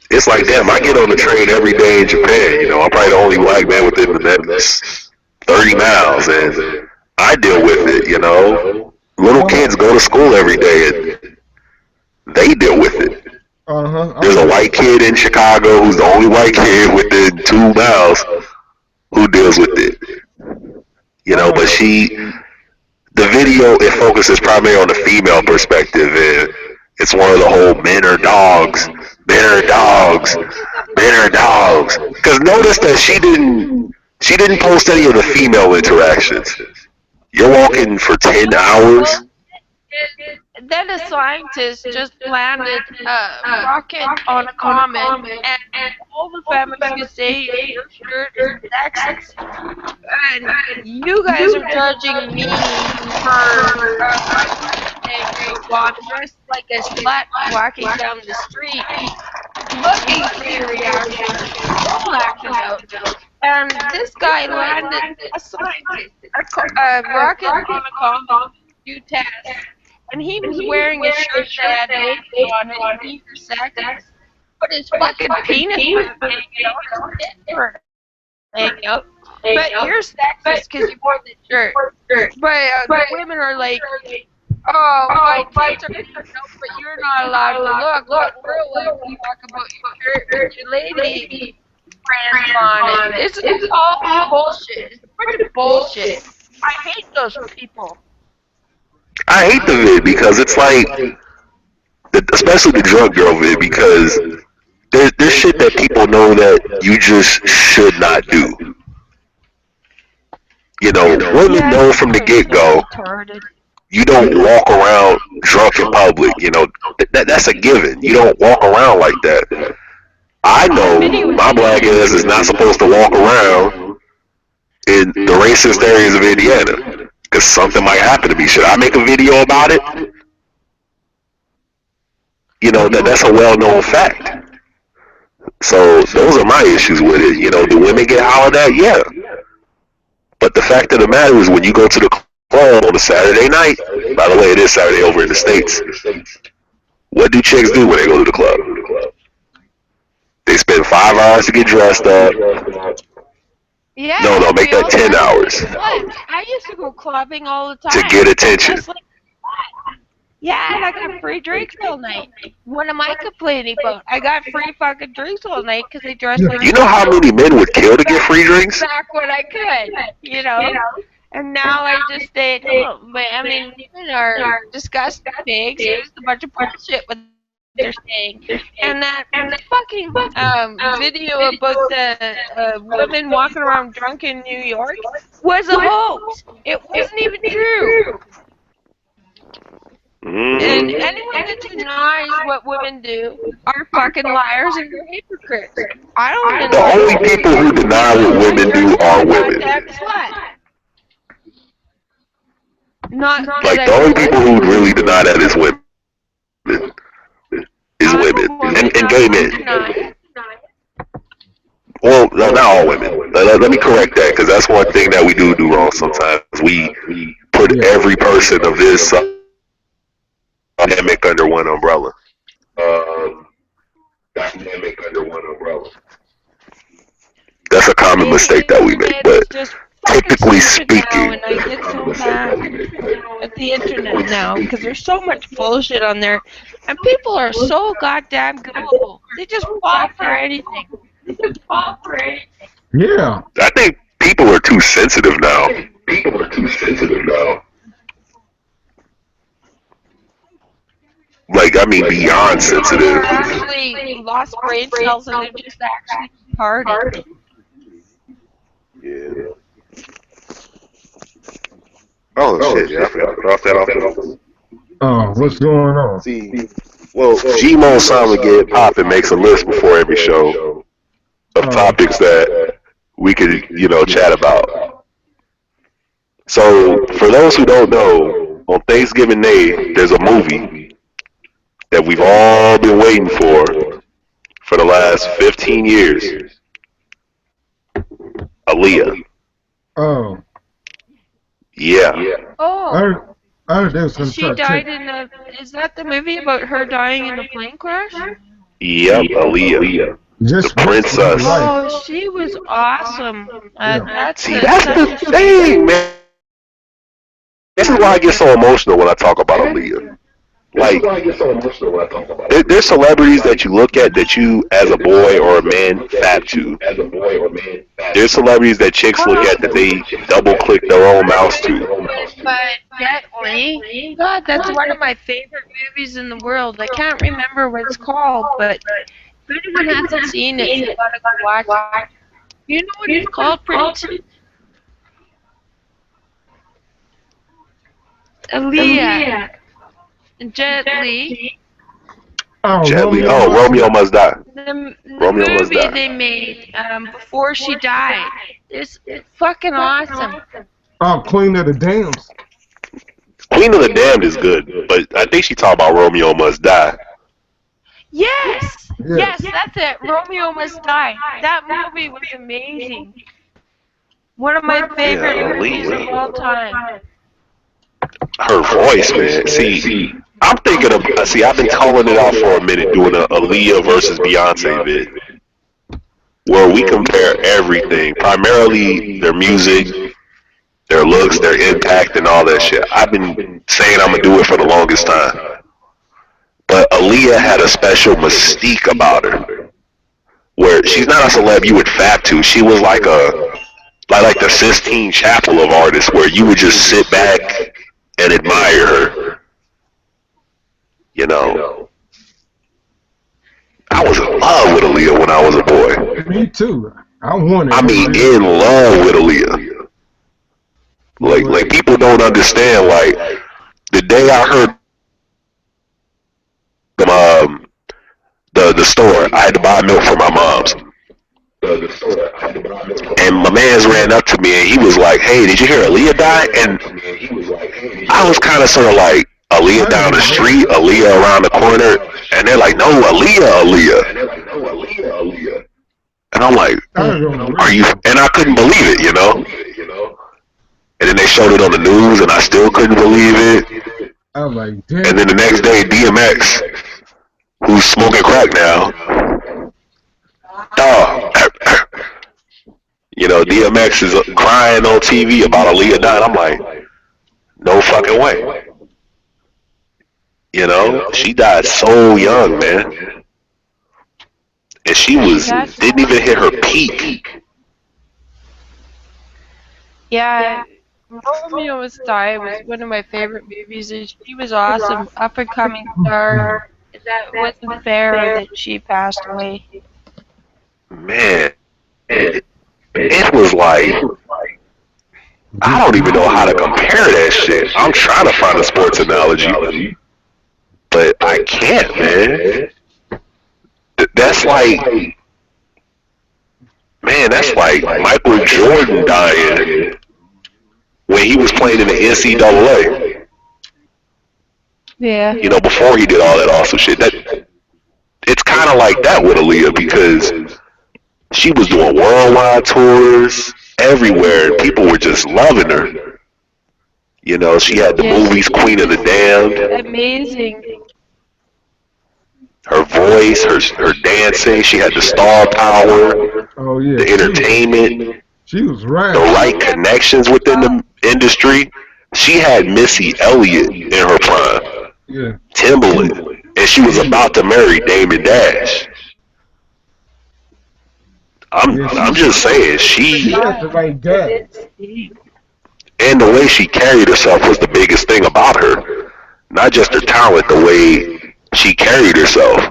It's like, damn, I get on the train every day in Japan. You know, I'm probably the only black man within the next 30 miles, and I deal with it, you know. Little kids go to school every day, and they deal with it. There's a white kid in Chicago who's the only white kid within 2 miles who deals with it. You know, but the video, it focuses primarily on the female perspective, and it's one of the whole men are dogs, men are dogs, men are dogs. Because notice that she didn't post any of the female interactions. You're walking for 10 hours. Then a scientist just landed a rocket on a comet, and all the feminists could say is your shirt is sexist. And you guys are judging me for saying, well, I'm dressed like a slut walking down the street, looking for your reaction. Don't act it out. And this guy landed a scientist, a rocket on a comet to do tests. And he was wearing a shirt that had ladies on it, and he was sexist. But his fucking penis was hanging out, his tits were hanging out. But you're sexist because you wore the shirt. But the women are like, oh, my tits are hanging out, but you're not allowed to look. But we're allowed to talk about your shirt with your lady friends on it. It's all bullshit. It's a bunch of bullshit. I hate those people. I hate the vid because it's like, especially the drug girl vid, because there's shit that people know that you just should not do. You know, women know from the get-go, you don't walk around drunk in public. You know, that's a given. You don't walk around like that. I know my black ass is not supposed to walk around in the racist areas of Indiana because something might happen to me. Should I make a video about it? You know, that's a well-known fact. So those are my issues with it. You know, do women get hollered at? Yeah. But the fact of the matter is, when you go to the club on a Saturday night, by the way, it is Saturday over in the States, what do chicks do when they go to the club? They spend 5 hours to get dressed up. Yeah, No, make that 10 hours. I used to go clubbing all the time. To get attention. Yeah, and I got free drinks all night. What am I complaining about? I got free fucking drinks all night because they dressed like... You know how many men would kill to get free drinks? Back when I could, you know? And now I just stay at home. But, I mean, women are disgusting pigs. There's a bunch of bullshit with they're saying. And that fucking video about the women walking around drunk in New York was a hoax. It wasn't even true. And anyone that denies what women do are fucking liars and they're hypocrites. I don't The only people who deny what women do are women. Not like the only people who really deny that is women. And gay men. Well, no, not all women. Let me correct that, because that's one thing that we do wrong sometimes. We put every person of this dynamic under one umbrella. That's a common mistake that we make, but typically speaking, and I get so mad at the internet now because there's so much bullshit on there, and people are so goddamn gullible. They just fall for anything. Yeah. I think people are too sensitive now. Like, I mean, beyond sensitive. Actually lost brain cells and they're just actually retarded. Yeah. Oh shit! Yeah, I forgot to cross that off. Oh, what's going on? See, well, G-Mo Simon Get Poppin' makes a list before every show of topics that we could, chat about. So, for those who don't know, on Thanksgiving Day, there's a movie that we've all been waiting for the last 15 years. Aaliyah. Oh, Yeah. Oh, I heard they was gonna she start died taking. in a. Is that the movie about her dying in a plane crash? Yep, Aaliyah. The Just recently, princess. like, Oh, she was awesome. yeah. That's See, that's such the a thing, man. This is why I get so emotional when I talk about Aaliyah. Like, there's celebrities that you look at that you, as a boy or a man, fap to. There's celebrities that chicks look at that they double click their own mouse to. But Jet Li, God, that's one of my favorite movies in the world. I can't remember what it's called, but if anyone hasn't seen it, you gotta go watch it. You know what it's called, Prince? Aaliyah. Jet Li. Oh, Jet Li. Romeo Oh, Must Romeo Must Die. The Romeo Must movie Die. they made before she died. It's fucking awesome. Oh, Queen of the Dams. Queen of the Damned is good, but I think she talked about Romeo Must Die. Yes! Yeah. Yes, that's it. Romeo Must Die. That movie was amazing. One of my favorite movies of all time. Her voice, man. See, I'm thinking of. See, I've been calling it out for a minute, doing a Aaliyah versus Beyonce vid, where we compare everything, primarily their music, their looks, their impact, and all that shit. I've been saying I'm gonna do it for the longest time, but Aaliyah had a special mystique about her, where she's not a celeb you would fap to. She was like the Sistine Chapel of artists, where you would just sit back and admire her. You know, I was in love with Aaliyah when I was a boy. Me too. I wanted. I mean, in love with Aaliyah. Like people don't understand. Like, the day I heard the store, I had to buy milk for my mom's. And my man's ran up to me and he was like, "Hey, did you hear Aaliyah die?" And I was kind of sort of like, "Aaliyah down the street, Aaliyah around the corner," and they're like, "No, Aaliyah." And I'm like, "Are you?" And I couldn't believe it, And then they showed it on the news, and I still couldn't believe it. I was like, damn. And then the next day, DMX, who's smoking crack now, DMX is crying on TV about Aaliyah dying. I'm like, no fucking way. She died so young, man. And she didn't even hit her peak. Yeah, Romeo Must Die was one of my favorite movies, and she was awesome, up and coming star. That wasn't fair that she passed away. Man, it was like, I don't even know how to compare that shit. I'm trying to find a sports analogy, but I can't, man. That's like, man, that's like Michael Jordan dying when he was playing in the NCAA. Yeah. Before he did all that awesome shit. It's kind of like that with Aaliyah, because she was doing worldwide tours everywhere, and people were just loving her. She had the movies Queen of the Damned. Amazing. Her voice, her dancing, she had the star power, the entertainment, she was right. the right connections within the industry. She had Missy Elliott in her prime, Timbaland, and she was about to marry Damon Dash. I'm just saying She had the right guy. and the way she carried herself was the biggest thing about her. Not just her talent, the way she carried herself.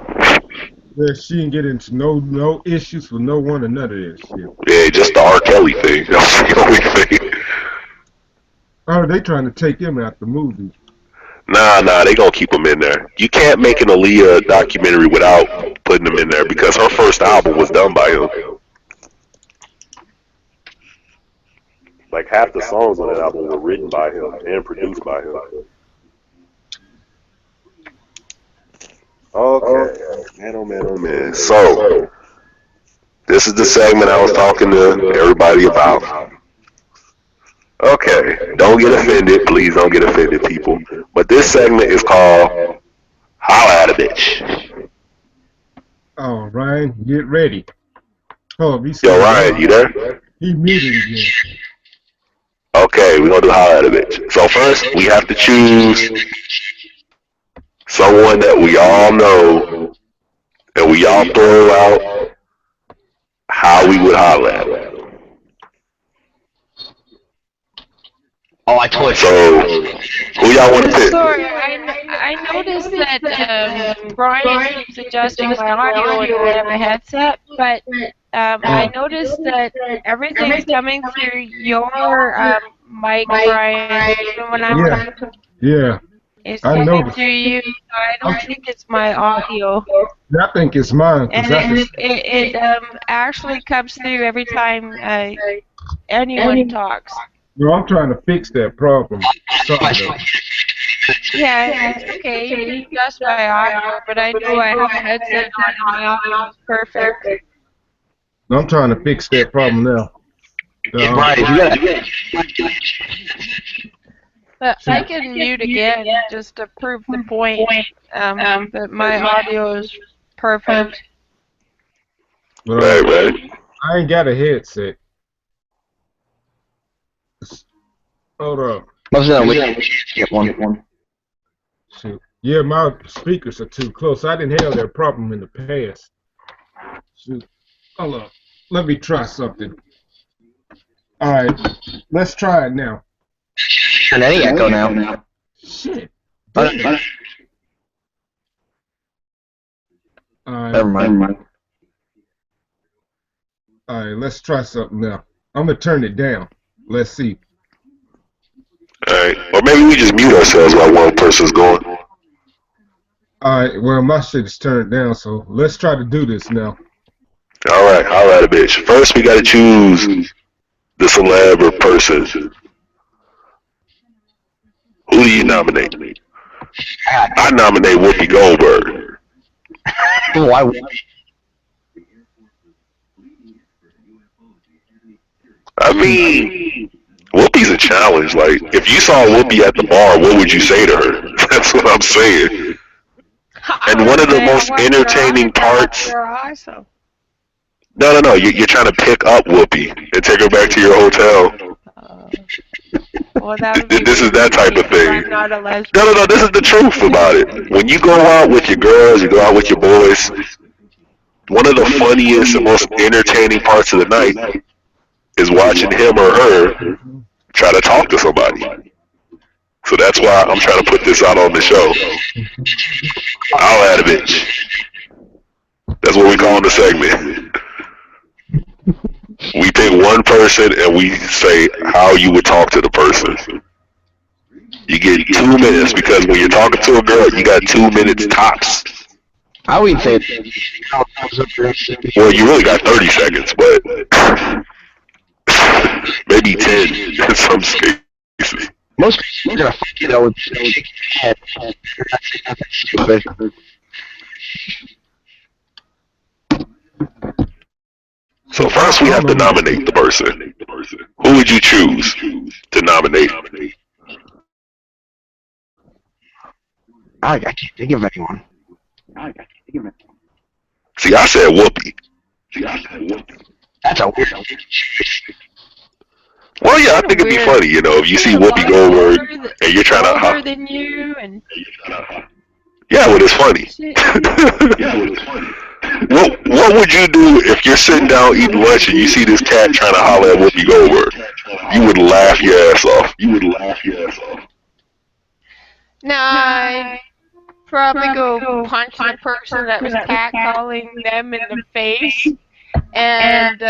Yeah, she didn't get into no issues with no one or none of that shit. Yeah, just the R. Kelly thing. That's the only thing. Oh, they trying to take him out the movie. Nah, they gonna keep him in there. You can't make an Aaliyah documentary without putting him in there because her first album was done by him. Like half the songs on that album were written by him and produced by him. Okay. Man, oh man, oh man. So, this is the segment I was talking to everybody about. Okay, don't get offended. Please don't get offended, people. But this segment is called Holla at a Bitch. Oh, Ryan, get ready. Oh, Yo, Ryan, you there? He muted again. Okay, we're going to do Holla at a Bitch. So first, we have to choose someone that we all know and we all throw out how we would holla at them. Oh, I totally. So, who y'all want to pick? Sorry, I noticed that Brian keeps adjusting my audio and I have a headset, but I noticed that everything's coming through your mic, Brian. Even when I'm talking, Yeah, it's I coming noticed. through you. So I don't think it's my audio. I think it's mine. And it actually comes through every time anyone talks. No, I'm trying to fix that problem. Sorry. Yeah, it's okay. You can adjust my audio, but I know I have a headset on and my audio is perfect. I'm trying to fix that problem now. But I can mute again just to prove the point that my audio is perfect. Right. I ain't got a headset. Hold up. Get one. Shoot. Yeah, my speakers are too close. I didn't have that problem in the past. Shoot. Hold up. Let me try something. All right. Let's try it now. Turn any echo now. Shit. Never mind. All right, let's try something now. I'm going to turn it down. Let's see. Alright, or maybe we just mute ourselves while one person's going. All right, well, my shit is turned down, so let's try to do this now. Alright, holla at a bitch. First, we gotta choose the celeb or person. Who do you nominate? I nominate Whoopi Goldberg. Why would I mean, Whoopi's a challenge. Like, if you saw Whoopi at the bar, what would you say to her? That's what I'm saying. And one of the most entertaining parts. Awesome. No. You're trying to pick up Whoopi and take her back to your hotel. Well, that would be This is that type of thing. I'm not a lesbian. No. This is the truth about it. When you go out with your girls, you go out with your boys. One of the funniest and most entertaining parts of the night is watching him or her try to talk to somebody. So that's why I'm trying to put this out on the show. I'll add a bitch. That's what we call the segment. We pick one person and we say how you would talk to the person. You get 2 minutes because when you're talking to a girl, you got 2 minutes tops. I would say. Well, you really got 30 seconds, but maybe 10 in some cases. Most people are gonna fuck you though with shake your head. Stupid. So first we have to nominate the person. Who would you choose to nominate? I can't think of anyone. See, I said Whoopi. That's a weird. Well, yeah, I think it'd be funny, you know, if you see Whoopi Goldberg and you're trying to. Older than you and. Yeah, well, it's funny. What would you do if you're sitting down eating lunch and you see this cat trying to holler at Whoopi Goldberg? You would laugh your ass off. No, I'd probably go punch the person that was catcalling them in the face, and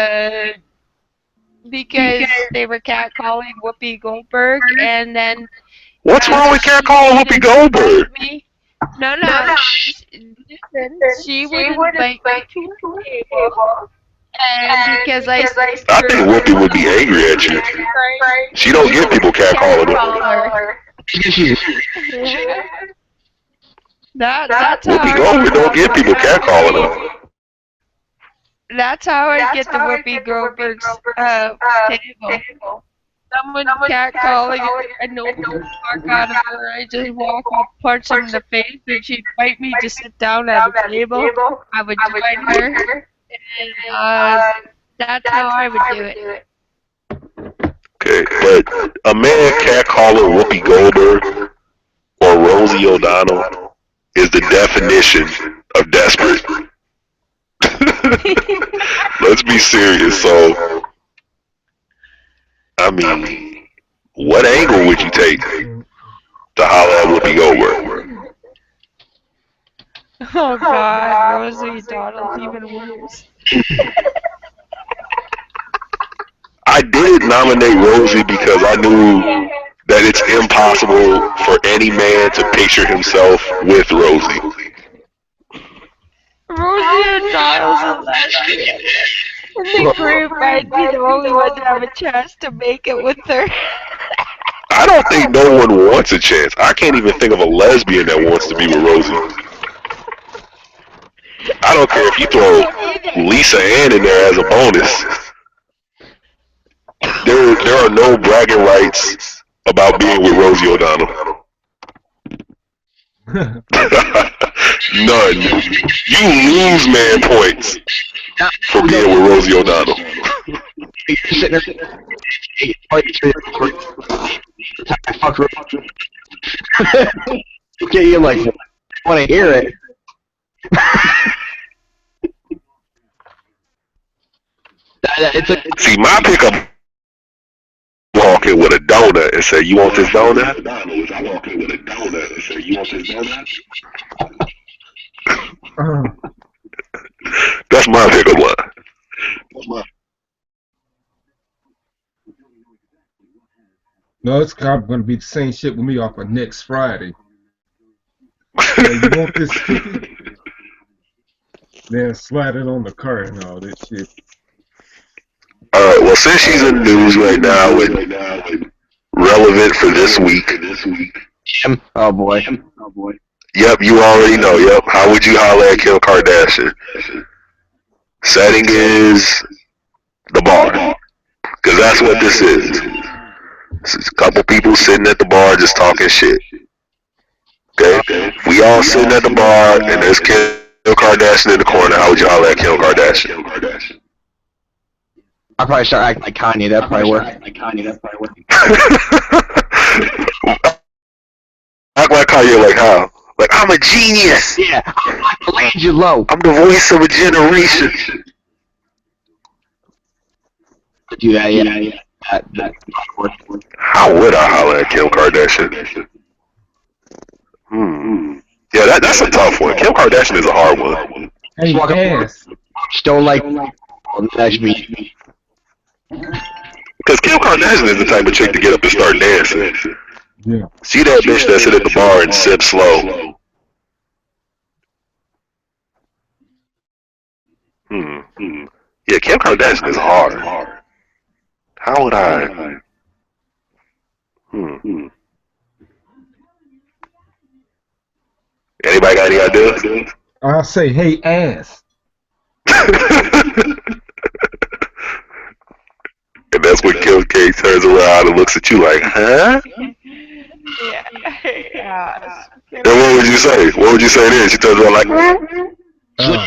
because they were catcalling Whoopi Goldberg, and then What's wrong with cat calling Whoopi Goldberg? No. Listen, she would invite me to her table, and because I think Whoopi would be angry at you. She don't get people cat calling her. That's how Whoopi Goldberg don't get people cat calling her. That's how I get the Whoopi Goldberg's table. Someone catcalling her, I know the fuck out of her. I just walk up, punch her in the face, and she'd invite me to sit down at a table. I would join her, and that's how I would do it. Okay, but a man cat calling Whoopi Goldberg or Rosie O'Donnell is the definition of desperate. Let's be serious. So, I mean, what angle would you take to holler at Whoopi Goldberg? Oh God, Rosie O'Donnell's even worse. I did nominate Rosie because I knew that it's impossible for any man to picture himself with Rosie. Rosie O'Donnell's a lesbian. In the group, I'd be the only one to have a chance to make it with her. I don't think no one wants a chance. I can't even think of a lesbian that wants to be with Rosie. I don't care if you throw Lisa Ann in there as a bonus. There are no bragging rights about being with Rosie O'Donnell. None. You lose man points for being with Rosie O'Donnell. Okay, you're like, I want to hear it. See, my pickup walk in with a donut and say, "You want this donut?" That's my pickup line. No, it's probably going to be the same shit with me off of next Friday. You want this sticky? Then slide it on the car and all that shit. Alright, well, since she's in the news right now and relevant for this week. Oh boy. Yep, you already know. Yep. How would you holler at Kim Kardashian? Setting is the bar. Because that's what this is. It's a couple people sitting at the bar just talking shit. Okay? We all sitting at the bar and there's Kim Kardashian in the corner. How would you holler at Kim Kardashian? I'll probably start acting like Kanye. That probably work. Act like Kanye, like how? Like, I'm a genius. Yeah, I'm Michelangelo. I'm the voice of a generation. Do that, yeah. That work. How would I holler at Kim Kardashian? Yeah, that's a tough one. Kim Kardashian is a hard one. Hey, ass. Just don't like. That's me. Because Kim Kardashian is the type of chick to get up and start dancing. Yeah. See that bitch that sit at the bar and sip slow. Yeah, Kim Kardashian is hard. How would I? Anybody got any ideas? I'll say, hey, ass. And that's when Kim K turns around and looks at you like, huh? Yeah. Then what would you say? What would you say then? She turns around like,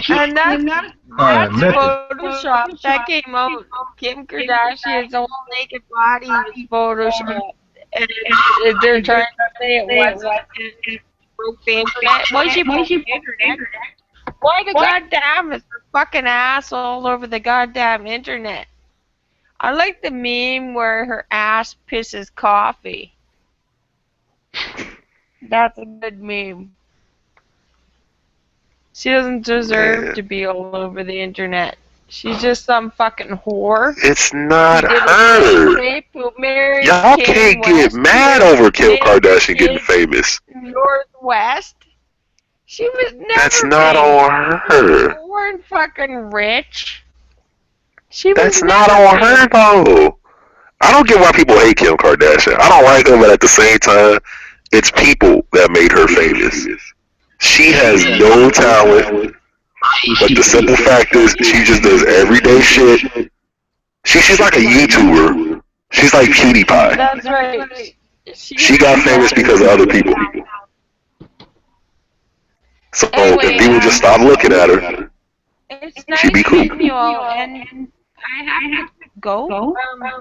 And that's nothing. Photoshop. That came out. Kim Kardashian's whole naked body is Photoshop. And they're trying to say it was profane. Well, she put it on the internet. Why the goddamn is the fucking ass all over the goddamn internet? I like the meme where her ass pisses coffee. That's a good meme. She doesn't deserve to be all over the internet. She's just some fucking whore. It's not She did a her. rape who married Y'all Kanye can't get West, mad over Kim lived Kardashian getting in famous. Northwest. She was never That's not famous. on her. She weren't fucking rich. She That's was not never on her famous. though. I don't get why people hate Kim Kardashian. I don't like her, but at the same time, it's people that made her famous. She has no talent, but the simple fact is, she just does everyday shit. She's like a YouTuber. She's like PewDiePie. That's right. She got famous because of other people. So Anyway, if people just stop looking at her, it's nice she'd be cool. meeting you all, and I have to go.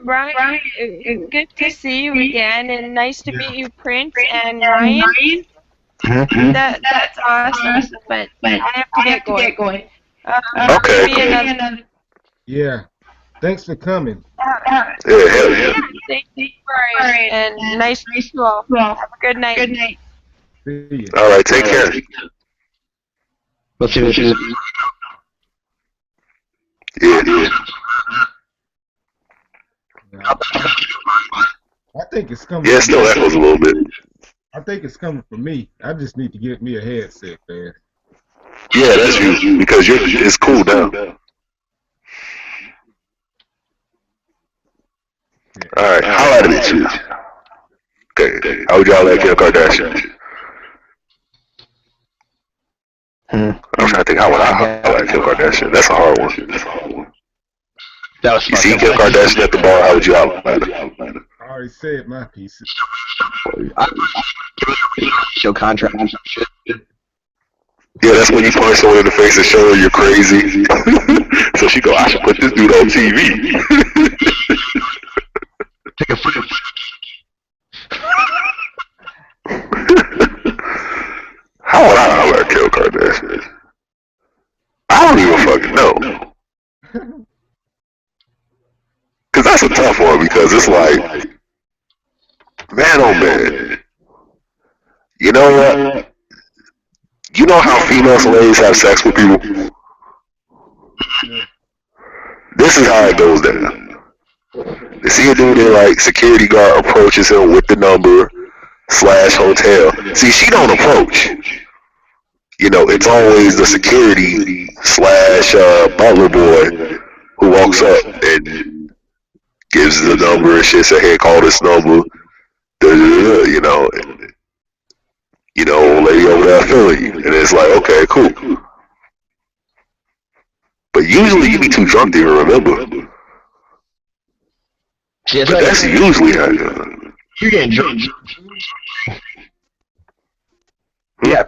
Brian, it's good to see you again, and nice to meet you, Prince and Ryan. That's awesome, but I have to get going. Okay, Maybe another. Yeah. Thanks for coming. Yeah, hell yeah. Thank you, Brian, and nice to meet you all. Have a good night. See you. All right, take care. Let's see what she's. Yeah. I think it's coming. Yeah, it still echoes a little bit. I think it's coming from me. I just need to get me a headset, man. Yeah, that's you, because it's cool now. Alright, holla at it, you. Okay, how would y'all like Kim Kardashian? I'm trying to think, how would I holla at Kim Kardashian? That's a hard one. That was You see Kim Kardashian at the bar, how would you holla at her? I already said my piece. Show contract or some shit. Yeah, that's when you punch someone in the face and show her you're crazy. So she go, I should put this dude on TV. Take a photo. How would I holler at Kim Kardashian? I don't even fucking know. Cause that's a tough one, because it's like, man oh man. You know what? You know how female slaves have sex with people? This is how it goes down. They see a dude there, like, security guard approaches him with the number / hotel. See, she don't approach. You know, it's always the security / butler boy who walks up and gives the number and shit, say, hey, call this number. You know, lady over there feeling you. And it's like, okay, cool. But usually you be too drunk to even remember. See, But that's usually how it goes. You're getting drunk. Yeah.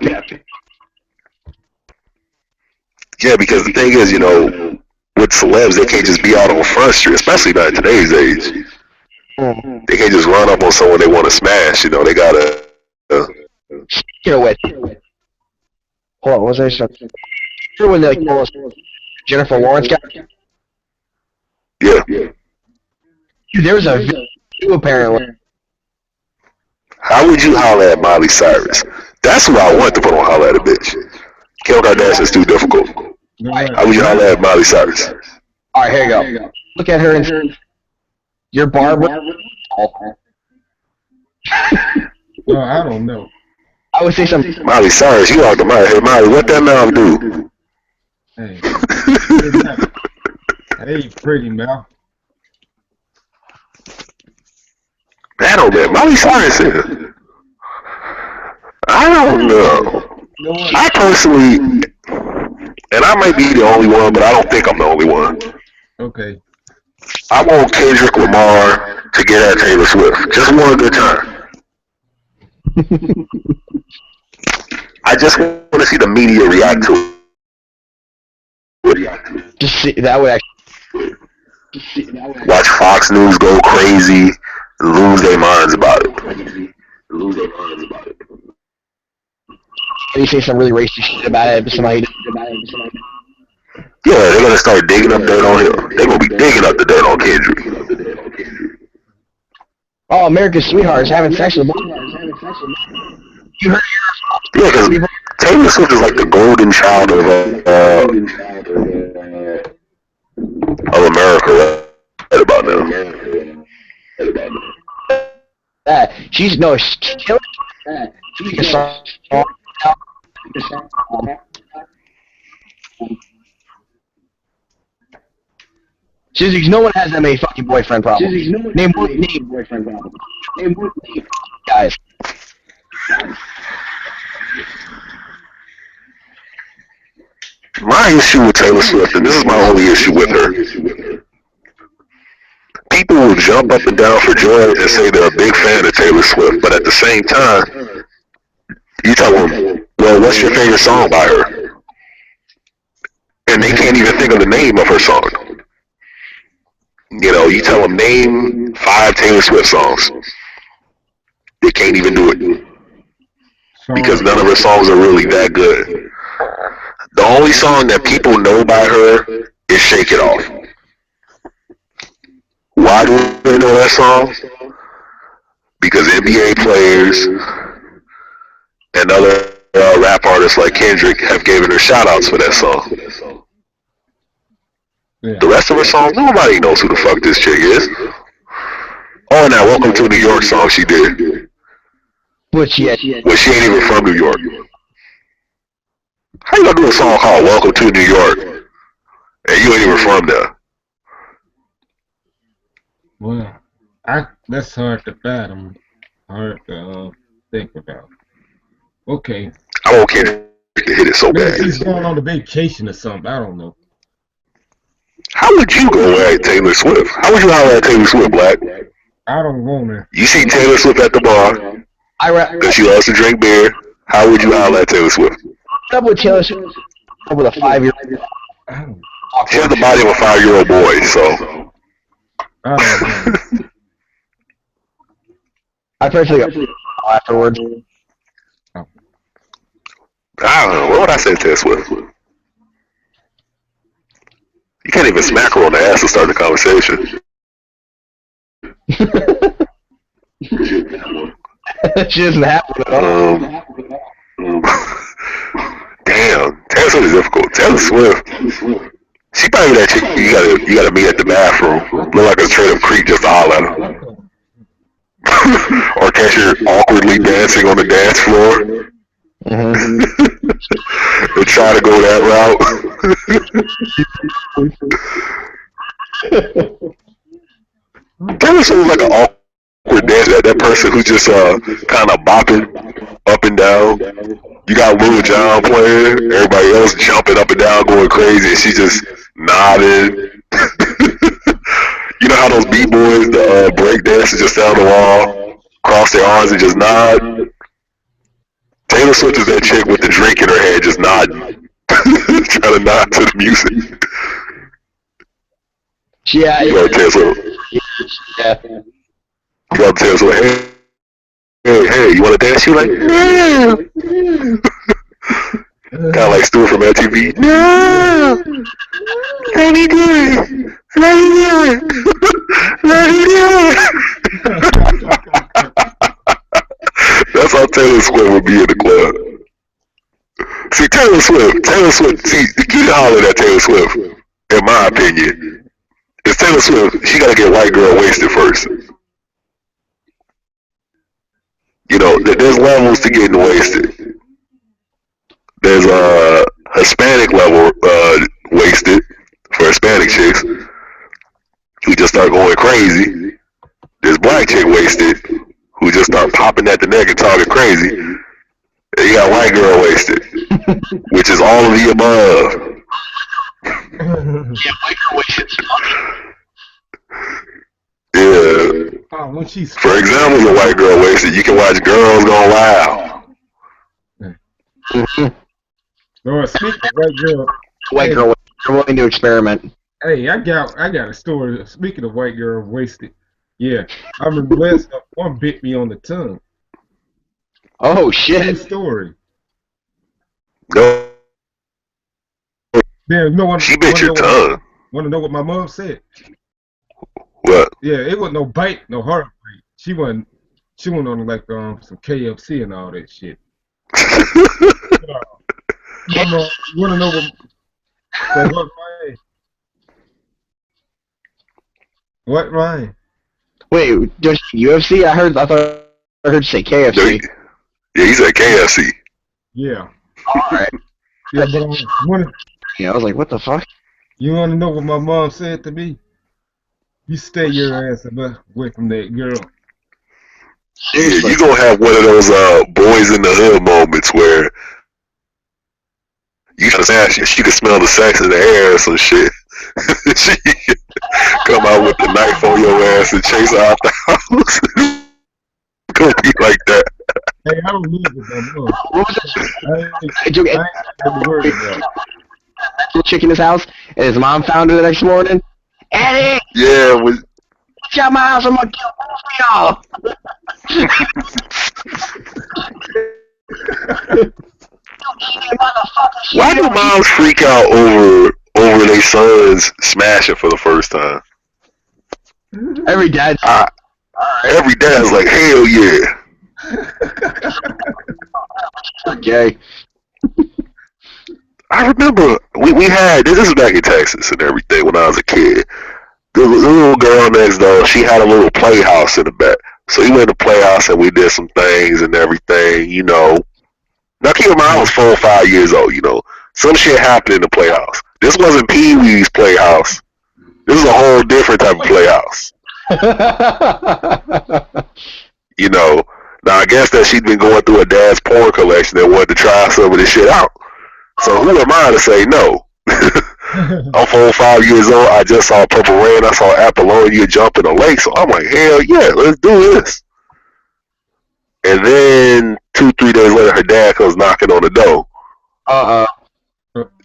Yeah, because the thing is, you know, with celebs, they can't just be out on Front Street, especially not in today's age. They can't just run up on someone they want to smash, you know, they gotta... Get away. Hold on, what was I saying? Remember when the Jennifer Lawrence guy? Yeah. Dude, there was a video apparently. How would you holler at Miley Cyrus? That's who I want to put on holler at a bitch. Kim Kardashian's too difficult. How would you holler at Miley Cyrus? Alright, here you go. Look at her and your barber. No, I don't know. I would say something. Miley Cyrus, you out the mouth. Hey, Miley, what that mouth do? Hey, pretty mouth. Man, oh man, Miley Cyrus is... I don't know. I personally, and I might be the only one, but I don't think I'm the only one. Okay. I want Kendrick Lamar to get at Taylor Swift. Just one good time. I just want to see the media react to it. Just see, that would actually. Watch Fox News go crazy, lose their minds about it. You say some really racist shit about it, but somebody Yeah, they're gonna start digging up dirt on him. They're gonna be digging up the dirt on Kendrick. Oh, America's Sweetheart is having sex with. You heard Yeah, because Taylor Swift is like the golden child of America right about now. that? She's no. She's a song. She's no one has that many fucking boyfriend problems. Name boyfriend problems. Name guys. My issue with Taylor Swift, and this is my only issue with her, people will jump up and down for joy and say they're a big fan of Taylor Swift, but at the same time, you tell them, well, what's your favorite song by her? And they can't even think of the name of her song. You know, you tell them, name 5 Taylor Swift songs. They can't even do it. Because none of her songs are really that good. The only song that people know by her is Shake It Off. Why do they know that song? Because NBA players and other rap artists like Kendrick have given her shout-outs for that song. Yeah. The rest of her songs, nobody knows who the fuck this chick is. Oh, and that Welcome to New York song she did. But she Well, she ain't even from New York. How you gonna do a song called Welcome to New York and you ain't even from there? Well, that's hard to fathom. Hard to think about. Okay. I want Kendrick to hit it so Maybe bad. she's going on a vacation or something. I don't know. How would you go at Taylor Swift? How would you holler at Taylor Swift, Black? I don't want her. You see Taylor Swift at the bar because she loves to drink beer. How would you holler at Taylor Swift? up with Taylor Swift with a 5-year-old. She has the body of a 5-year-old boy, so. I don't know. I personally go afterwards. I don't know. What would I say to Taylor Swift? You can't even smack her on the ass to start the conversation. She doesn't have one at all. Damn, Taylor Swift is difficult. Taylor Swift, she probably that chick you gotta meet at the bathroom. Look like a straight up creep just to holler at her. Or catch her awkwardly dancing on the dance floor. And try to go that route. Taylor Swift is like an awkward dancer. That person who's just kind of bopping up and down. You got Lil Jon playing, everybody else jumping up and down, going crazy, and she just nodding. You know how those B-boys, the break dancers, just stand on the wall, cross their arms, and just nod? Taylor Swift is that chick with the drink in her hand, just nodding, trying to nod to the music. Yeah, You know, Taylor Swift. yeah. You know, Taylor Swift. Hey, you want to dance? You like, no. Kind of like Stuart from MTV. No. Let me do it. Let me do it. Let me do it. That's how Taylor Swift would be in the club. See, Taylor Swift, see, the key to hollering at Taylor Swift, in my opinion, is Taylor Swift, she got to get white girl wasted first. You know, there's levels to getting wasted. There's Hispanic level wasted for Hispanic chicks who just start going crazy. There's black chick wasted who just start popping at the neck and talking crazy. And you got white girl wasted, which is all of the above. Yeah, white girl wasted. Yeah. When she's For example, a white girl wasted, you can watch Girls Gone Wild. Lord, speaking of white girl, White girl wasted. They're willing to experiment. hey, I got a story. Speaking of white girl wasted, yeah, I remember one bit me on the tongue. Oh True shit! story. Go Then no one. She bit your tongue. Want to know what my mom said? What? Yeah, it wasn't no bite, no heart bite. She went on like some KFC and all that shit. My mom, you want to know what Ryan? What Ryan? Wait, just UFC? I thought I heard you say KFC. Yeah, he said KFC. Yeah. Alright. Yeah, but I was like, what the fuck? you want to know what my mom said to me? You stay your ass away from that girl. Yeah, you gonna have one of those boys in the hood moments where you gotta smash it. She can smell the sex in the air or some shit. She come out with the knife on your ass and chase her out the house. Gonna be like that. Hey, I don't live with that mom. What was that? I ain't worried about it. Chick in his house, and his mom found her the next morning. Eddie! Yeah, Watch out my house, I'm gonna kill both of y'all! why do moms freak out over their sons smashing for the first time? Every dad. Every dad's like, hell yeah. Okay. I remember we had, this is back in Texas and everything when I was a kid. The little girl next door, she had a little playhouse in the back. So we went to the playhouse and we did some things and everything, you know. Now keep in mind I was 4 or 5 years old, you know. Some shit happened in the playhouse. This wasn't Pee Wee's playhouse. This is a whole different type of playhouse. You know. Now I guess that she'd been going through her dad's porn collection and wanted to try some of this shit out. So who am I to say no? I'm 4 or 5 years old. I just saw Purple Rain. I saw Apollonia jump in a lake. So I'm like, hell yeah, let's do this. And then 2-3 days later, her dad comes knocking on the door.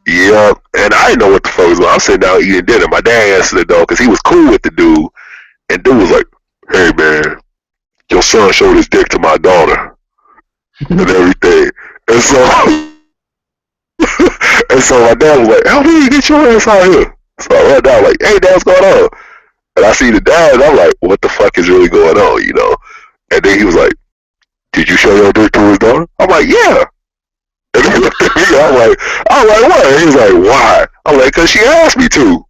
Yeah, and I didn't know what the fuck was going on. I'm sitting down eating dinner. My dad answered the door because he was cool with the dude. And dude was like, hey man, your son showed his dick to my daughter. And everything. And so and so my dad was like, help me get your ass out here. So I ran down like, hey dad, what's going on? And I see the dad and I'm like, what the fuck is really going on, you know? And then he was like, did you show your dick to his daughter? I'm like, yeah. And he looked at me, I'm like, what? And he was like, why? I'm like, cause she asked me to.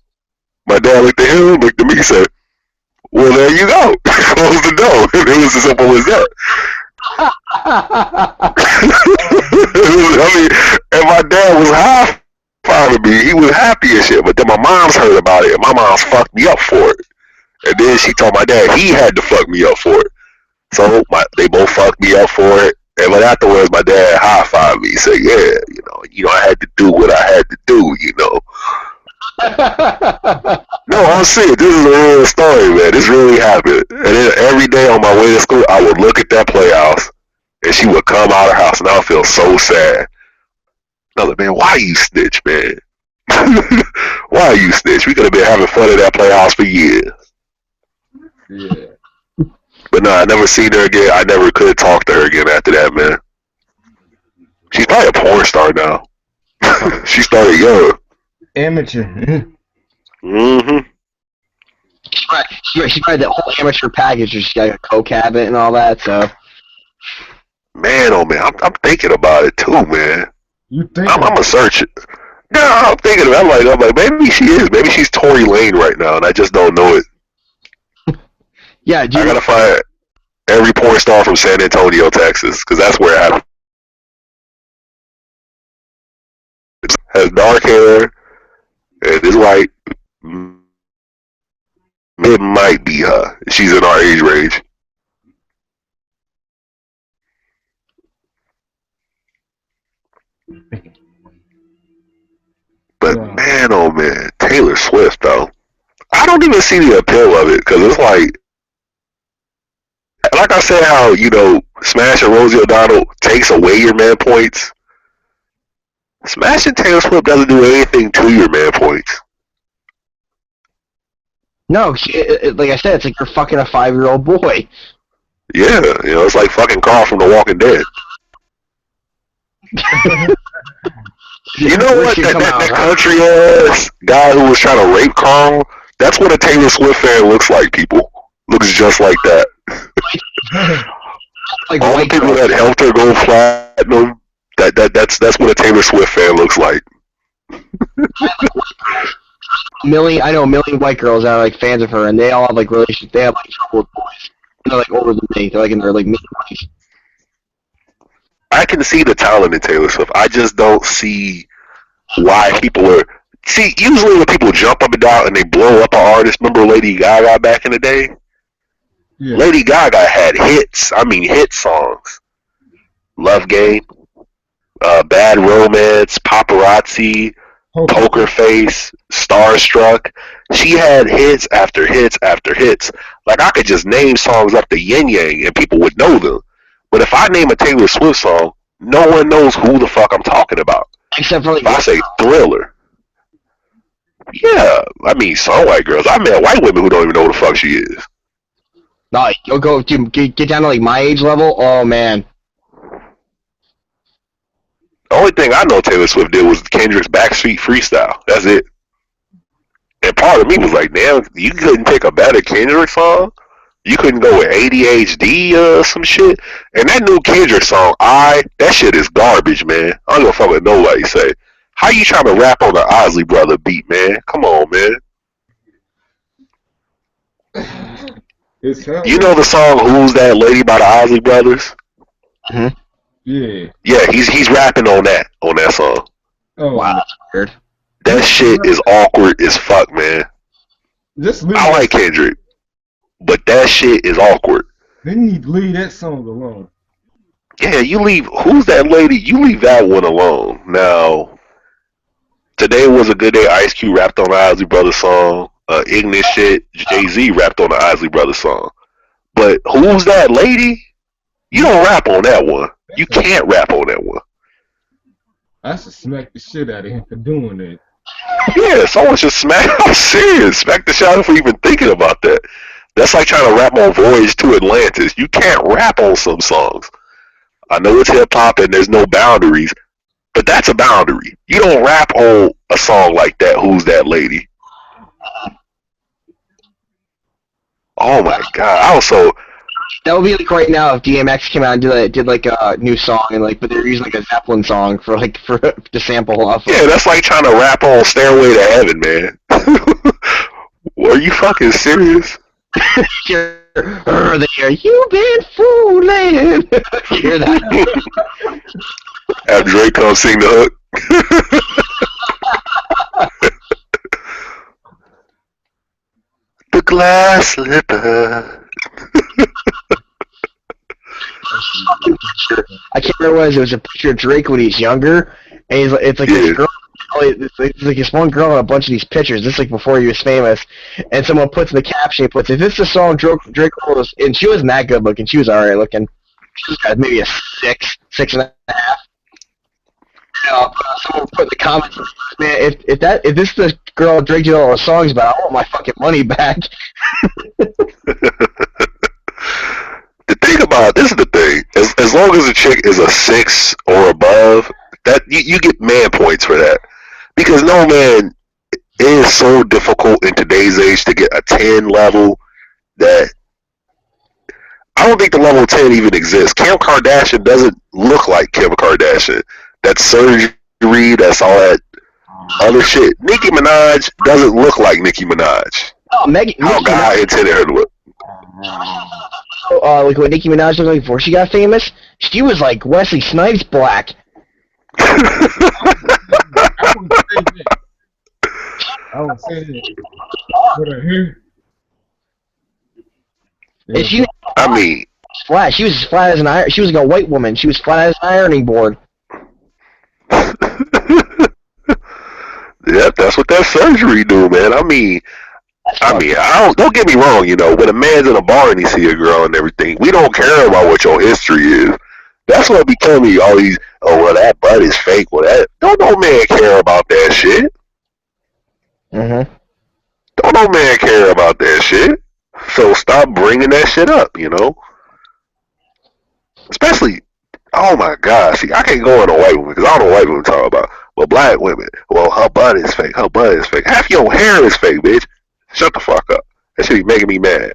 My dad looked at him, looked at me, and said, well, there you go. Close the door. And it was as simple as that. I mean, and my dad was high-fiving me. He was happy and shit. But then my mom's heard about it, and my mom's fucked me up for it. And then she told my dad he had to fuck me up for it. So they both fucked me up for it. And but afterwards, my dad high-fived me. He said, yeah, you know, I had to do what I had to do, you know. No, I'm serious. This is a real story, man. This really happened. And then every day on my way to school, I would look at that playhouse, and she would come out of her house, and I would feel so sad. I was like, man, why you snitch, man? Why you snitch? We could have been having fun at that playhouse for years. Yeah. But no, I never seen her again. I never could talk to her again after that, man. She's probably a porn star now. She started young. Amateur. Mm-hmm. She tried that whole amateur package. She's got a coke habit and all that, so. Man, oh man, I'm thinking about it too, man. You think? I'm gonna search it. No, I'm thinking about it. I'm like, maybe she is. Maybe she's Tory Lane right now, and I just don't know it. Yeah, I gotta find every porn star from San Antonio, Texas, because that's where it happened. Has dark hair and is white. It might be her. She's in our age range. But man, oh man, Taylor Swift though. I don't even see the appeal of it because it's like I said, how smashing Rosie O'Donnell takes away your man points. Smashing Taylor Swift doesn't do anything to your man points. No, like I said, it's like you're fucking a 5-year-old boy. Yeah, it's like fucking Carl from The Walking Dead. You know what? That country ass guy who was trying to rape Carl. That's what a Taylor Swift fan looks like. People looks just like that. Like all the people that helped her go platinum. That's what a Taylor Swift fan looks like. I know a million white girls that are like fans of her, and they all have like relationships. They have like trouble with boys. They're like older than me. They're like in their like mid-20s. I can see the talent in Taylor Swift. I just don't see why people are. See, usually when people jump up and down and they blow up an artist, remember Lady Gaga back in the day? Yeah. Lady Gaga had hits. I mean, hit songs. Love Game, Bad Romance, Paparazzi, Poker Face, Starstruck. She had hits after hits after hits. Like, I could just name songs up to Yin Yang and people would know them. But if I name a Taylor Swift song, no one knows who the fuck I'm talking about. Except for like, if I say Thriller. Yeah, I mean, some white girls. I met white women who don't even know who the fuck she is. No, you'll go get down to like my age level. Oh man. The only thing I know Taylor Swift did was Kendrick's Backstreet Freestyle. That's it. And part of me was like, damn, you couldn't take a better Kendrick song? You couldn't go with ADHD some shit? And that new Kendrick song, that shit is garbage, man. I don't give a fuck what nobody say. How you trying to rap on the Osley Brother beat, man? Come on, man. You know the song "Who's That Lady" by the Osley Brothers? Mm-hmm. Yeah. Yeah, he's rapping on that song. Oh wow, that's weird. That shit is awkward as fuck, man. I like Kendrick, but that shit is awkward. They need to leave that song alone. Yeah, you leave "Who's That Lady"? You leave that one alone. Now, Today Was a Good Day. Ice Cube rapped on the Osley Brothers song. Ignis shit. Jay-Z rapped on the Osley Brothers song. But "Who's That Lady"? You don't rap on that one. You can't rap on that one. I should smack the shit out of him for doing that. Yeah, someone should smack. I'm serious. Smack the shit out for even thinking about that. That's like trying to rap on Voyage to Atlantis. You can't rap on some songs. I know it's hip hop and there's no boundaries, but that's a boundary. You don't rap on a song like that. Who's That Lady? Oh my god! Also, that would be like right now if DMX came out and did like a new song and like, but they're using like a Zeppelin song for to sample off. Yeah, that's like trying to rap on "Stairway to Heaven," man. Are you fucking serious? There, you've been fooling. You hear that? Have Drake come sing the hook. The glass slipper. I can't remember what it was. It was a picture of Drake when he's younger, and it's like this girl. It's like this one girl in a bunch of these pictures. This is like before he was famous, and someone puts in the caption. He puts, "Is this the song Drake was?" And she wasn't that good looking. She was alright looking. She was maybe a 6 and a half. Someone put in the comments, "Man, if this is the girl Drake did all the songs about, I want my fucking money back." The thing about this is the thing. As long as a chick is a 6 or above, that you get man points for that. Because no man, it is so difficult in today's age to get a 10 level that I don't think the level 10 even exists. Kim Kardashian doesn't look like Kim Kardashian. That surgery, that's all that other shit. Nicki Minaj doesn't look like Nicki Minaj. Oh, how God intended her to look. Like what Nicki Minaj looked like before she got famous, she was like Wesley Snipes black. I would say that. But here. And she, I mean, flat. She was as flat as an iron. She was like a white woman. She was flat as an ironing board. Yep, that's what that surgery do, man. I mean, don't get me wrong. You know, when a man's in a bar and he see a girl and everything, we don't care about what your history is. That's what be telling me all these. Oh well, that butt is fake. Well, that don't no man care about that shit. Mm-hmm. Don't no man care about that shit. So stop bringing that shit up. You know, especially. Oh my God! See, I can't go on a white woman because I don't know what white women talk about. Well, black women, well, her butt is fake. Her butt is fake. Half your hair is fake, bitch. Shut the fuck up. That shit be making me mad.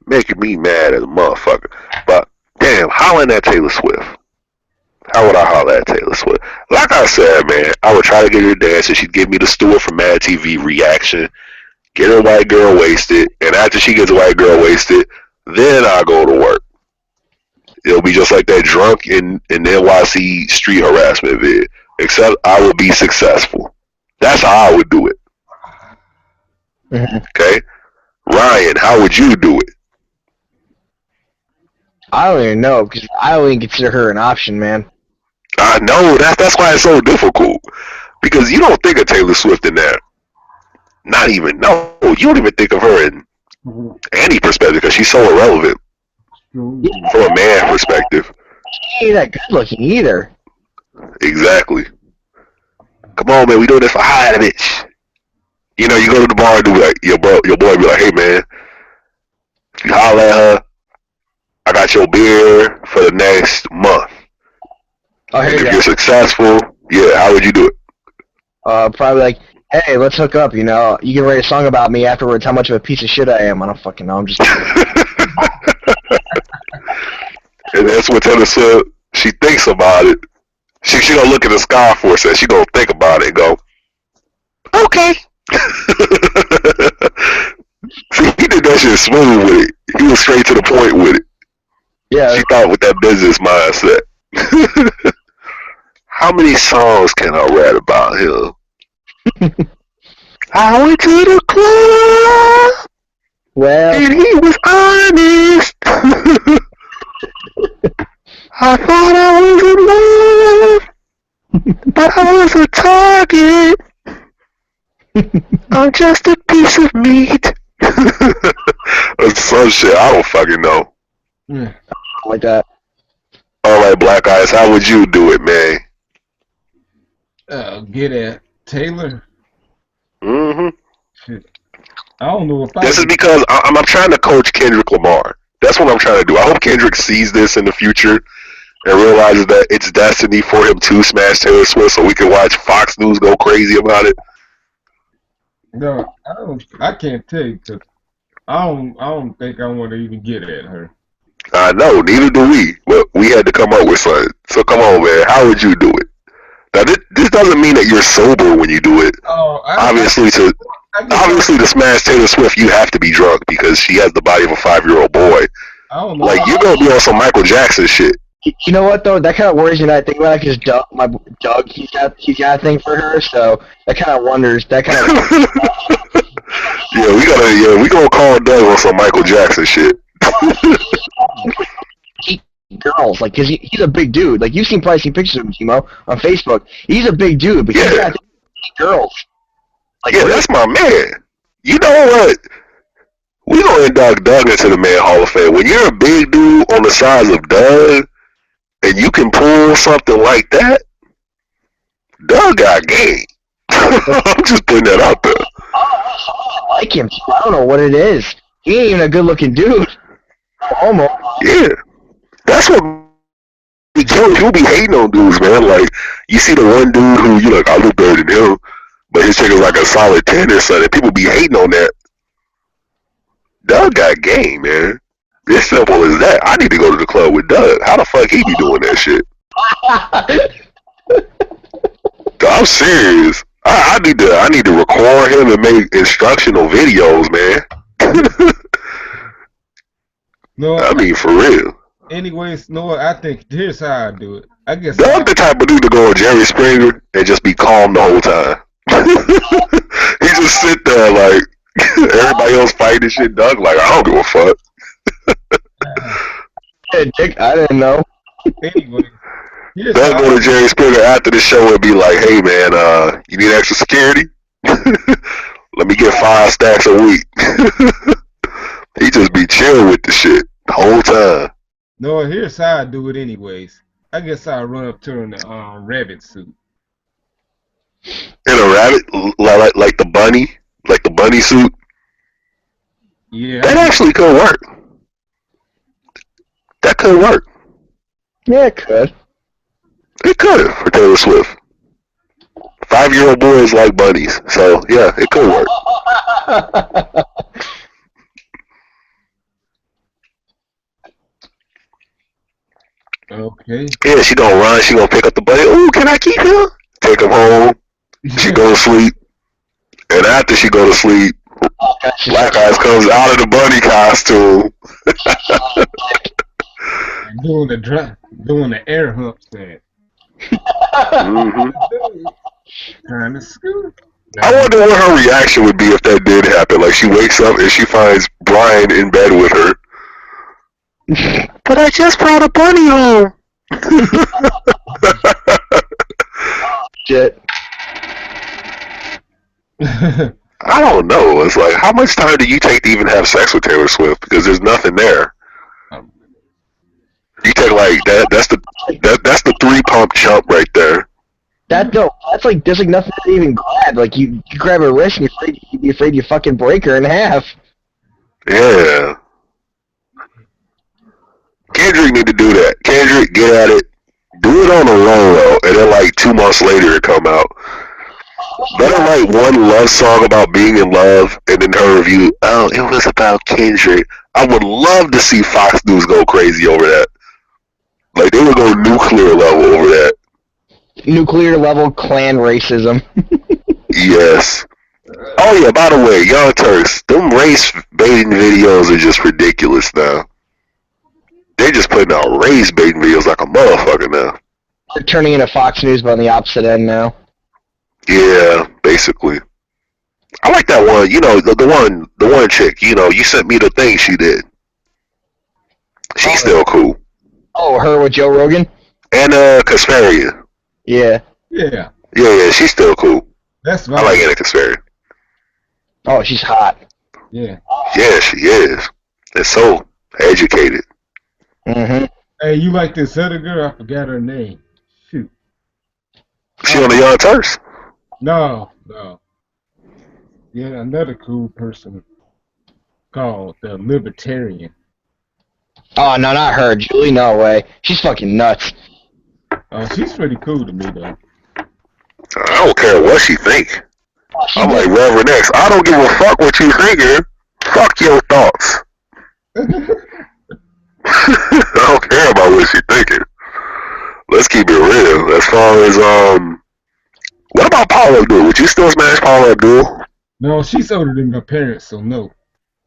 Making me mad as a motherfucker. But damn, hollering at Taylor Swift. How would I holler at Taylor Swift? Like I said, man, I would try to get her to dance, and she'd give me the Stewart from Mad TV reaction. Get her white girl wasted, and after she gets a white girl wasted, then I'll go to work. It'll be just like that drunk in NYC street harassment vid, except I will be successful. That's how I would do it. Okay? Ryan, how would you do it? I don't even know, because I don't even consider her an option, man. I know, that's why it's so difficult. Because you don't think of Taylor Swift in that. Not even, no, you don't even think of her in any perspective, because she's so irrelevant. From a man perspective. She ain't that good looking either. Exactly. Come on, man, we doing this for hire, bitch. You know, you go to the bar and do like your boy be like, hey man, if you holler at her, I got your beer for the next month. Oh, and if you're successful, yeah, how would you do it? Probably like, hey, let's hook up, you know. You can write a song about me afterwards, how much of a piece of shit I am. I don't fucking know, I'm just And that's what Taylor Swift, she thinks about it. She gonna look at the sky for a second. She gonna think about it and go, okay. See, he did that shit smooth with it. He was straight to the point with it. yeah. She thought with that business mindset. How many songs can I write about him? I went to the club. Well, And he was honest. I thought I was in love, but I was a target. I'm just a piece of meat. That's some shit. I don't fucking know. like that. Alright, Black Eyes, how would you do it, man? Get at Taylor. Mm-hmm. Shit. I don't know if This is because I'm trying to coach Kendrick Lamar. That's what I'm trying to do. I hope Kendrick sees this in the future and realizes that it's destiny for him to smash Taylor Swift so we can watch Fox News go crazy about it. No, I can't tell you because I don't think I want to even get at her. I know, neither do we. But we had to come up with something. So come on, man. How would you do it? Now, this doesn't mean that you're sober when you do it. Obviously, to smash Taylor Swift, you have to be drunk because she has the body of a 5-year-old boy. I don't know. Like, you're going to be on some Michael Jackson shit. You know what though? That kind of worries me. That I think about it because Doug, he's got a thing for her, so that kind of wonders. That kind of. we gonna call Doug on some Michael Jackson shit. Girls, like, cause he's a big dude. Like, you've probably seen pictures of him, Timo, on Facebook. He's a big dude, but he's got girls. Like, yeah, that's my man. You know what? We gonna induct Doug into the Man Hall of Fame. When you're a big dude on the size of Doug, and you can pull something like that, Doug got game. I'm just putting that out there. I like him. I don't know what it is. He ain't even a good-looking dude. Almost. Yeah. That's what people be hating on dudes, man. Like, you see the one dude who you like, I look better than him, but his chick is like a solid 10 or something. People be hating on that. Doug got game, man. It's simple as that. I need to go to the club with Doug. How the fuck he be doing that shit? I'm serious. I need to record him and make instructional videos, man. No, I mean, for real. Anyways, no, I think here's how I do it. I guess Doug the type of dude to go on Jerry Springer and just be calm the whole time. He just sit there like everybody else fighting shit. Doug like, I don't give a fuck. Hey, Dick, I didn't know. Anyway, Doug go to Jerry Springer after the show and be like, hey man, you need extra security? Let me get 5 stacks a week. He just be chill with the shit the whole time. No, here's how I do it anyways. I guess I'll run up to her in the rabbit suit. In a rabbit, like the bunny suit? Yeah. That actually could work. That could work. Yeah, it could. It could for Taylor Swift. 5-year-old boys like bunnies, so yeah, it could work. Okay. Yeah, she gonna run. She gonna pick up the bunny. Ooh, can I keep him? Take him home. She go to sleep, and after she go to sleep, Black Eyes comes out of the bunny costume. Doing the air hump stand. Kind of scoot. I wonder what her reaction would be if that did happen. Like she wakes up and she finds Brian in bed with her. But I just brought a bunny home. Shit. I don't know. It's like, how much time do you take to even have sex with Taylor Swift? Because there's nothing there. You take like that. That's the 3-pump jump right there. That's like nothing to even grab. Like you grab her wrist and you'd be afraid you fucking break her in half. Yeah. Kendrick need to do that. Kendrick, get at it. Do it on a low, and then like 2 months later it come out. Better write one love song about being in love, and then her review, oh, it was about Kendrick. I would love to see Fox News go crazy over that. Like, they would go nuclear level over that. Nuclear level clan racism. Yes. Oh, yeah, by the way, Young Turks, them race baiting videos are just ridiculous now. They're just putting out race baiting videos like a motherfucker now. They're turning into Fox News, but on the opposite end now. Yeah, basically. I like that one. You know, the one chick. You know, you sent me the thing she did. She's still cool. Oh, her with Joe Rogan? And Casperia. Yeah. Yeah. Yeah, she's still cool. That's I like Anna Casperia. Oh, she's hot. Yeah. Yeah, she is. And so educated. Mm-hmm. Hey, you like this other girl? I forgot her name. Shoot. She on the Young Turks? No. Yeah, another cool person called the Libertarian. Oh, no, not her. Julie, no way. She's fucking nuts. Oh, she's pretty cool to me, though. I don't care what she think. I'm like Reverend X. I don't give a fuck what you thinking. Fuck your thoughts. I don't care about what she thinking. Let's keep it real. As far as what about Paula Abdul? Would you still smash Paula Abdul? No, she's older than my parents, so no.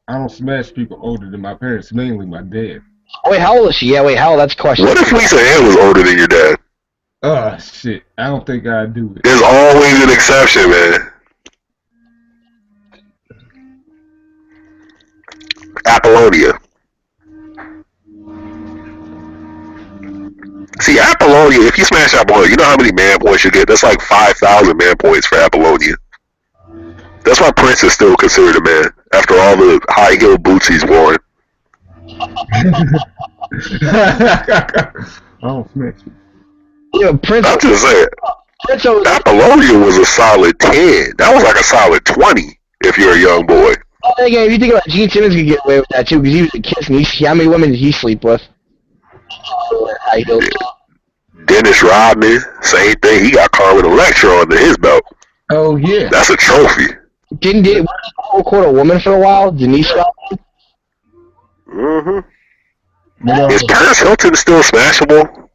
I don't smash people older than my parents, mainly my dad. Wait, how old is she? Yeah, wait, how old? That's a question. What if Lisa Ann was older than your dad? Shit. I don't think I'd do it. There's always an exception, man. Apollonia. See, Apollonia, if you smash Apollonia, you know how many man points you get? That's like 5,000 man points for Apollonia. That's why Prince is still considered a man, after all the high heel boots he's worn. Oh, Smith. Yeah, Prince. I'm just saying. Prince always, Apollonia was a solid 10. That was like a solid 20 if you're a young boy. again, if you think about it, Gene Simmons could get away with that too, because he was a kiss, and how many women did he sleep with? High heels. Dennis Rodman, same thing. He got Carmen Electra under his belt. Oh, yeah. That's a trophy. Didn't Cole court a woman for a while? Denise Rodman? Mm-hmm. You Is Paris Hilton still smashable?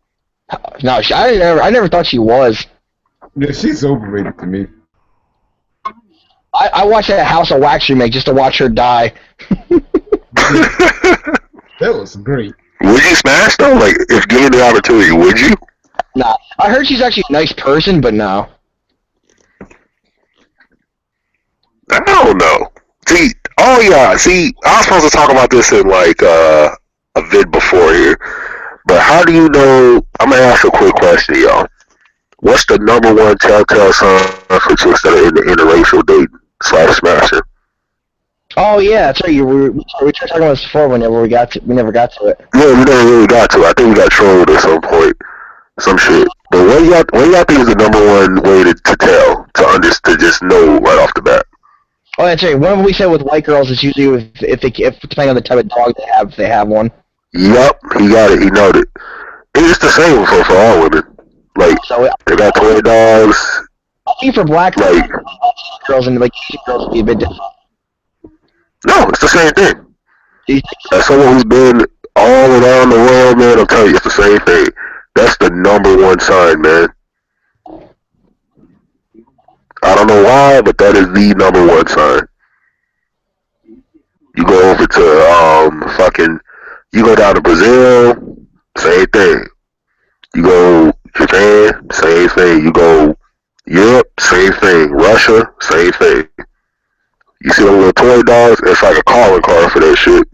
No, I never thought she was. yeah, she's overrated to me. I watched that House of Wax remake just to watch her die. That was great. Would you smash though? Like, if given the opportunity, would you? Nah, I heard she's actually a nice person, but no. I don't know. See, I was supposed to talk about this in like a vid before here, but how do you know? I'm gonna ask a quick question, y'all. What's the number one telltale sign for chicks that are in the interracial dating / smashing? Oh yeah, that's right. We tried talking about this before. We never got to it. Yeah, we never really got to it. I think we got trolled at some point, some shit. But what do y'all think is the number one way to tell, to just know right off the bat? Oh, that's right. One of we said with white girls is usually if depending on the type of dog they have one. Yup, he got it. He noted. It's the same for all women. Like So they got toy dogs. I think for black Like girls and like Asian girls would be a bit different. no, it's the same thing. Do you As someone who's been all around the world, man, I'm telling you, it's the same thing. That's the number one sign, man. I don't know why, but that is the number one sign. You go over to you go down to Brazil, same thing. You go Japan, same thing. You go Europe, same thing. Russia, same thing. You see them little toy dogs, it's like a calling card for that shit.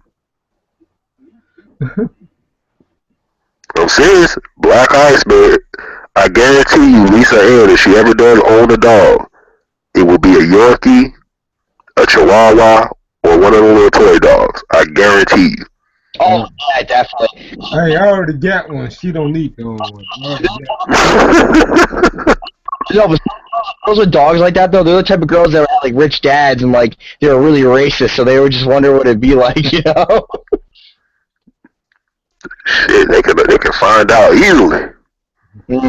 I'm serious. Black Ice, man. I guarantee you, Lisa Ann, if she ever does own a dog, it will be a Yorkie, a Chihuahua, or one of the little toy dogs. I guarantee you. Oh, yeah, definitely. Hey, I already got one. She don't need no one. I already got one. No, but girls with dogs like that though, they're the type of girls that are like rich dads and like they were really racist, so they would just wonder what it'd be like, you know? Shit, they can find out easily. Did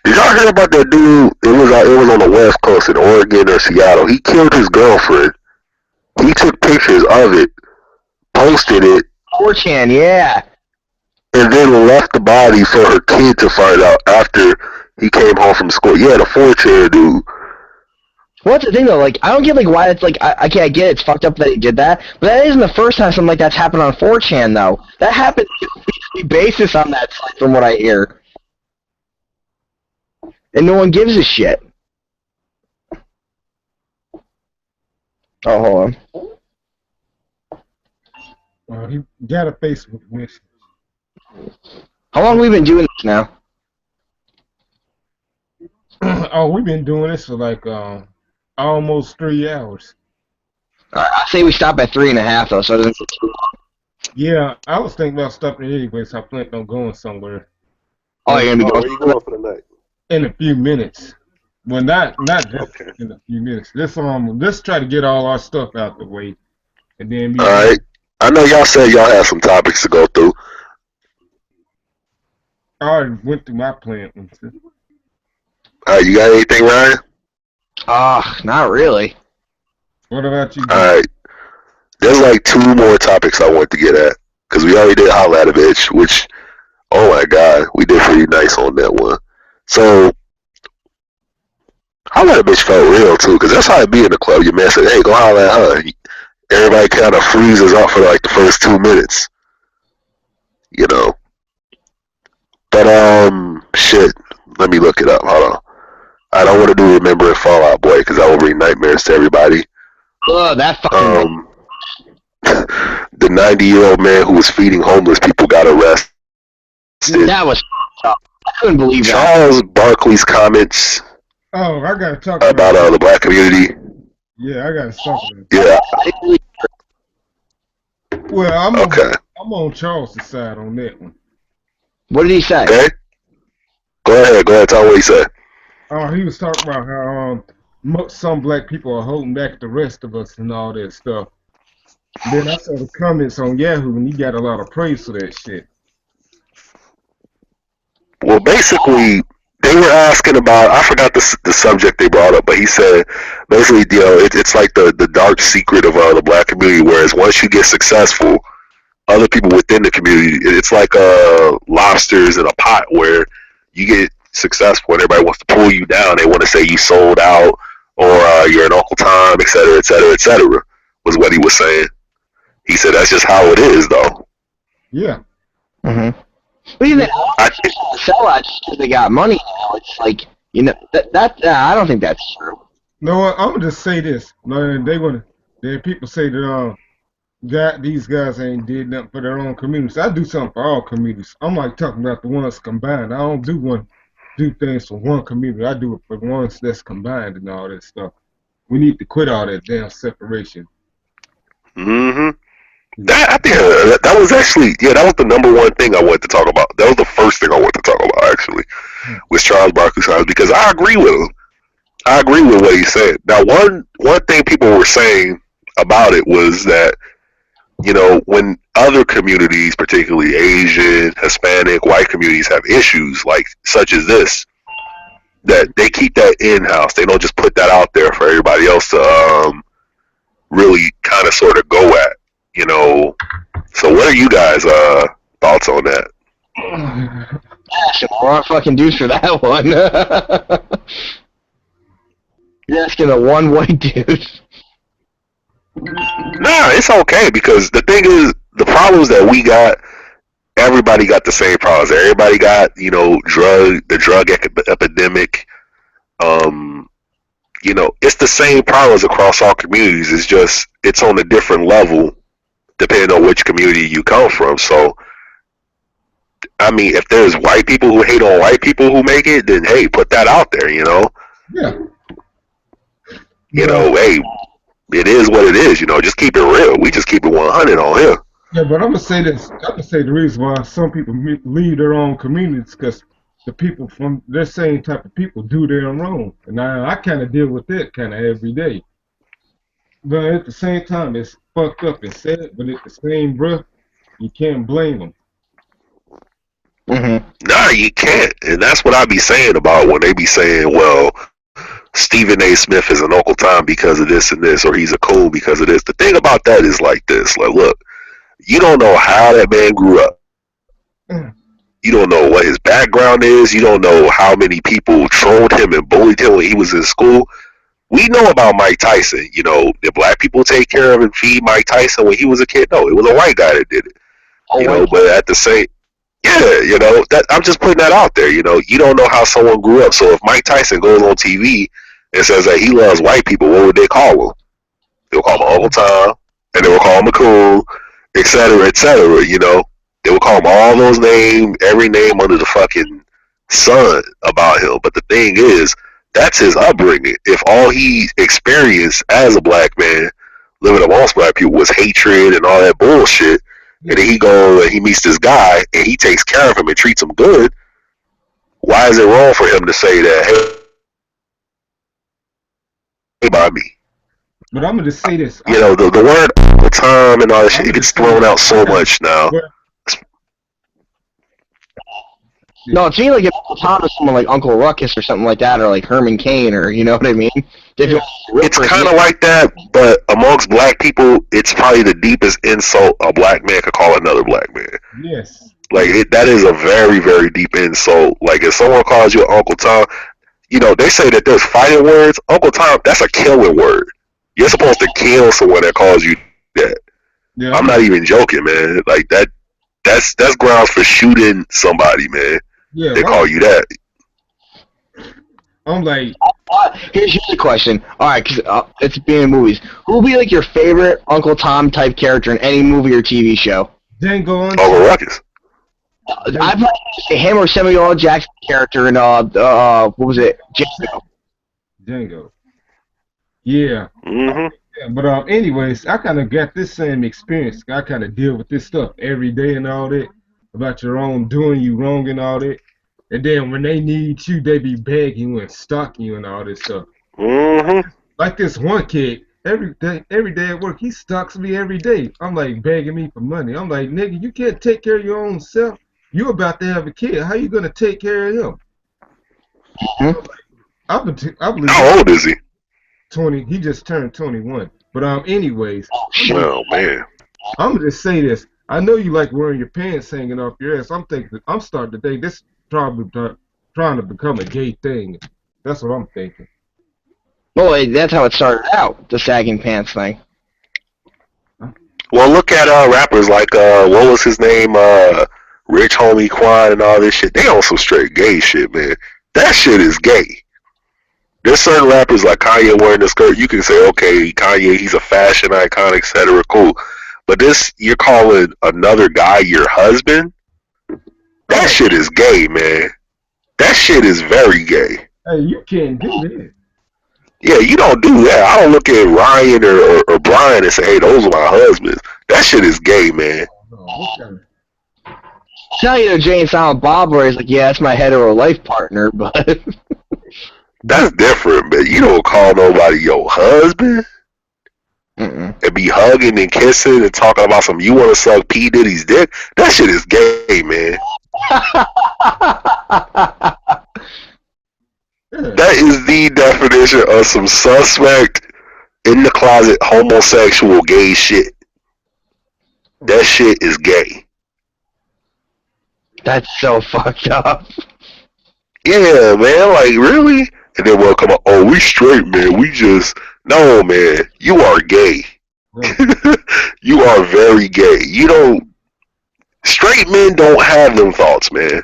y'all hear about that dude? It was on the West Coast in Oregon or Seattle. He killed his girlfriend. He took pictures of it, posted it, 4chan, yeah. and then left the body for her kid to find out after he came home from school. Yeah, the 4chan dude. What's the thing though? Like, I don't get like why it's like I can't get it. It's fucked up that he did that, but that isn't the first time something like that's happened on 4chan though. That happens on a weekly basis on that site, from what I hear, and no one gives a shit. Oh, hold on. He got a Facebook message. How long have we been doing this now? Oh, we've been doing this for like almost 3 hours. I say we stop at 3.5 though, so it doesn't get too long. Yeah, I was thinking about stopping anyway, so I planned on going somewhere Oh, you're gonna be Where going. you going for the night? in a few minutes. Well, not just Okay. in a few minutes. Let's try to get all our stuff out the way, and then All right. I know y'all said y'all had some topics to go through. I already went through my plan. All right, you got anything, Ryan? Not really. What about you? All right. There's like 2 more topics I want to get at because we already did Holla at a Bitch, which, oh my God, we did pretty nice on that one. So, Holla at a Bitch felt real too because that's how it be in the club. Your man said, "Hey, go holla at her." Everybody kind of freezes up for like the first 2 minutes, you know. But shit. Let me look it up. Hold on. I don't want to do Remembering Fallout Boy because that will bring nightmares to everybody. Oh, that fucking. The 90-year-old man who was feeding homeless people got arrested. That was. I couldn't believe that. Charles Barkley's comments Oh, I gotta talk about the black community. Yeah, I gotta talk about it. Yeah. Well, I'm Okay. on Charles' side on that one. What did he say? Okay. Go ahead. Tell me what he said. He was talking about how some black people are holding back the rest of us and all that stuff. Then I saw the comments on Yahoo, and he got a lot of praise for that shit. Well, basically, they were asking about, I forgot the subject they brought up, but he said, basically, you know, it's like the dark secret of the black community, whereas once you get successful, other people within the community, it's like lobsters in a pot where you get successful and everybody wants to pull you down. They want to say you sold out or you're an Uncle Tom, et cetera, et cetera, et cetera, was what he was saying. He said that's just how it is, though. Yeah. Mm-hmm. But even sell out just because they got money now. It's like, you know, I don't think that's true. No, I'm gonna just say this. Man, people say that these guys ain't did nothing for their own communities. I do something for all communities. I'm like talking about the ones combined. I don't do things for one community. I do it for the ones that's combined and all that stuff. We need to quit all that damn separation. Mm-hmm. I think that was actually, that was the number one thing I wanted to talk about. That was the first thing I wanted to talk about, actually, was Charles Barkley's comments, because I agree with him. I agree with what he said. Now, one thing people were saying about it was that when other communities, particularly Asian, Hispanic, white communities, have issues like such as this, that they keep that in house. They don't just put that out there for everybody else to really kind of sort of go at. So what are you guys thoughts on that? Wrong fucking dudes for that one. You're asking a one white dude. Nah, it's okay, because the thing is, the problems that we got, everybody got the same problems. Everybody got, the drug epidemic. It's the same problems across all communities. It's just, it's on a different level depending on which community you come from. So, I mean, if there's white people who hate on white people who make it, then hey, put that out there, Yeah. Hey, it is what it is, just keep it real. We just keep it 100 on here. Yeah, but I'm gonna say this. I'm gonna say the reason why some people leave their own communities, because the people from their same type of people do their wrong, and I kind of deal with that kind of every day. But at the same time, it's fucked up and sad. But at the same breath, you can't blame them. Mm-hmm. Nah, you can't, and that's what I be saying about when they be saying, well, Stephen A. Smith is an Uncle Tom because of this and this, or he's a coon because of this. The thing about that is like this. Like, look, you don't know how that man grew up. You don't know what his background is. You don't know how many people trolled him and bullied him when he was in school. We know about Mike Tyson. Did black people take care of and feed Mike Tyson when he was a kid? No, it was a white guy that did it. But at the same, that I'm just putting that out there. You don't know how someone grew up. So if Mike Tyson goes on TV and says that he loves white people, what would they call him? They'll call him Uncle Tom, and they will call him a coon, et cetera, et cetera. They will call him all those names, every name under the fucking sun about him. But the thing is, that's his upbringing. If all he experienced as a black man living amongst black people was hatred and all that bullshit, and then he goes and he meets this guy and he takes care of him and treats him good, why is it wrong for him to say that, hey, by me? But I'm gonna just say this. The word Uncle Tom and all that shit, it gets thrown out so much now. No, it seems like if Uncle Tom is someone like Uncle Ruckus or something like that, or like Herman Cain, or you know what I mean? It's kind of like that, but amongst black people, it's probably the deepest insult a black man could call another black man. Yes. Like, that is a very, very deep insult. Like, if someone calls you Uncle Tom, they say that there's fighting words. Uncle Tom, that's a killing word. You're supposed to kill someone that calls you that. Yeah. I'm not even joking, man. Like, that's grounds for shooting somebody, man. Yeah, they call you that. I'm like, here's the question. All right, because it's being in movies. Who will be like your favorite Uncle Tom type character in any movie or TV show? Django. Uncle Ruckus. I've heard him or Samuel L. Jackson character in what was it? Django. Yeah. Mm-hmm. Yeah, but anyways, I kind of got this same experience. I kind of deal with this stuff every day and all that. About your own doing you wrong and all that. And then when they need you, they be begging you and stalking you and all this stuff. Mm-hmm. Like this one kid, every day at work, he stalks me every day. I'm like, begging me for money. I'm like, nigga, you can't take care of your own self. You about to have a kid. How you gonna take care of him? Mm-hmm. I believe. How old is he? 20. He just turned 21. But anyways. Oh man. I'm gonna just say this. I know you like wearing your pants hanging off your ass. I'm starting to think this probably trying to become a gay thing. That's what I'm thinking. Well, that's how it started out, the sagging pants thing. Well, look at rappers like what was his name? Rich Homie Quan and all this shit. They on some straight gay shit, man. That shit is gay. There's certain rappers like Kanye wearing a skirt. You can say, okay, Kanye, he's a fashion icon, etc. Cool. But this, you're calling another guy your husband? That shit is gay, man. That shit is very gay. Hey, you can't do that. Yeah, you don't do that. I don't look at Ryan or Brian and say, hey, those are my husbands. That shit is gay, man. Now, Jay and Silent Bob, where he's like, yeah, that's my hetero life partner, but... That's different, but you don't call nobody your husband. and be hugging and kissing and talking about some you want to suck P Diddy's dick. That shit is gay, man. That is the definition of some suspect in the closet homosexual gay shit. That shit is gay. That's so fucked up. Yeah, man, like really? And then we'll come up, oh, we straight, man. We just no, man. You are gay. You are very gay. You don't. Straight men don't have them thoughts, man.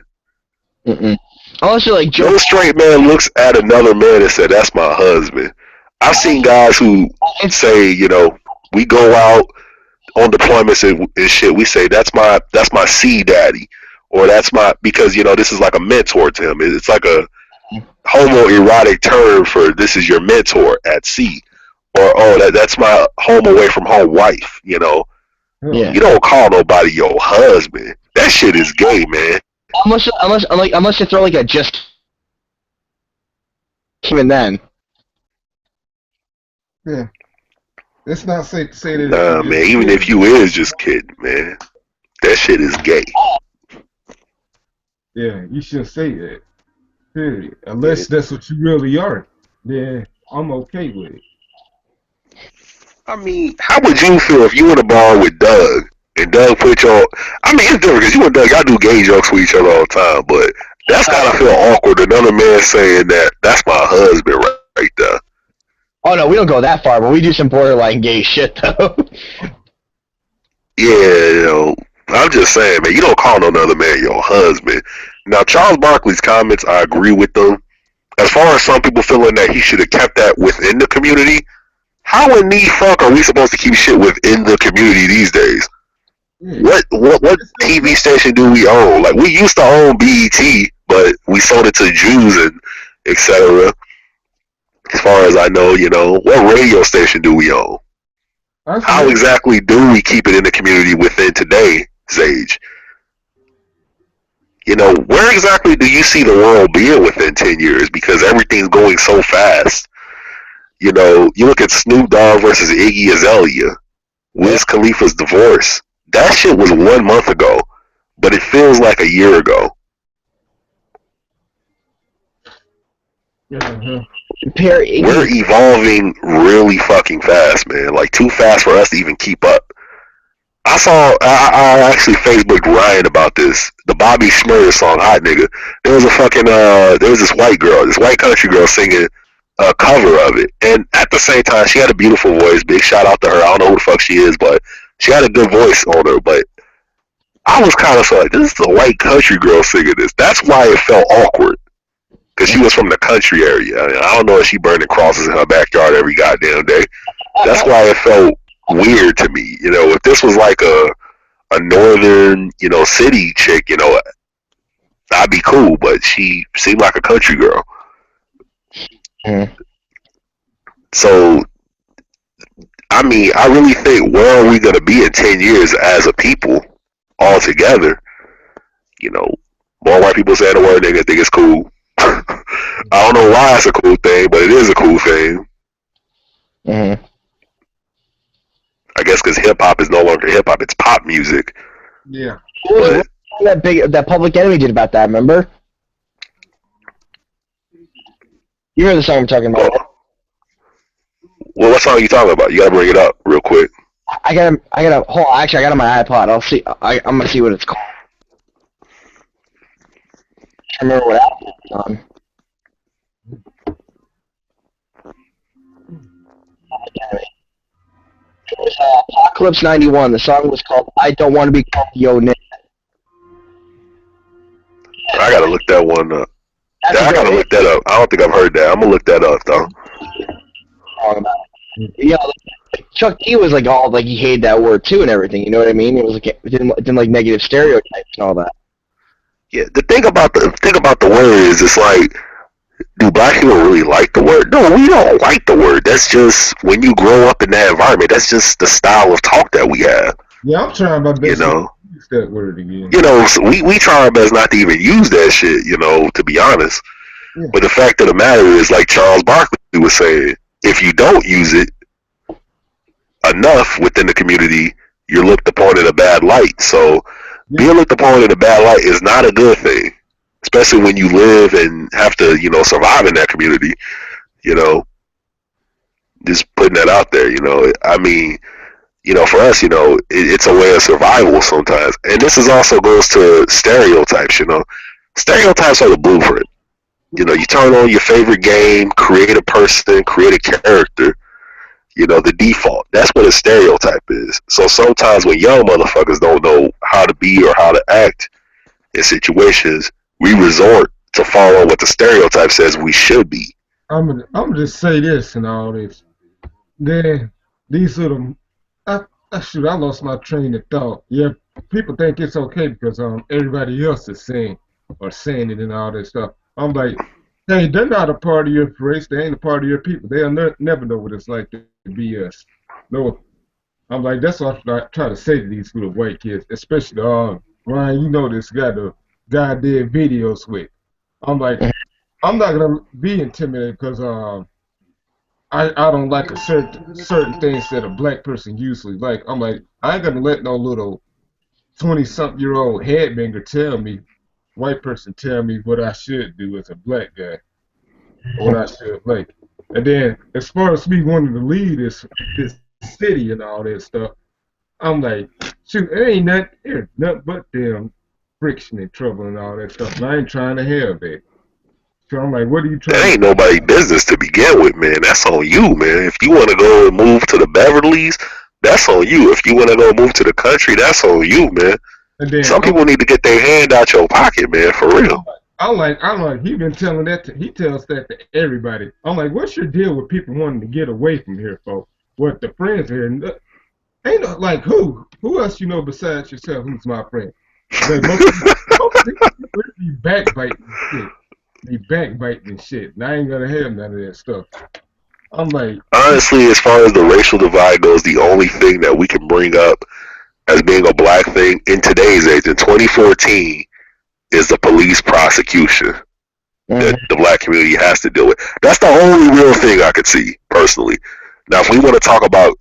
Also, like No straight man looks at another man and said, "That's my husband." I've seen guys who say, you know, we go out on deployments and shit. We say that's my C daddy, or that's my, because you know this is like a mentor to him. It's like a homoerotic term for this is your mentor at sea, or oh that's my home away from home wife. You know, you don't call nobody your husband. That shit is gay, man. Unless you throw like a just even then. Yeah. It's not safe to say that. Nah, man. Even if you is just kidding, man, that shit is gay. Yeah, you shouldn't say that. Period. Unless that's what you really are, then I'm okay with it. I mean, how would you feel if you in a bar with Doug and Doug put your? I mean, it's different because you and Doug, y'all do gay jokes with each other all the time, but that's gotta feel awkward. Another man saying that's my husband right there. Oh no, we don't go that far, but we do some borderline gay shit though. Yeah, you know, I'm just saying, man, you don't call no other man your husband. Now, Charles Barkley's comments, I agree with them. As far as some people feeling that he should have kept that within the community, how in the fuck are we supposed to keep shit within the community these days? What TV station do we own? Like, we used to own BET, but we sold it to Jews and etc. As far as I know, you know, what radio station do we own? How exactly do we keep it in the community within today's age? You know, where exactly do you see the world being within 10 years? Because everything's going so fast. You know, you look at Snoop Dogg versus Iggy Azalea, Wiz Khalifa's divorce. That shit was 1 month ago, but it feels like a year ago. We're evolving really fucking fast, man. Like, too fast for us to even keep up. I actually Facebooked Ryan about this. The Bobby Shmurda song, Hot Nigga. There was this white girl, this white country girl singing a cover of it. And at the same time, she had a beautiful voice. Big shout out to her. I don't know who the fuck she is, but she had a good voice on her. But I was kind of like, this is a white country girl singing this. That's why it felt awkward. Because she was from the country area. I mean, I don't know if she burning crosses in her backyard every goddamn day. That's why it felt weird to me. You know, if this was like a northern, you know, city chick, you know, I'd be cool. But she seemed like a country girl. So, I mean, I really think, where are we going to be in 10 years as a people all together? You know, more white people saying the word nigga think it's cool. I don't know why it's a cool thing, but it is a cool thing. I guess because hip-hop is no longer hip-hop, it's pop music. Yeah. But that Public Enemy did about that, remember? You heard the song I'm talking about. Well, what song are you talking about? You gotta bring it up real quick. I gotta hold on, actually I got it on my iPod. I'm gonna see what it's called. I remember what album it was on. It was Apocalypse 91. The song was called I Don't Want to Be Called Yo Nigga. I gotta look that one up. I gotta look that up. I don't think I've heard that. I'm gonna look that up though. Yeah, like Chuck D was like all like he hated that word too and everything. You know what I mean? It was like it didn't like negative stereotypes and all that. Yeah, the thing about the word is, it's like, do black people really like the word? No, we don't like the word. That's just, when you grow up in that environment, that's just the style of talk that we have. Yeah, I'm trying my best you know? to use that word again. You know, so we try our best not to even use that shit, you know, to be honest. Yeah. But the fact of the matter is, like Charles Barkley was saying, if you don't use it, enough within the community, you're looked upon in a bad light. So being looked upon in a bad light is not a good thing, especially when you live and have to, survive in that community. You know, just putting that out there. I mean, for us, it's a way of survival sometimes. And this is also goes to stereotypes. Stereotypes are the blueprint. You turn on your favorite game, create a person, create a character. The default. That's what a stereotype is. So sometimes when young motherfuckers don't know how to be or how to act in situations, we resort to follow what the stereotype says we should be. I'm gonna just say this and all this. Then these little, shoot, I lost my train of thought. Yeah, people think it's okay because everybody else is saying it and all that stuff. I'm like, hey, they're not a part of your race. They ain't a part of your people. They'll never know what it's like to be us. No, I'm like, that's what I try to say to these little white kids, especially Ryan. You know this guy, the guy I did videos with. I'm like, I'm not gonna be intimidated because I don't like a certain things that a black person usually like. I'm like, I ain't gonna let no little 20-something-year-old headbanger tell me, white person tell me what I should do as a black guy, or what I should like. And then as far as me wanting to lead this city and all that stuff, I'm like, shoot, it ain't nothing but damn friction and trouble and all that stuff. And I ain't trying to have that. So I'm like, what are you trying That ain't nobody's business to begin with, man. That's on you, man. If you want to go and move to the Beverlys, that's on you. If you want to go move to the country, that's on you, man. And then, some people need to get their hand out your pocket, man, for real. I'm like, he been telling that he tells that to everybody. I'm like, what's your deal with people wanting to get away from here, folks? What the friends here? Ain't no, like who else you know besides yourself? Who's my friend? Like, most people be backbiting shit. Be backbiting and shit. And I ain't gonna have none of that stuff. I'm like, honestly, as far as the racial divide goes, the only thing that we can bring up as being a black thing in today's age, in 2014, is the police prosecution that the black community has to deal with. That's the only real thing I could see, personally. Now, if we want to talk about,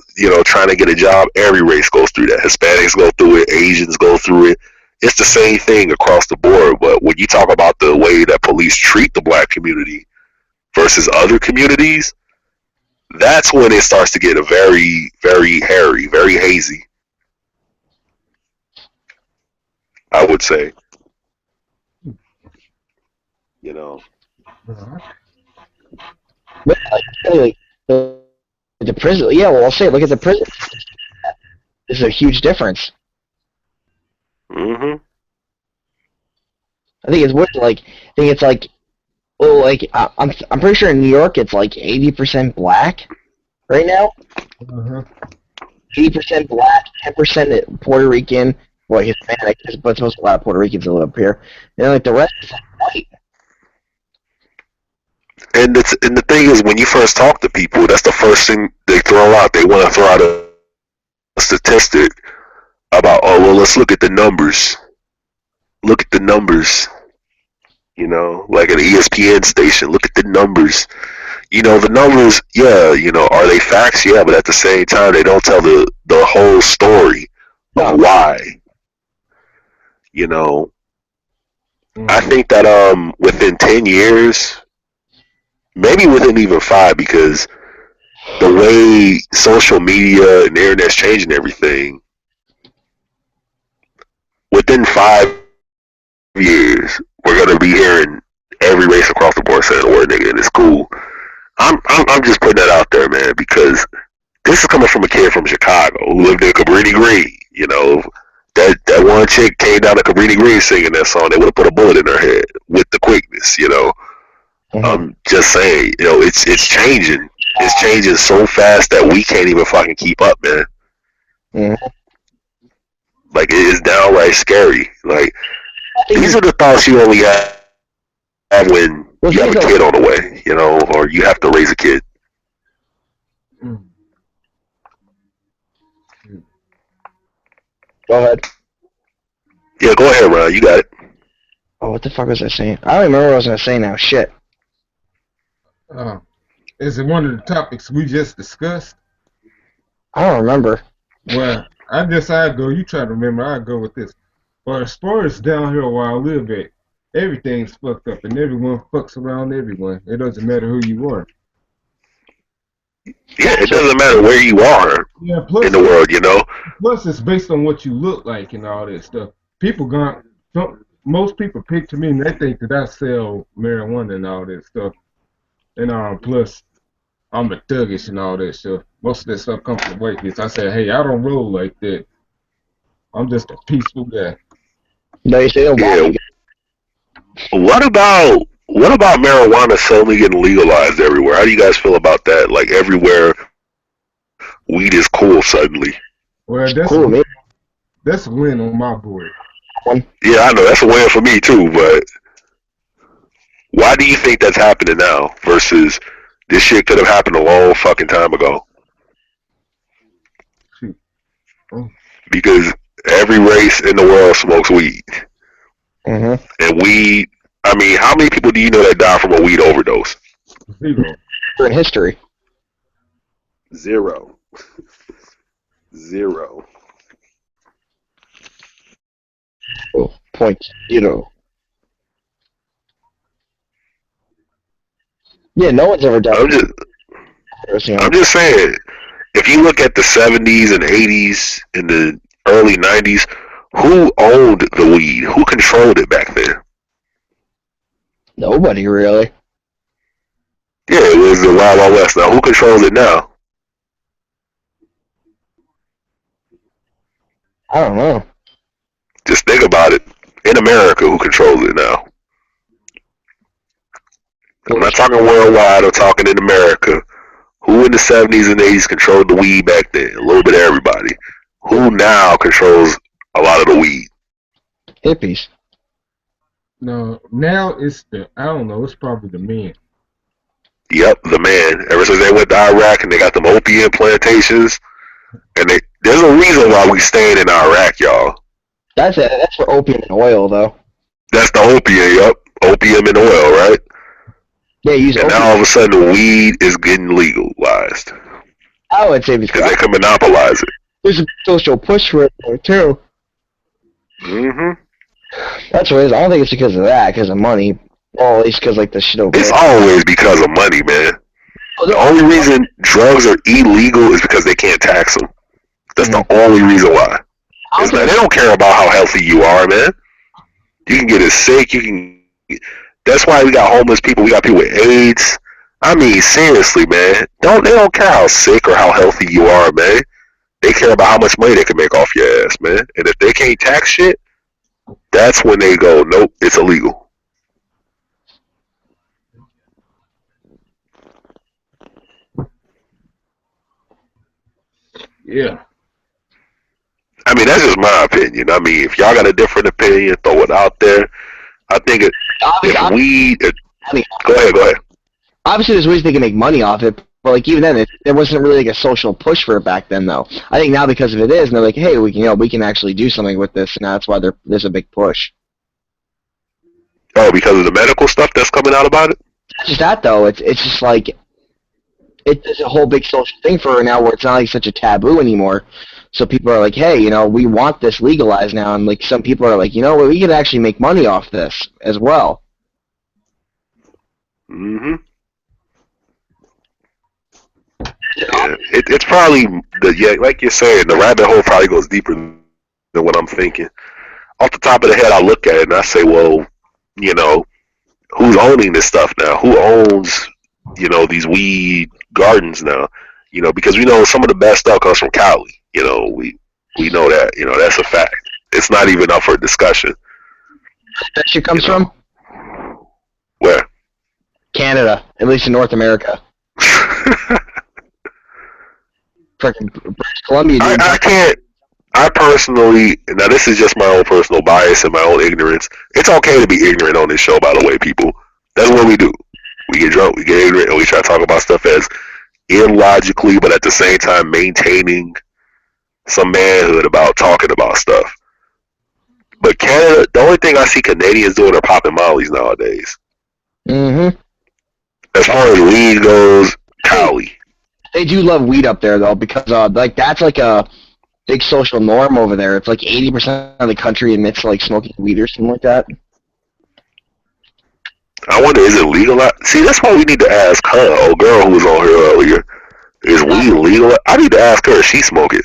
trying to get a job, every race goes through that. Hispanics go through it. Asians go through it. It's the same thing across the board. But when you talk about the way that police treat the black community versus other communities, that's when it starts to get a very, very hairy, very hazy, I would say. Like, the prison, yeah, well, I'll say, look at the prison. There's a huge difference. Mm-hmm. I think it's well, like, I'm pretty sure in New York it's like 80% black right now. 80% black, 10% Puerto Rican, well, Hispanic, but it's supposed to be a lot of Puerto Ricans that live up here. And like the rest is white. And the thing is, when you first talk to people, that's the first thing they throw out. They want to throw out a statistic about, oh, well, let's look at the numbers. Look at the numbers. Like an ESPN station, look at the numbers. The numbers, yeah, are they facts? Yeah, but at the same time, they don't tell the whole story of why. I think that within 10 years, maybe within even 5, because the way social media and the internet's changing everything, within 5 years, we're gonna be hearing every race across the board saying the word nigga, and it's cool. I'm just putting that out there, man, because this is coming from a kid from Chicago who lived in Cabrini Green. That one chick came down to Cabrini Green singing that song, they would have put a bullet in her head with the quickness. I'm just saying, it's changing. It's changing so fast that we can't even fucking keep up, man. Like, it is downright scary. Like, these are the thoughts you only have when you have a kid on the way, or you have to raise a kid. Go ahead. Yeah, go ahead, Ron. You got it. Oh, what the fuck was I saying? I don't remember what I was going to say now. Shit. Is it one of the topics we just discussed? I don't remember. Well, I guess I go. You try to remember. I go with this. But as far as down here where I live at, everything's fucked up, and everyone fucks around everyone. It doesn't matter who you are. Yeah, it doesn't matter where you are Yeah. in the world, you know. Plus, it's based on what you look like and all that stuff. People gone. Most people picture me and they think that I sell marijuana and all that stuff. And plus, I'm a thuggish and all that stuff. Most of that stuff comes from white kids. I say, hey, I don't roll like that. I'm just a peaceful guy. No, you say Yeah. What about marijuana suddenly getting legalized everywhere? How do you guys feel about that? Like everywhere, weed is cool suddenly. Well, that's cool, man. That's a win on my board. Yeah, I know that's a win for me too. But why do you think that's happening now versus this shit could have happened a long fucking time ago? Oh. Because every race in the world smokes weed, Mm-hmm. and weed. I mean, how many people do you know that die from a weed overdose? Zero. In history. Zero. Zero. Oh, 0.0. Yeah, no one's ever done I'm just saying, if you look at the 70s and 80s and the early 90s, who owned the weed? Who controlled it back then? Nobody really. Yeah, it was the Wild Wild West. Now, who controls it now? I don't know. Just think about it. In America, who controls it now? I'm not talking worldwide. I'm talking in America. Who in the 70s and 80s controlled the weed back then? A little bit of everybody. Who now controls a lot of the weed? Hippies. No, now it's I don't know, it's probably the men. Yep, the man. Ever since they went to Iraq and they got them opium plantations, and there's a reason why we staying in Iraq, y'all. That's it. That's for opium and oil, though. That's the opium, yep. Opium and oil, right? Yeah, use and opium. now all of a sudden weed is getting legalized. I would say because they can monopolize it. There's a social push for it, though, too. Mm-hmm. That's what it is. I don't think it's because of that, because of money. Well, at least because, like, the shit over It's there. always because of money, man. The only reason drugs are illegal is because they can't tax them. That's the only reason why. It's like, they don't care about how healthy you are, man. You can get as sick. You can. That's why we got homeless people. We got people with AIDS. I mean, seriously, man. They don't care how sick or how healthy you are, man. They care about how much money they can make off your ass, man. And if they can't tax shit, that's when they go, nope, it's illegal. Yeah. I mean, that's just my opinion. I mean, if y'all got a different opinion, throw it out there. I think if weed... Go ahead. Obviously, there's ways they can make money off it, but, like, even then, there wasn't really, like, a social push for it back then, though. I think now because of it is, and they're like, hey, we can actually do something with this, and that's why there's a big push. Oh, because of the medical stuff that's coming out about it? Not just that, though. It's just, like, it's a whole big social thing for her now where it's not, like, such a taboo anymore. So people are like, hey, we want this legalized now, and, like, some people are like, we can actually make money off this as well. Mm-hmm. Yeah, it's probably like you're saying, the rabbit hole probably goes deeper than what I'm thinking. Off the top of the head, I look at it and I say, well, who's owning this stuff now? Who owns, these weed gardens now? Because we know some of the best stuff comes from Cali. We know that. That's a fact. It's not even up for discussion. That shit comes from? Where? Canada, at least in North America. Freaking British Columbia, dude. I personally, now this is just my own personal bias and my own ignorance. It's okay to be ignorant on this show, by the way, people. That's what we do. We get drunk, we get ignorant, and we try to talk about stuff as illogically, but at the same time maintaining some manhood about talking about stuff. But Canada, the only thing I see Canadians doing are popping mollies nowadays. Mm-hmm. As far as weed goes, Cali. They do love weed up there though, because like that's like a big social norm over there. It's like 80% of the country admits like smoking weed or something like that. I wonder, is it legal? See, that's why we need to ask her, old girl who was on here earlier. Is weed legal? I need to ask her if she smoke it.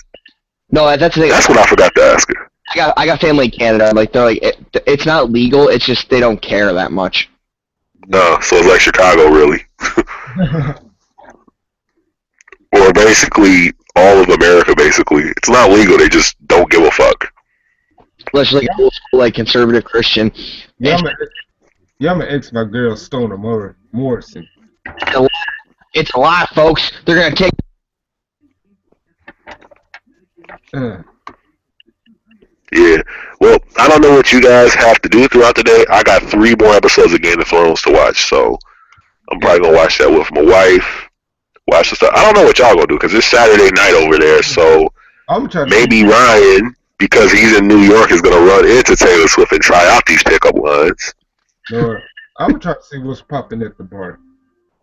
No, that's the thing. That's what I forgot to ask her. I got family in Canada. Like they're like it's not legal. It's just they don't care that much. No, so it's like Chicago, really. Or basically all of America. Basically, it's not legal. They just don't give a fuck. Unless you're like old school, like conservative Christian. Yeah, I'm an ex my girl Stoner Morrison. It's a lot, folks. They're gonna take. Yeah. Well, I don't know what you guys have to do throughout the day. I got 3 more episodes of Game of Thrones to watch, so I'm probably gonna watch that with my wife. Watch the stuff. I don't know what y'all gonna do because it's Saturday night over there, so maybe Ryan, because he's in New York, is gonna run into Taylor Swift and try out these pickup lines. No, I'm trying to see what's popping at the bar.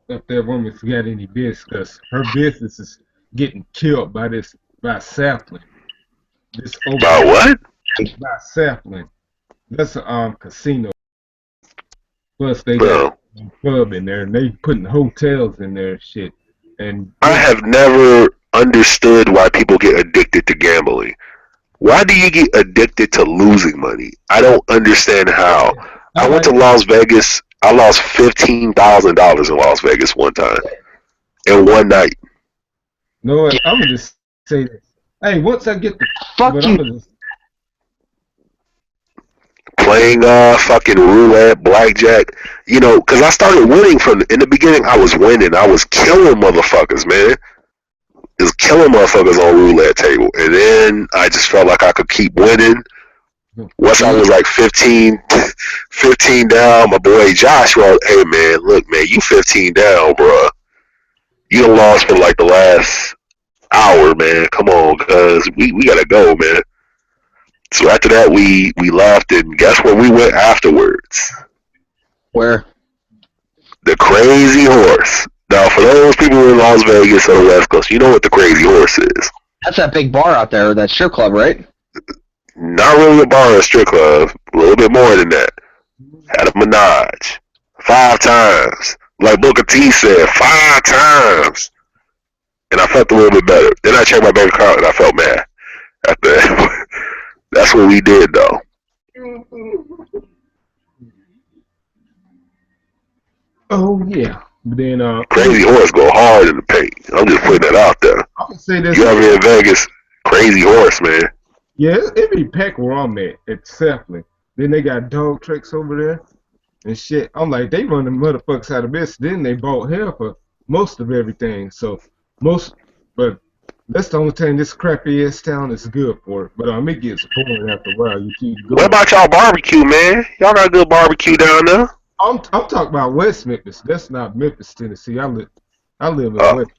If that woman's got any business, because her business is getting killed by sapling. By what? By sapling. That's a casino. Plus they got a club in there, and they putting hotels in there and shit. And I have never understood why people get addicted to gambling. Why do you get addicted to losing money? I don't understand how. I went to Las Vegas. I lost $15,000 in Las Vegas one time in one night. No, I'm gonna just say this. Hey, once I get the playing fucking roulette, blackjack, you know, because I started winning in the beginning. I was winning. I was killing motherfuckers, man. Just killing motherfuckers on roulette table, and then I just felt like I could keep winning. Once I was like 15 down, my boy Josh wrote, "Hey man, look man, you 15 down, bruh. You done lost for like the last hour, man. Come on, cuz we gotta go, man." So after that, we left, and guess where we went afterwards? Where? The Crazy Horse. Now, for those people in Las Vegas or the West Coast, you know what the Crazy Horse is. That's that big bar out there, that strip club, right? Not really a bar or a strip club. A little bit more than that. Had a Minaj. 5 times. Like Booker T said, 5 times. And I felt a little bit better. Then I checked my bank account and I felt mad. After that. That's what we did, though. Oh, yeah. But then, Crazy Horse go hard in the paint. I'm just putting that out there. I can say this. You ever in Vegas? Crazy Horse, man. Yeah, it be packed where I'm at Sapling. Then they got dog tricks over there and shit. I'm like, they run the motherfuckers out of business. Then they bought hell for most of everything. So, but that's the only thing this crappy ass town is good for. But it gets boring after a while. You keep going. What about y'all barbecue, man? Y'all got good barbecue down there? I'm talking about West Memphis. That's not Memphis, Tennessee. I live in West Memphis.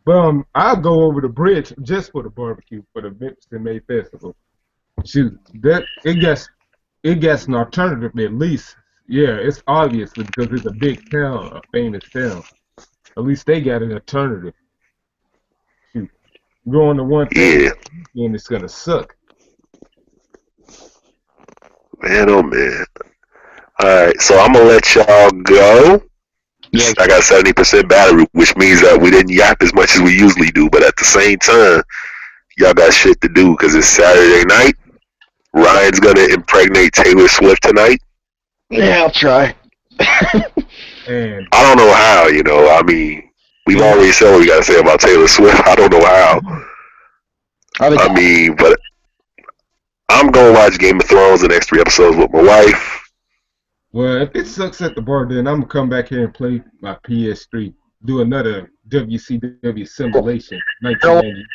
But I'll go over the bridge just for the barbecue for the Memphis and May Festival. Shoot, it gets an alternative at least. Yeah, it's obviously because it's a big town, a famous town. At least they got an alternative. Shoot, going to one thing and it's gonna suck. Man, oh man. Alright, so I'm gonna let y'all go. Yeah. I got 70% battery, which means that we didn't yap as much as we usually do, but at the same time, y'all got shit to do because it's Saturday night. Ryan's gonna impregnate Taylor Swift tonight. Yeah, I'll try. And I don't know how, you know. I mean, we've already said what we gotta say about Taylor Swift. I don't know how. I mean, but I'm gonna watch Game of Thrones the next 3 episodes with my wife. Well, if it sucks at the bar, then I'm gonna come back here and play my PS3, do another WCW simulation. 1990.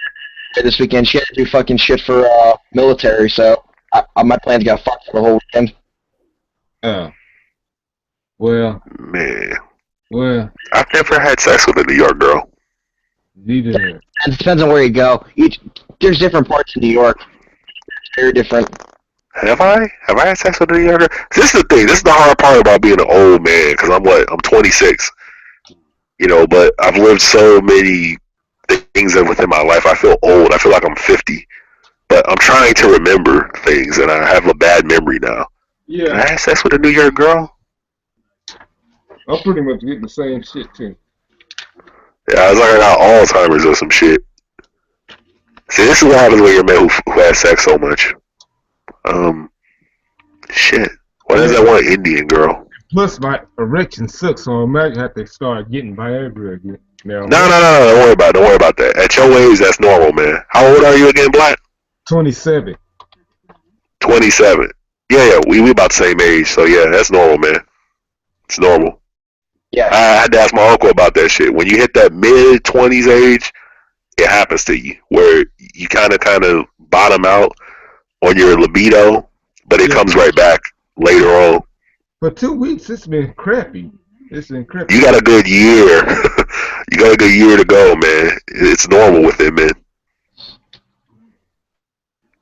This weekend, she had to do fucking shit for military, so my plans got fucked for the whole weekend. Well, man. Well, I've never had sex with a New York girl. Neither. It depends on where you go. There's different parts of New York. It's very different. Have I had sex with a New Yorker? This is the thing. This is the hard part about being an old man, because I'm 26. You know, but I've lived so many things within my life. I feel old. I feel like I'm 50. But I'm trying to remember things, and I have a bad memory now. Did I Yeah, have sex with a New York girl? I'm pretty much getting the same shit too. Yeah, I was like I got Alzheimer's or some shit. See, this is what happens when you're a man who has sex so much. Um, shit. What is Yeah. that one Indian girl? Plus, my erection sucks, so I might have to start getting Viagra again. Now, No, no, no, no. Don't worry about it. Don't worry about that. At your age, that's normal, man. How old are you again, Black? 27. 27. Yeah, yeah. We about the same age, so yeah, that's normal, man. It's normal. Yeah. I had to ask my uncle about that shit. When you hit that mid-20s age, it happens to you, where you kind of bottom out on your libido, but it Yeah. comes right back later on. For 2 weeks, it's been crappy. It's been crappy. You got a good year. You got a good year to go, man. It's normal with it, man.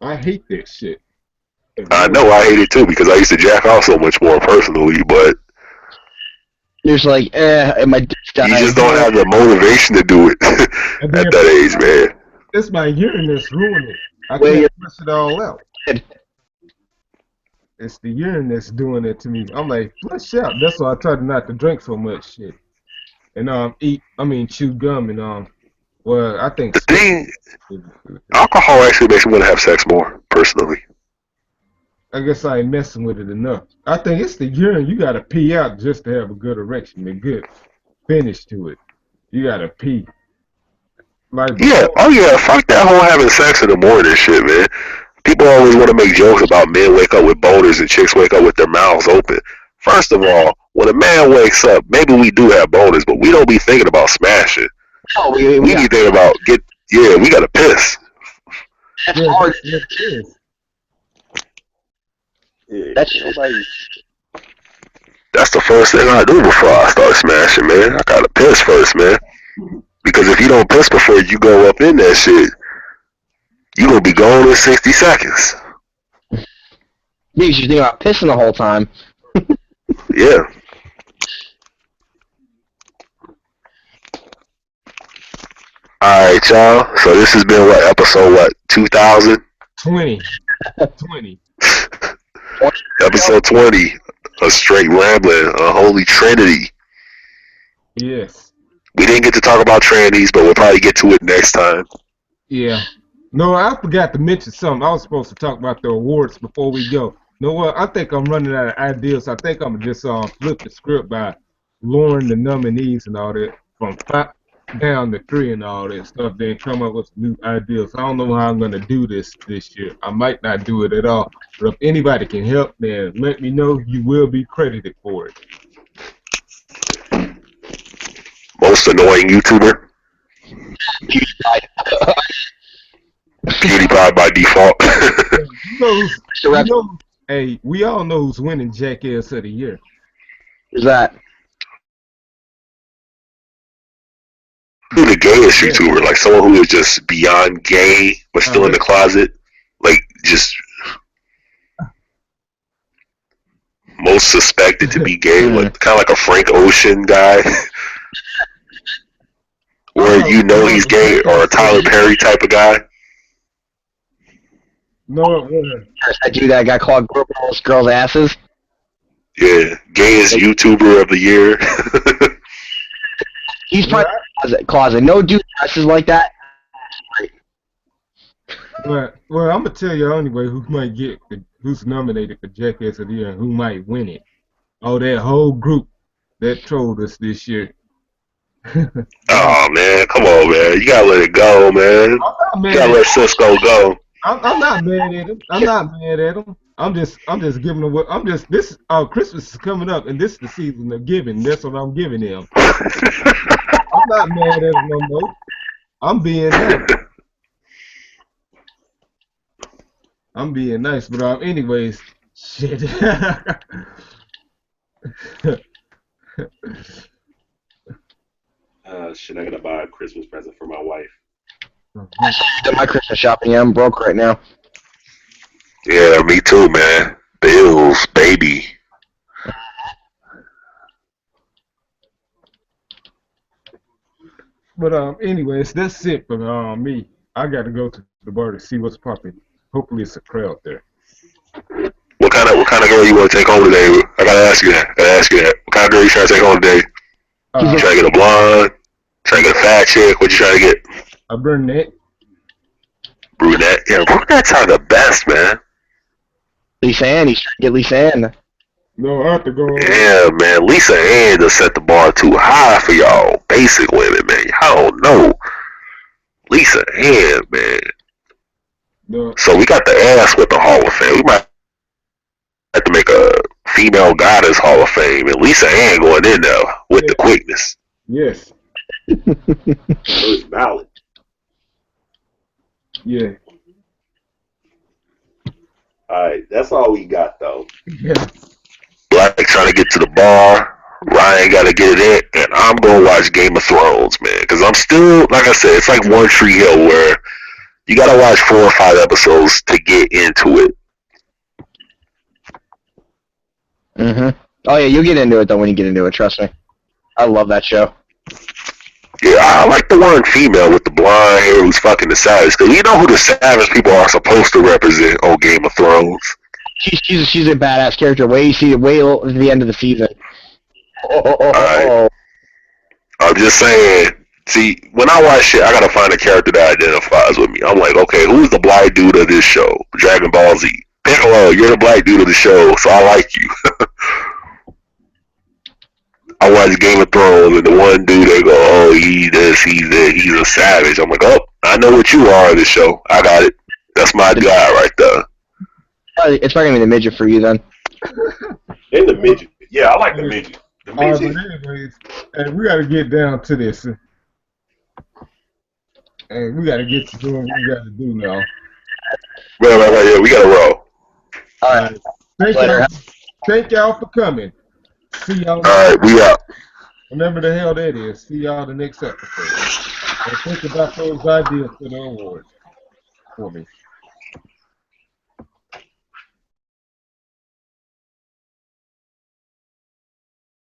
I hate that shit. I know I hate it too because I used to jack off so much more personally, but You're just like, and my dick's dying. you just don't have the motivation to do it And at then that age, man. it's my urine that's ruining it. I Well, can't flush it all out. Good. It's the urine that's doing it to me. I'm like, flush out. That's why I try to not to drink so much shit. And chew gum and well, I think The thing, alcohol actually makes me want to have sex more, personally. I guess I ain't messing with it enough. I think it's the urine you gotta pee out just to have a good erection, a good finish to it. You gotta pee. Like Yeah, oh yeah, fuck that whole having sex in the morning shit, man. People always want to make jokes about men wake up with boners and chicks wake up with their mouths open. First of all, when a man wakes up, maybe we do have boners, but we don't be thinking about smashing. Oh, We be thinking about we gotta piss. That's yeah, hard. it is. Yeah, That's that's the first thing I do before I start smashing, man. I gotta piss first, man. Because if you don't piss before you go up in that shit, you gonna be gone in 60 seconds. Because you think about pissing the whole time. Yeah. Alright, y'all. So this has been episode 2000? 20. 20. Episode 20. A straight rambling, a holy trinity. Yes. We didn't get to talk about trannies, but we'll probably get to it next time. Yeah. No, I forgot to mention something. I was supposed to talk about the awards before we go. You know what? I think I'm running out of ideas. I think I'm just flip the script by lowering the nominees and all that from 5 down to 3 and all that stuff. Then come up with some new ideas. I don't know how I'm gonna do this year. I might not do it at all. But if anybody can help, then let me know. You will be credited for it. Most annoying YouTuber? PewDiePie by default. Hey, we all know who's winning Jackass of the Year. Who's that? Who the gayest YouTuber? Like someone who is just beyond gay but still in the closet? Like just most suspected to be gay, like kind of like a Frank Ocean guy. Where you know he's gay, or a Tyler Perry type of guy. No, I do that guy called Girls Asses. Yeah, gayest YouTuber of the year. He's probably closet. No dude dresses like that. Well, I'm gonna tell you anyway who's nominated for Jackass of the Year and who might win it. Oh, that whole group that trolled us this year. Oh man, come on, man! You gotta let it go, man. You gotta let Cisco go. I'm not mad at him. I'm not mad at him. I'm just giving him what this. Christmas is coming up, and this is the season of giving. That's what I'm giving him. I'm not mad at him no more. I'm being nice. I'm being nice, but anyways, shit. Shit, I gotta buy a Christmas present for my wife. I did my Christmas shopping. Yeah, I'm broke right now. Yeah, me too, man. Bills, baby. But anyways, that's it for me. I got to go to the bar to see what's popping. Hopefully, it's a crowd there. What kind of girl you want to take home today? I gotta ask you that. What kind of girl you trying to take home today? You trying to get a blonde? Trying to get a fat chick? What you trying to get? A brunette. Brunette? Yeah, brunettes are the best, man. Lisa Ann, he's trying to get Lisa Ann. No, I have to go. Yeah, man. Lisa Ann just set the bar too high for y'all basic women, man. Y'all don't know. Lisa Ann, man. No. So we got the ass with the Hall of Fame. We might have to make a female goddess Hall of Fame, and Lisa Ann going in there with the quickness. Yes. It's valid. Yeah. Alright, that's all we got, though. Yeah. Black trying to get to the bar. Ryan got to get it in, and I'm going to watch Game of Thrones, man, because I'm still, like I said, it's like One Tree Hill where you got to watch 4 or 5 episodes to get into it. Oh, yeah, you'll get into it, though, when you get into it, trust me. I love that show. Yeah, I like the one female with the blonde hair who's fucking the savage, because you know who the savage people are supposed to represent on Game of Thrones. She's a badass character. Way at the end of the season. Alright. I'm just saying, see, when I watch shit, I gotta find a character that identifies with me. I'm like, okay, who's the black dude of this show? Dragon Ball Z. Piccolo, you're the black dude of the show, so I like you. I watch Game of Thrones, and the one dude, they go, oh, he's this, he's that, he's a savage. I'm like, oh, I know what you are in this show. I got it. That's my guy right there. It's probably gonna be the midget for you then. In the midget. Yeah, I like the midget. The All right, midget. but anyways, hey, we got to get down to this. Hey, we got to get to doing what we got to do now. Right, yeah, we gotta roll. Alright. Thank y'all for coming. See y'all. Alright, we out. Whenever the hell that is. See y'all the next episode. And think about those ideas for the awards for me.